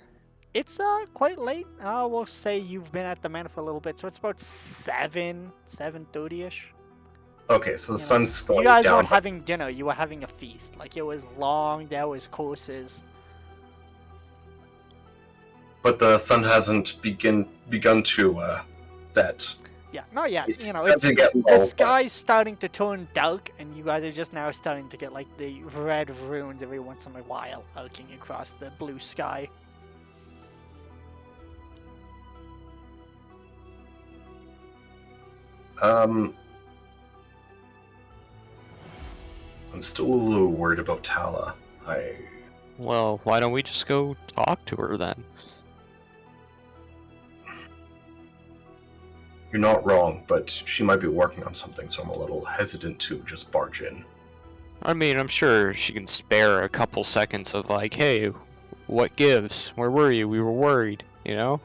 It's quite late. We'll say you've been at the manor for a little bit, so it's about 7:30ish. Okay, so the You know, sun's going You guys down. weren't having dinner, you were having a feast. Like, it was long, there was courses. But the sun hasn't begun to set. Yeah, not yet. It's You know, starting it's to get the low, but- sky's starting to turn dark, and you guys are just now starting to get like the red runes every once in a while arcing across the blue sky. I'm still a little worried about Tala. Well, why don't we just go talk to her then? You're not wrong, but she might be working on something, so I'm a little hesitant to just barge in. I mean, I'm sure she can spare a couple seconds of like, hey, what gives? Where were you? We were worried, you know?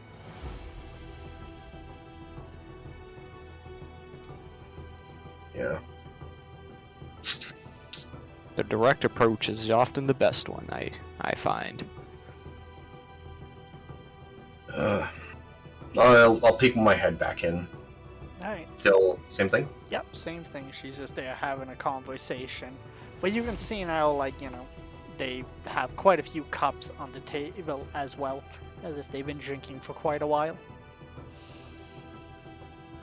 Yeah. The direct approach is often the best one, I find. I'll peek my head back in. Alright. Still, same thing? Yep, same thing. She's just there having a conversation. But you can see now, like, you know, they have quite a few cups on the table as well, as if they've been drinking for quite a while.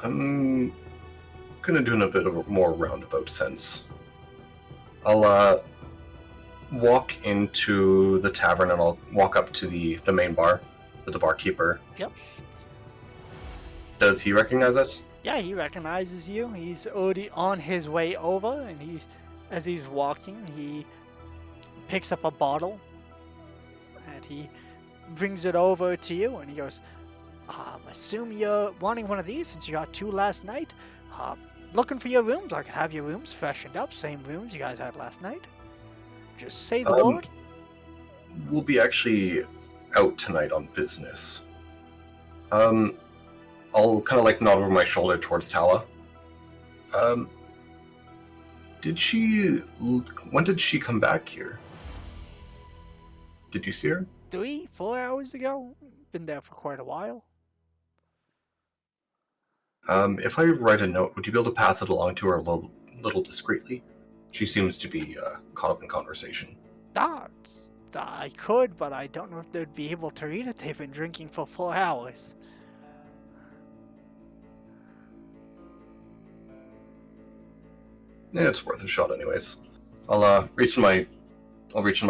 I'm gonna do in a bit of a more roundabout sense. I'll walk into the tavern and I'll walk up to the main bar with the barkeeper. Yep. Does he recognize us? Yeah, he recognizes you. He's already on his way over, and as he's walking, he picks up a bottle, and he brings it over to you, and he goes, assume you're wanting one of these since you got two last night. Looking for your rooms. I could have your rooms freshened up, same rooms you guys had last night. Just say the word. We'll be actually out tonight on business. I'll kind of like nod over my shoulder towards Tala. When did she come back here? Did you see her? 3-4 hours ago? Been there for quite a while. If I write a note, would you be able to pass it along to her a little discreetly? She seems to be caught up in conversation. I could, but I don't know if they'd be able to read it. They've been drinking for 4 hours. Yeah, it's worth a shot anyways. I'll reach in my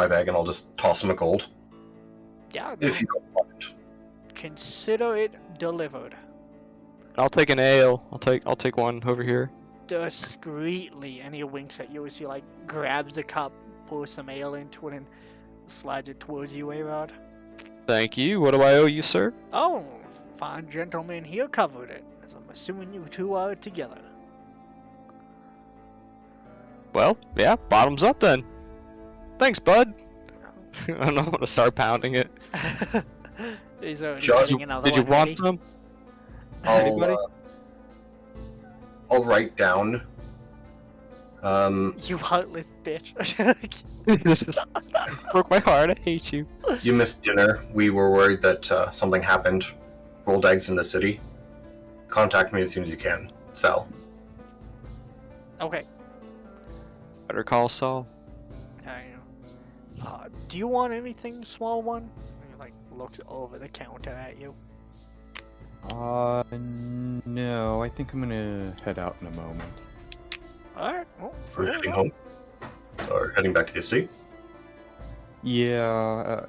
bag and I'll just toss him a gold. Yeah, If you don't mind. consider it delivered. I'll take an ale. I'll take one over here. Discreetly, and he winks at you as he like grabs a cup, pours some ale into it, and slides it towards you, A-Rod. Thank you. What do I owe you, sir? Oh, fine gentleman here covered it, as I'm assuming you two are together. Well, yeah, bottoms up then. Thanks, bud. I don't want to start pounding it. He's already Judge, getting another Did you one want ready. some? Anybody? I'll write down. You heartless bitch. Broke my heart. I hate you. You missed dinner. We were worried that something happened. Rolled eggs in the city. Contact me as soon as you can. Sal. Okay. Better call Saul. Do you want anything, small one? And he like looks over the counter at you. No, I think I'm gonna head out in a moment. Alright, well, We're heading home. Or heading back to the estate. Yeah,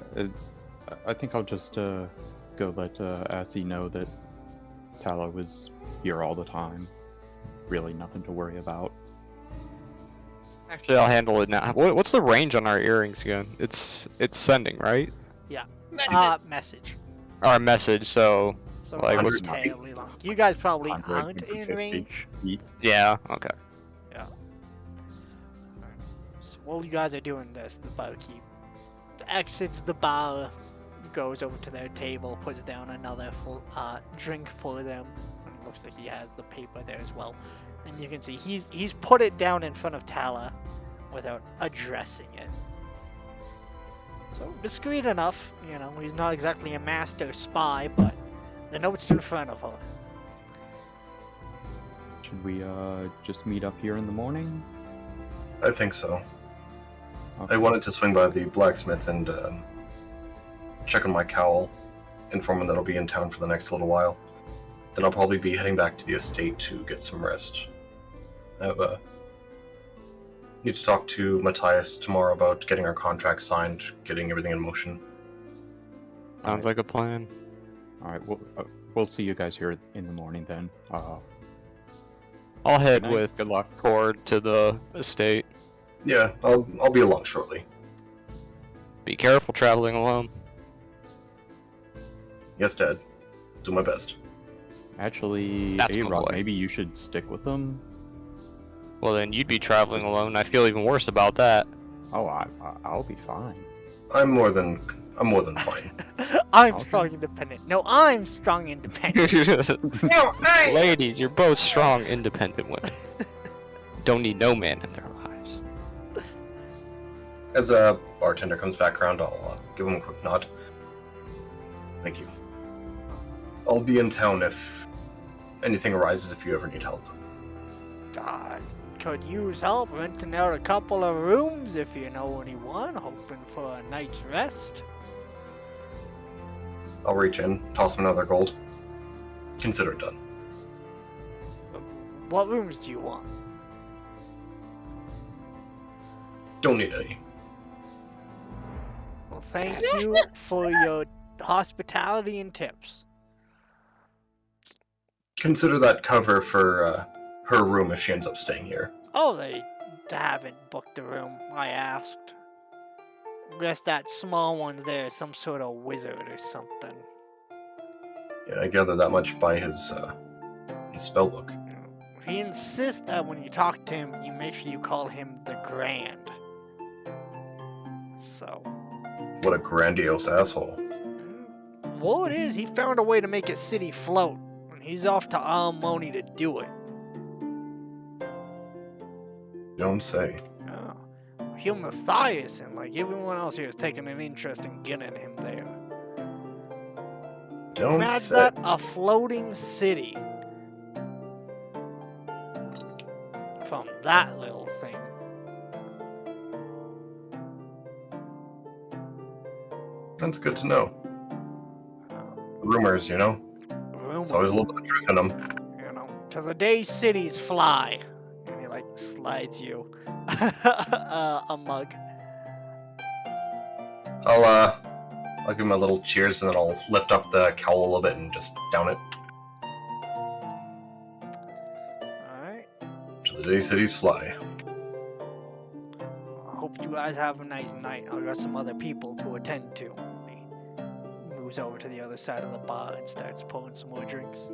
I think I'll just go let Assy know that Tala was here all the time. Really nothing to worry about. Actually, I'll handle it now. What's the range on our earrings again? It's sending, right? Message. Our message, so... So Like, not what's- terribly long. You guys probably 100, aren't in 150 range. feet. Yeah, okay. So while you guys are doing this, the barkeep exits the bar, goes over to their table, puts down another drink for them. And it looks like he has the paper there as well. And you can see he's put it down in front of Tala without addressing it. So discreet enough, you know, he's not exactly a master spy, but the note's in front of her. Should we just meet up here in the morning? I think so. Okay. I wanted to swing by the blacksmith and check on my cowl, inform him that I'll be in town for the next little while. Then I'll probably be heading back to the estate to get some rest. I need to talk to Matthias tomorrow about getting our contract signed, getting everything in motion. Sounds like a plan. Alright, we'll see you guys here in the morning then. I'll head Nice. with Good luck. Cord to the estate. Yeah, I'll be along shortly. Be careful traveling alone. Yes, Dad. Do my best. Actually, That's my A-Rod, boy. maybe you should stick with them. Well, then you'd be traveling alone. I feel even worse about that. Oh, I'll be fine. I'm more than fine. I'm Okay. strong independent. No, I'm strong independent. Ladies, you're both strong, independent women. Don't need no man in their lives. As a bartender comes back around, I'll give him a quick nod. Thank you. I'll be in town if anything arises if you ever need help. God, could use help renting out a couple of rooms if you know anyone hoping for a night's rest. I'll reach in, toss him another gold. Consider it done. What rooms do you want? Don't need any. Well, thank you for your hospitality and tips. Consider that cover for her room if she ends up staying here. Oh, they haven't booked a room. I asked. Guess that small one's there, some sort of wizard or something. Yeah, I gather that much by his spellbook. He insists that when you talk to him, you make sure you call him the Grand. So, What a grandiose asshole. Word is he found a way to make a city float, and he's off to Almoni to do it. Don't say. Oh. He'll Matthias, and like everyone else here is taking an interest in getting him there. Don't Imagine say. that, a floating city. From that little thing. That's good to know. Rumors, you know? Rumors, There's always a little bit of truth in them. you know, to the day cities fly. And he like slides you a mug. I'll give him a little cheers and then I'll lift up the cowl a little bit and just down it. Alright. To the day cities fly. I hope you guys have a nice night. I've got some other people to attend to. He moves over to the other side of the bar and starts pouring some more drinks.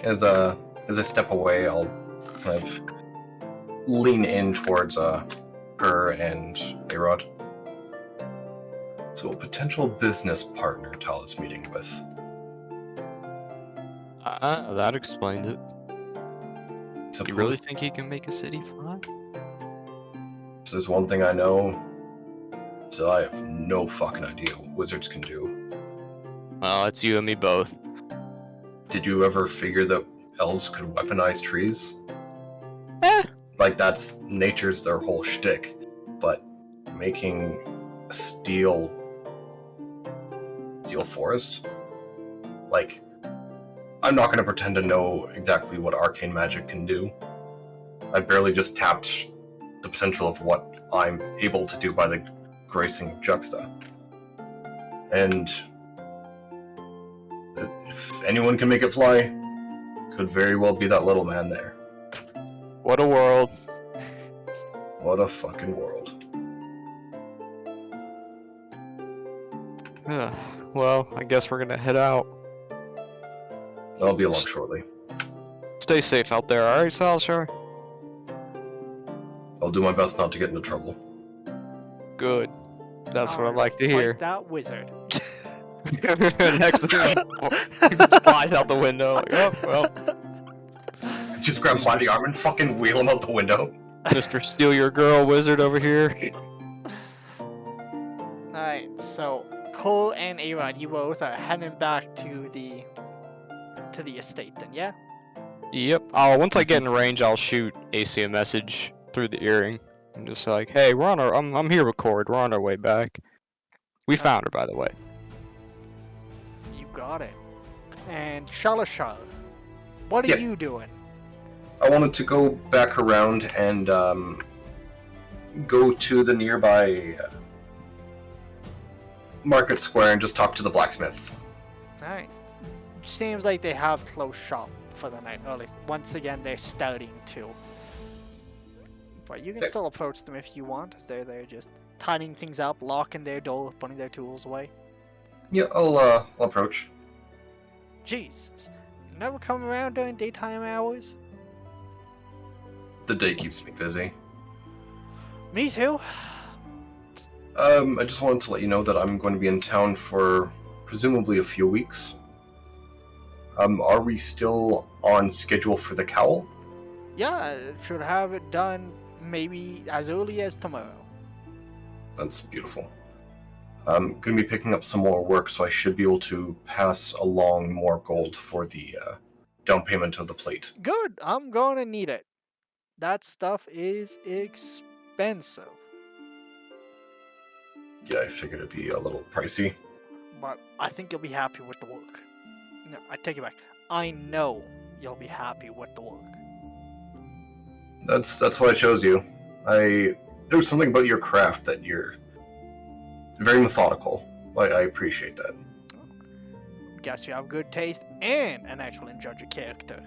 As I step away, I'll kind of lean in towards her and Arod. So a potential business partner Tal is meeting with. That explains it. Suppose You really think he can make a city fly? if there's one thing I know, so I have no fucking idea what wizards can do. Well, it's you and me both. Did you ever figure that elves could weaponize trees? Eh. Like, that's nature's their whole shtick. But making a steel forest? Like, I'm not going to pretend to know exactly what arcane magic can do. I barely just tapped the potential of what I'm able to do by the gracing of Juxta. And if anyone can make it fly, could very well be that little man there. What a world. What a fucking world. Well, I guess we're gonna head out. I'll be along shortly. Stay safe out there, alright, Salshar? I'll do my best not to get into trouble. Good. That's what I Alright, like to fight hear. that wizard. Next thing, he flies out the window. Like, oh, well, Just grab him by the arm and fucking wheel him out the window. Mr. Steal Your Girl wizard over here. Alright, so Cole and Arod, you both are heading back to the estate then, yeah? Yep. Once I get in range, I'll shoot AC a message through the earring. I'm just like, hey, we're on our. I'm here with Cord. We're on our way back. We found her, by the way. You got it. And Shalashar, what are Yeah. you doing? I wanted to go back around and go to the nearby market square and just talk to the blacksmith. Alright. Seems like they have closed shop for the night, or at least once again they're starting to. But you can Okay. still approach them if you want, as they're there just tidying things up, locking their door, putting their tools away. Yeah, I'll approach. Jesus. You never come around during daytime hours? The day keeps me busy. Me too. I just wanted to let you know that I'm going to be in town for presumably a few weeks. Are we still on schedule for the cowl? Yeah, should have it done maybe as early as tomorrow. That's beautiful. I'm going to be picking up some more work, so I should be able to pass along more gold for the down payment of the plate. Good, I'm gonna need it. That stuff is expensive. Yeah, I figured it'd be a little pricey. But I think you'll be happy with the work. No, I take it back. I know you'll be happy with the work. That's why I chose you. There's something about your craft that you're very methodical. I appreciate that. Guess you have good taste and an excellent judge of character.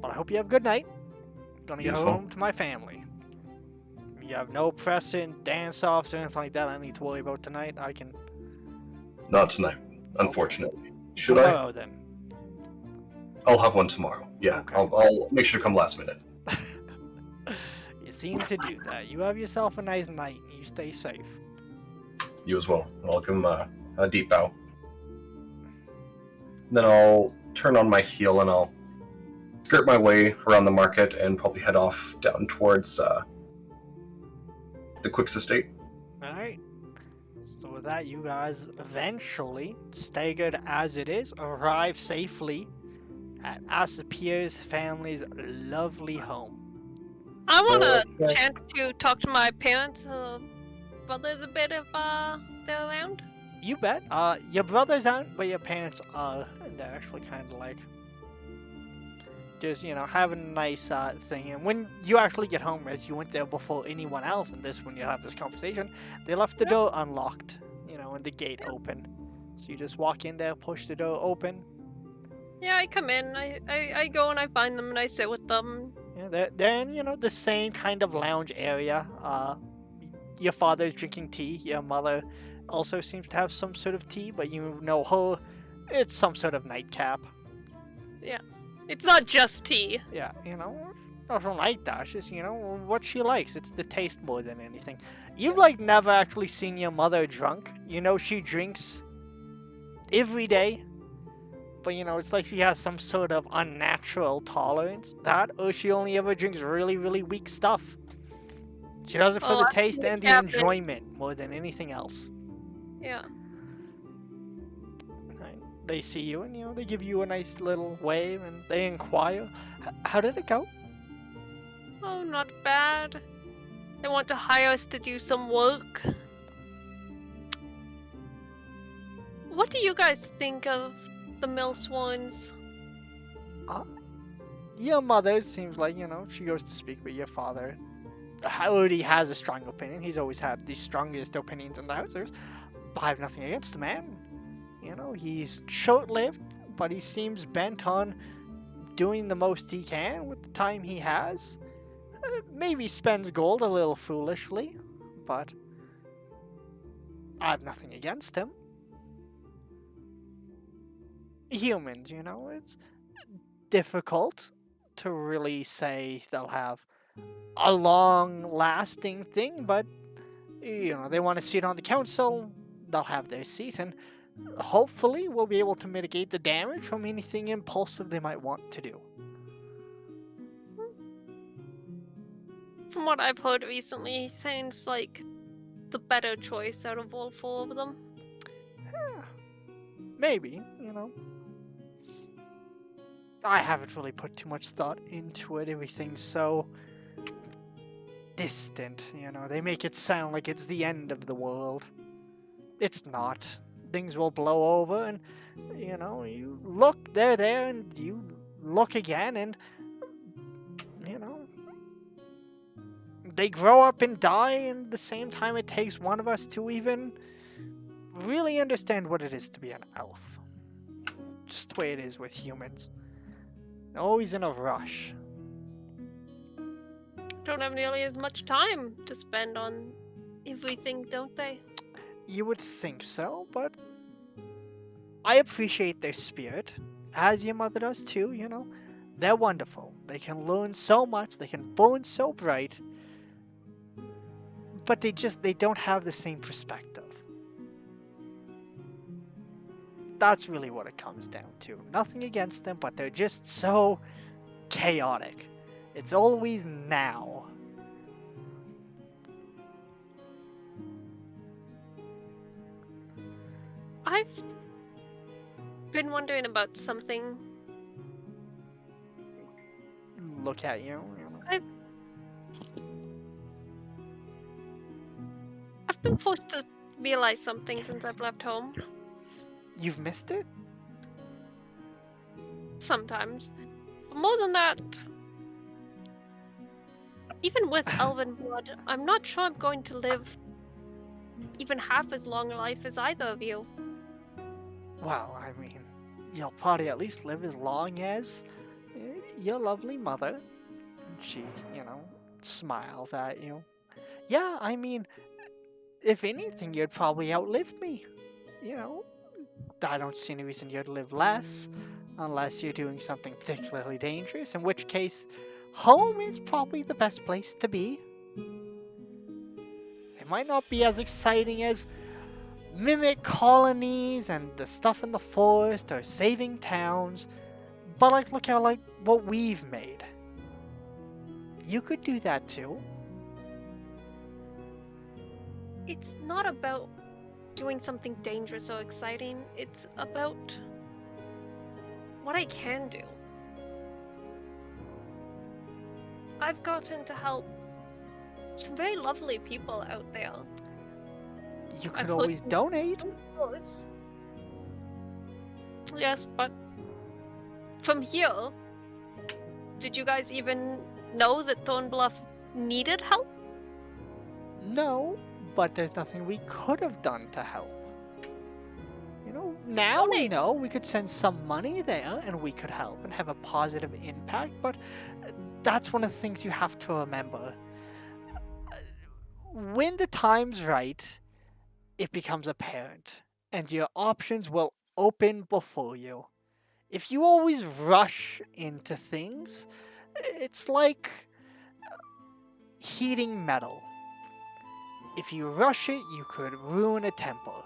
But I hope you have a good night. Gonna get Beautiful. home to my family. You have no pressing dance-offs or anything like that I need to worry about tonight. I can... Not tonight, unfortunately. Should I? Tomorrow, then. I'll have one tomorrow. Yeah, Okay. I'll make sure to come last minute. You seem to do that. You have yourself a nice night and you stay safe. You as well. I'll give him a deep bow. Then I'll turn on my heel and I'll skirt my way around the market and probably head off down towards the Quicks estate. Alright. So with that, you guys eventually, staggered as it is, arrive safely at Asapier's family's lovely home. I want a Okay. chance to talk to my parents, brothers a bit if they're around. You bet. Your brothers aren't, but your parents are. And they're actually kind of like just, having a nice thing. And when you actually get home, as you went there before anyone else, and when you have this conversation, they left the door unlocked, and the gate open. So you just walk in there, push the door open. Yeah, I come in, I go and I find them and I sit with them. Yeah, they're in, the same kind of lounge area. Your father's drinking tea. Your mother also seems to have some sort of tea, but her, it's some sort of nightcap. It's not just tea. Yeah, nothing like that. It's just, what she likes. It's the taste more than anything. You've, never actually seen your mother drunk. She drinks every day. But, it's like she has some sort of unnatural tolerance. That, or she only ever drinks really, really weak stuff. She does it for the I've taste seen it and the happen. enjoyment more than anything else. Yeah. Right. They see you and, they give you a nice little wave and they inquire. How did it go? Oh, not bad. They want to hire us to do some work. What do you guys think of the mill swans? Your mother seems like, she goes to speak, but your father already has a strong opinion. He's always had the strongest opinions in the house. I have nothing against the man. He's short-lived, but he seems bent on doing the most he can with the time he has. Maybe spends gold a little foolishly, but I have nothing against him. Humans, it's difficult to really say they'll have a long-lasting thing, but they want to sit on the council, they'll have their seat, and hopefully we'll be able to mitigate the damage from anything impulsive they might want to do. From what I've heard recently, he seems like the better choice out of all four of them. Maybe, I haven't really put too much thought into it. Everything's so distant, They make it sound like it's the end of the world. It's not. Things will blow over and, you look, they're there, and you look again, and, they grow up and die in the same time it takes one of us to even really understand what it is to be an elf. Just the way it is with humans. They're always in a rush. Don't have nearly as much time to spend on everything, don't they? You would think so, but I appreciate their spirit, as your mother does too, They're wonderful. They can learn so much, they can burn so bright, but they don't have the same perspective. That's really what it comes down to. Nothing against them, but they're just so chaotic. It's always now. I've been wondering about something. Look at you. I've been forced to realize something since I've left home. You've missed it? Sometimes. But more than that, even with elven blood, I'm not sure I'm going to live even half as long a life as either of you. Well, I mean, you'll probably at least live as long as your lovely mother. She, smiles at you. Yeah, I mean, if anything, you'd probably outlive me. I don't see any reason you'd live less, unless you're doing something particularly dangerous, in which case, home is probably the best place to be. It might not be as exciting as mimic colonies and the stuff in the forest or saving towns. But like, look at like what we've made. You could do that too. It's not about doing something dangerous or exciting. It's about what I can do. I've gotten to help some very lovely people out there. You could I've always listened- donate. Course. Yes, but from here, did you guys even know that Thornbluff needed help? No, but there's nothing we could have done to help. You know, now we Donate. know we could send some money there and we could help and have a positive impact, but that's one of the things you have to remember. When the time's right, it becomes apparent, and your options will open before you. If you always rush into things, it's like heating metal. If you rush it, you could ruin a temple.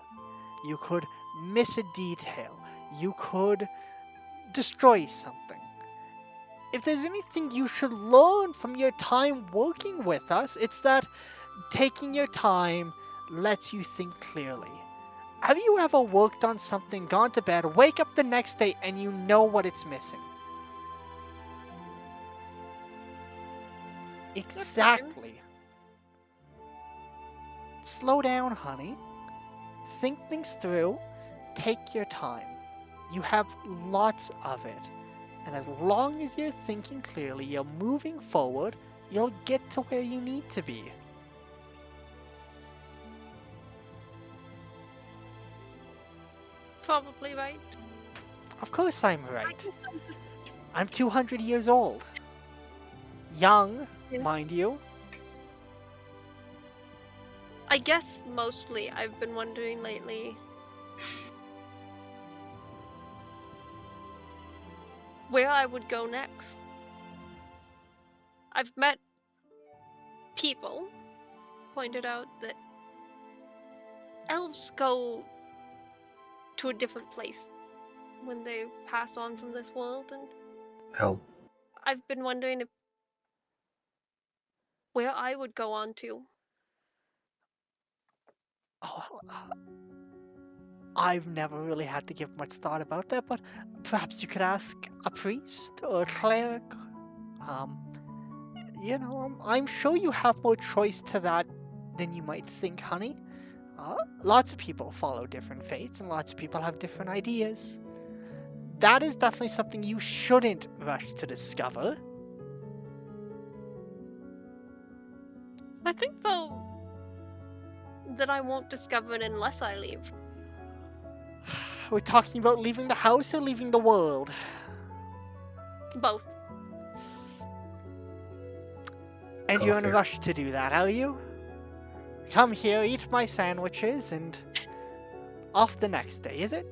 You could miss a detail. You could destroy something. If there's anything you should learn from your time working with us, it's that taking your time lets you think clearly. Have you ever worked on something, gone to bed, wake up the next day, and you know what it's missing? Exactly. Slow down, honey. Think things through. Take your time. You have lots of it. And as long as you're thinking clearly, you're moving forward, you'll get to where you need to be. Probably right. Of course I'm right. I'm 200 years old. Young, Yeah. mind you. I guess mostly I've been wondering lately where I would go next. I've met people pointed out that elves go to a different place when they pass on from this world, and Hell, I've been wondering if where I would go on to. Oh, I've never really had to give much thought about that, but perhaps you could ask a priest or a cleric. I'm sure you have more choice to that than you might think, honey. Lots of people follow different faiths, and lots of people have different ideas. That is definitely something you shouldn't rush to discover. I think though that I won't discover it unless I leave. We're talking about leaving the house or leaving the world? Both. And Go you're in a for it. rush to do that, are you? Come here, eat my sandwiches, and off the next day, is it?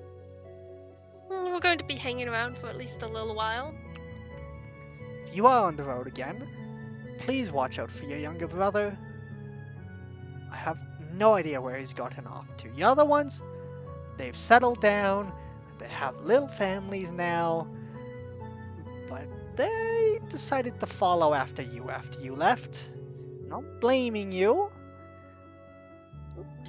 We're going to be hanging around for at least a little while. If you are on the road again, please watch out for your younger brother. I have no idea where he's gotten off to. The other ones, they've settled down, they have little families now, but they decided to follow after you left. Not blaming you,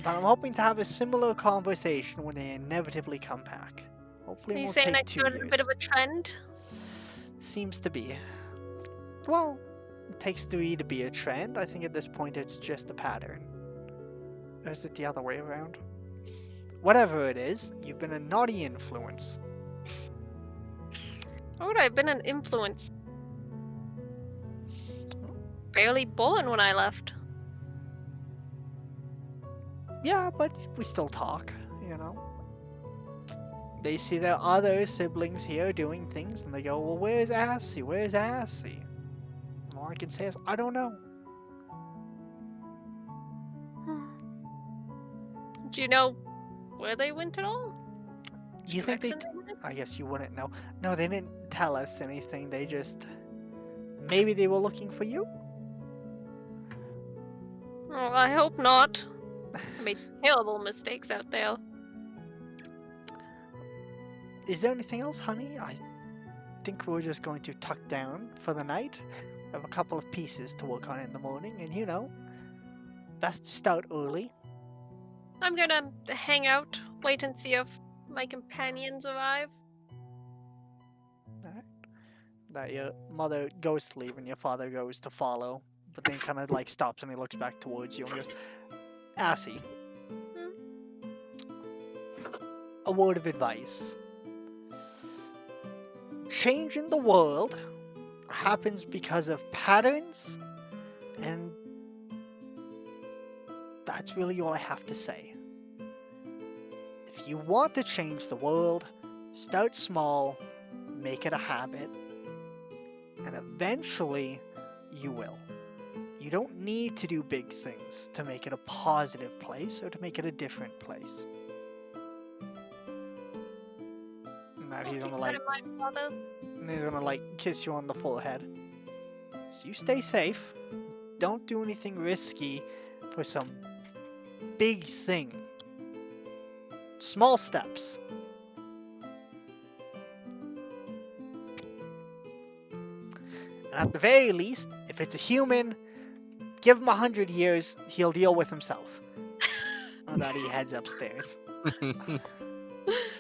but I'm hoping to have a similar conversation when they inevitably come back. Hopefully Are it you won't saying I take 2 started years. a bit of a trend? Seems to be. Well, it takes 3 to be a trend. I think at this point it's just a pattern. Or is it the other way around? Whatever it is, you've been a naughty influence. How would I have been an influence? Barely born when I left. Yeah, but we still talk, you know? They see their other siblings here doing things and they go, well, where's Assy? Where's Assy? And all I can say is, I don't know. Do you know where they went at all? You think they... Direction went? I guess you wouldn't know. No, they didn't tell us anything. They just... Maybe they were looking for you? Oh, I hope not. I made terrible mistakes out there. Is there anything else, honey? I think we're just going to tuck down for the night. Have a couple of pieces to work on in the morning, and best to start early. I'm gonna hang out, wait and see if my companions arrive. That your mother goes to leave and your father goes to follow, but then kind of like stops and he looks back towards you and goes, Assy, a word of advice. Change in the world happens because of patterns, and that's really all I have to say. If you want to change the world, start small, make it a habit, and eventually you will. You don't need to do big things to make it a positive place or to make it a different place. And that he's gonna kiss you on the forehead. So you stay safe. Don't do anything risky for some big thing. Small steps. And at the very least, if it's a human, give him 100 years, he'll deal with himself. And that he heads upstairs.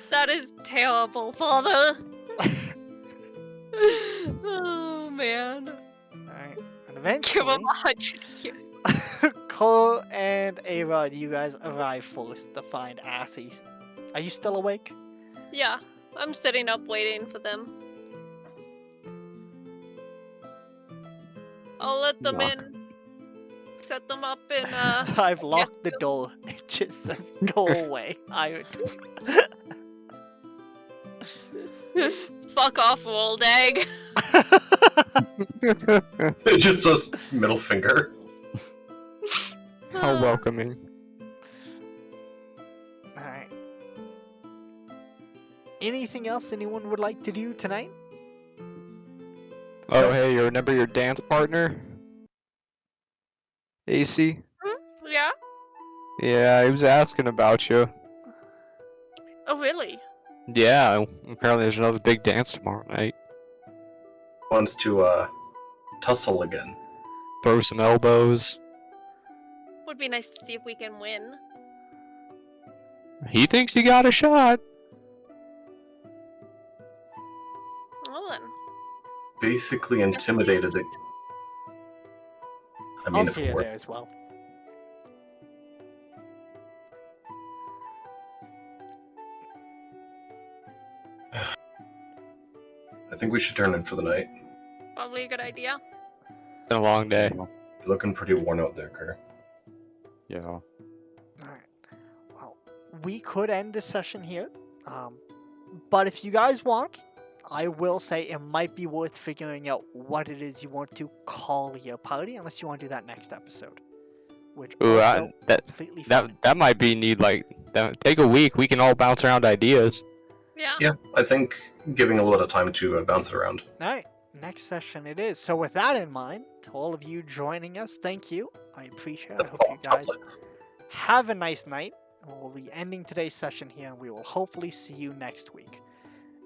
That is terrible, father. Oh man. Alright. And Give eventually, him 100 years. Cole and A-Rod, you guys arrive first to find Assy. Are you still awake? Yeah, I'm sitting up waiting for them. I'll let them Lock. in. Set them up in I've locked the door. It just says go away. Fuck off, old egg. It just does middle finger. How welcoming. Alright. Anything else anyone would like to do tonight? Oh, hey, you remember your dance partner? AC? Yeah? Yeah, he was asking about you. Oh, really? Yeah, apparently there's another big dance tomorrow night. Wants to tussle again. Throw some elbows. Would be nice to see if we can win. He thinks you got a shot. Well then. Basically intimidated the. I mean, I'll if see it you worked. there as well. I think we should turn in for the night. Probably a good idea. Been a long day. You're looking pretty worn out there, Kerr. Yeah. Alright. Well, we could end this session here. But if you guys want, I will say it might be worth figuring out what it is you want to call your party, unless you want to do that next episode. Which Ooh, also completely fine. that might be take a week. We can all bounce around ideas. Yeah. Yeah, I think giving a little bit of time to bounce it around. Alright, next session it is. So with that in mind, to all of you joining us, thank you. I appreciate it. I hope you guys have a nice night. We'll be ending today's session here, and we will hopefully see you next week.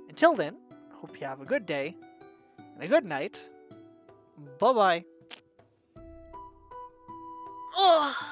Until then, I hope you have a good day and a good night. Bye-bye. Oh.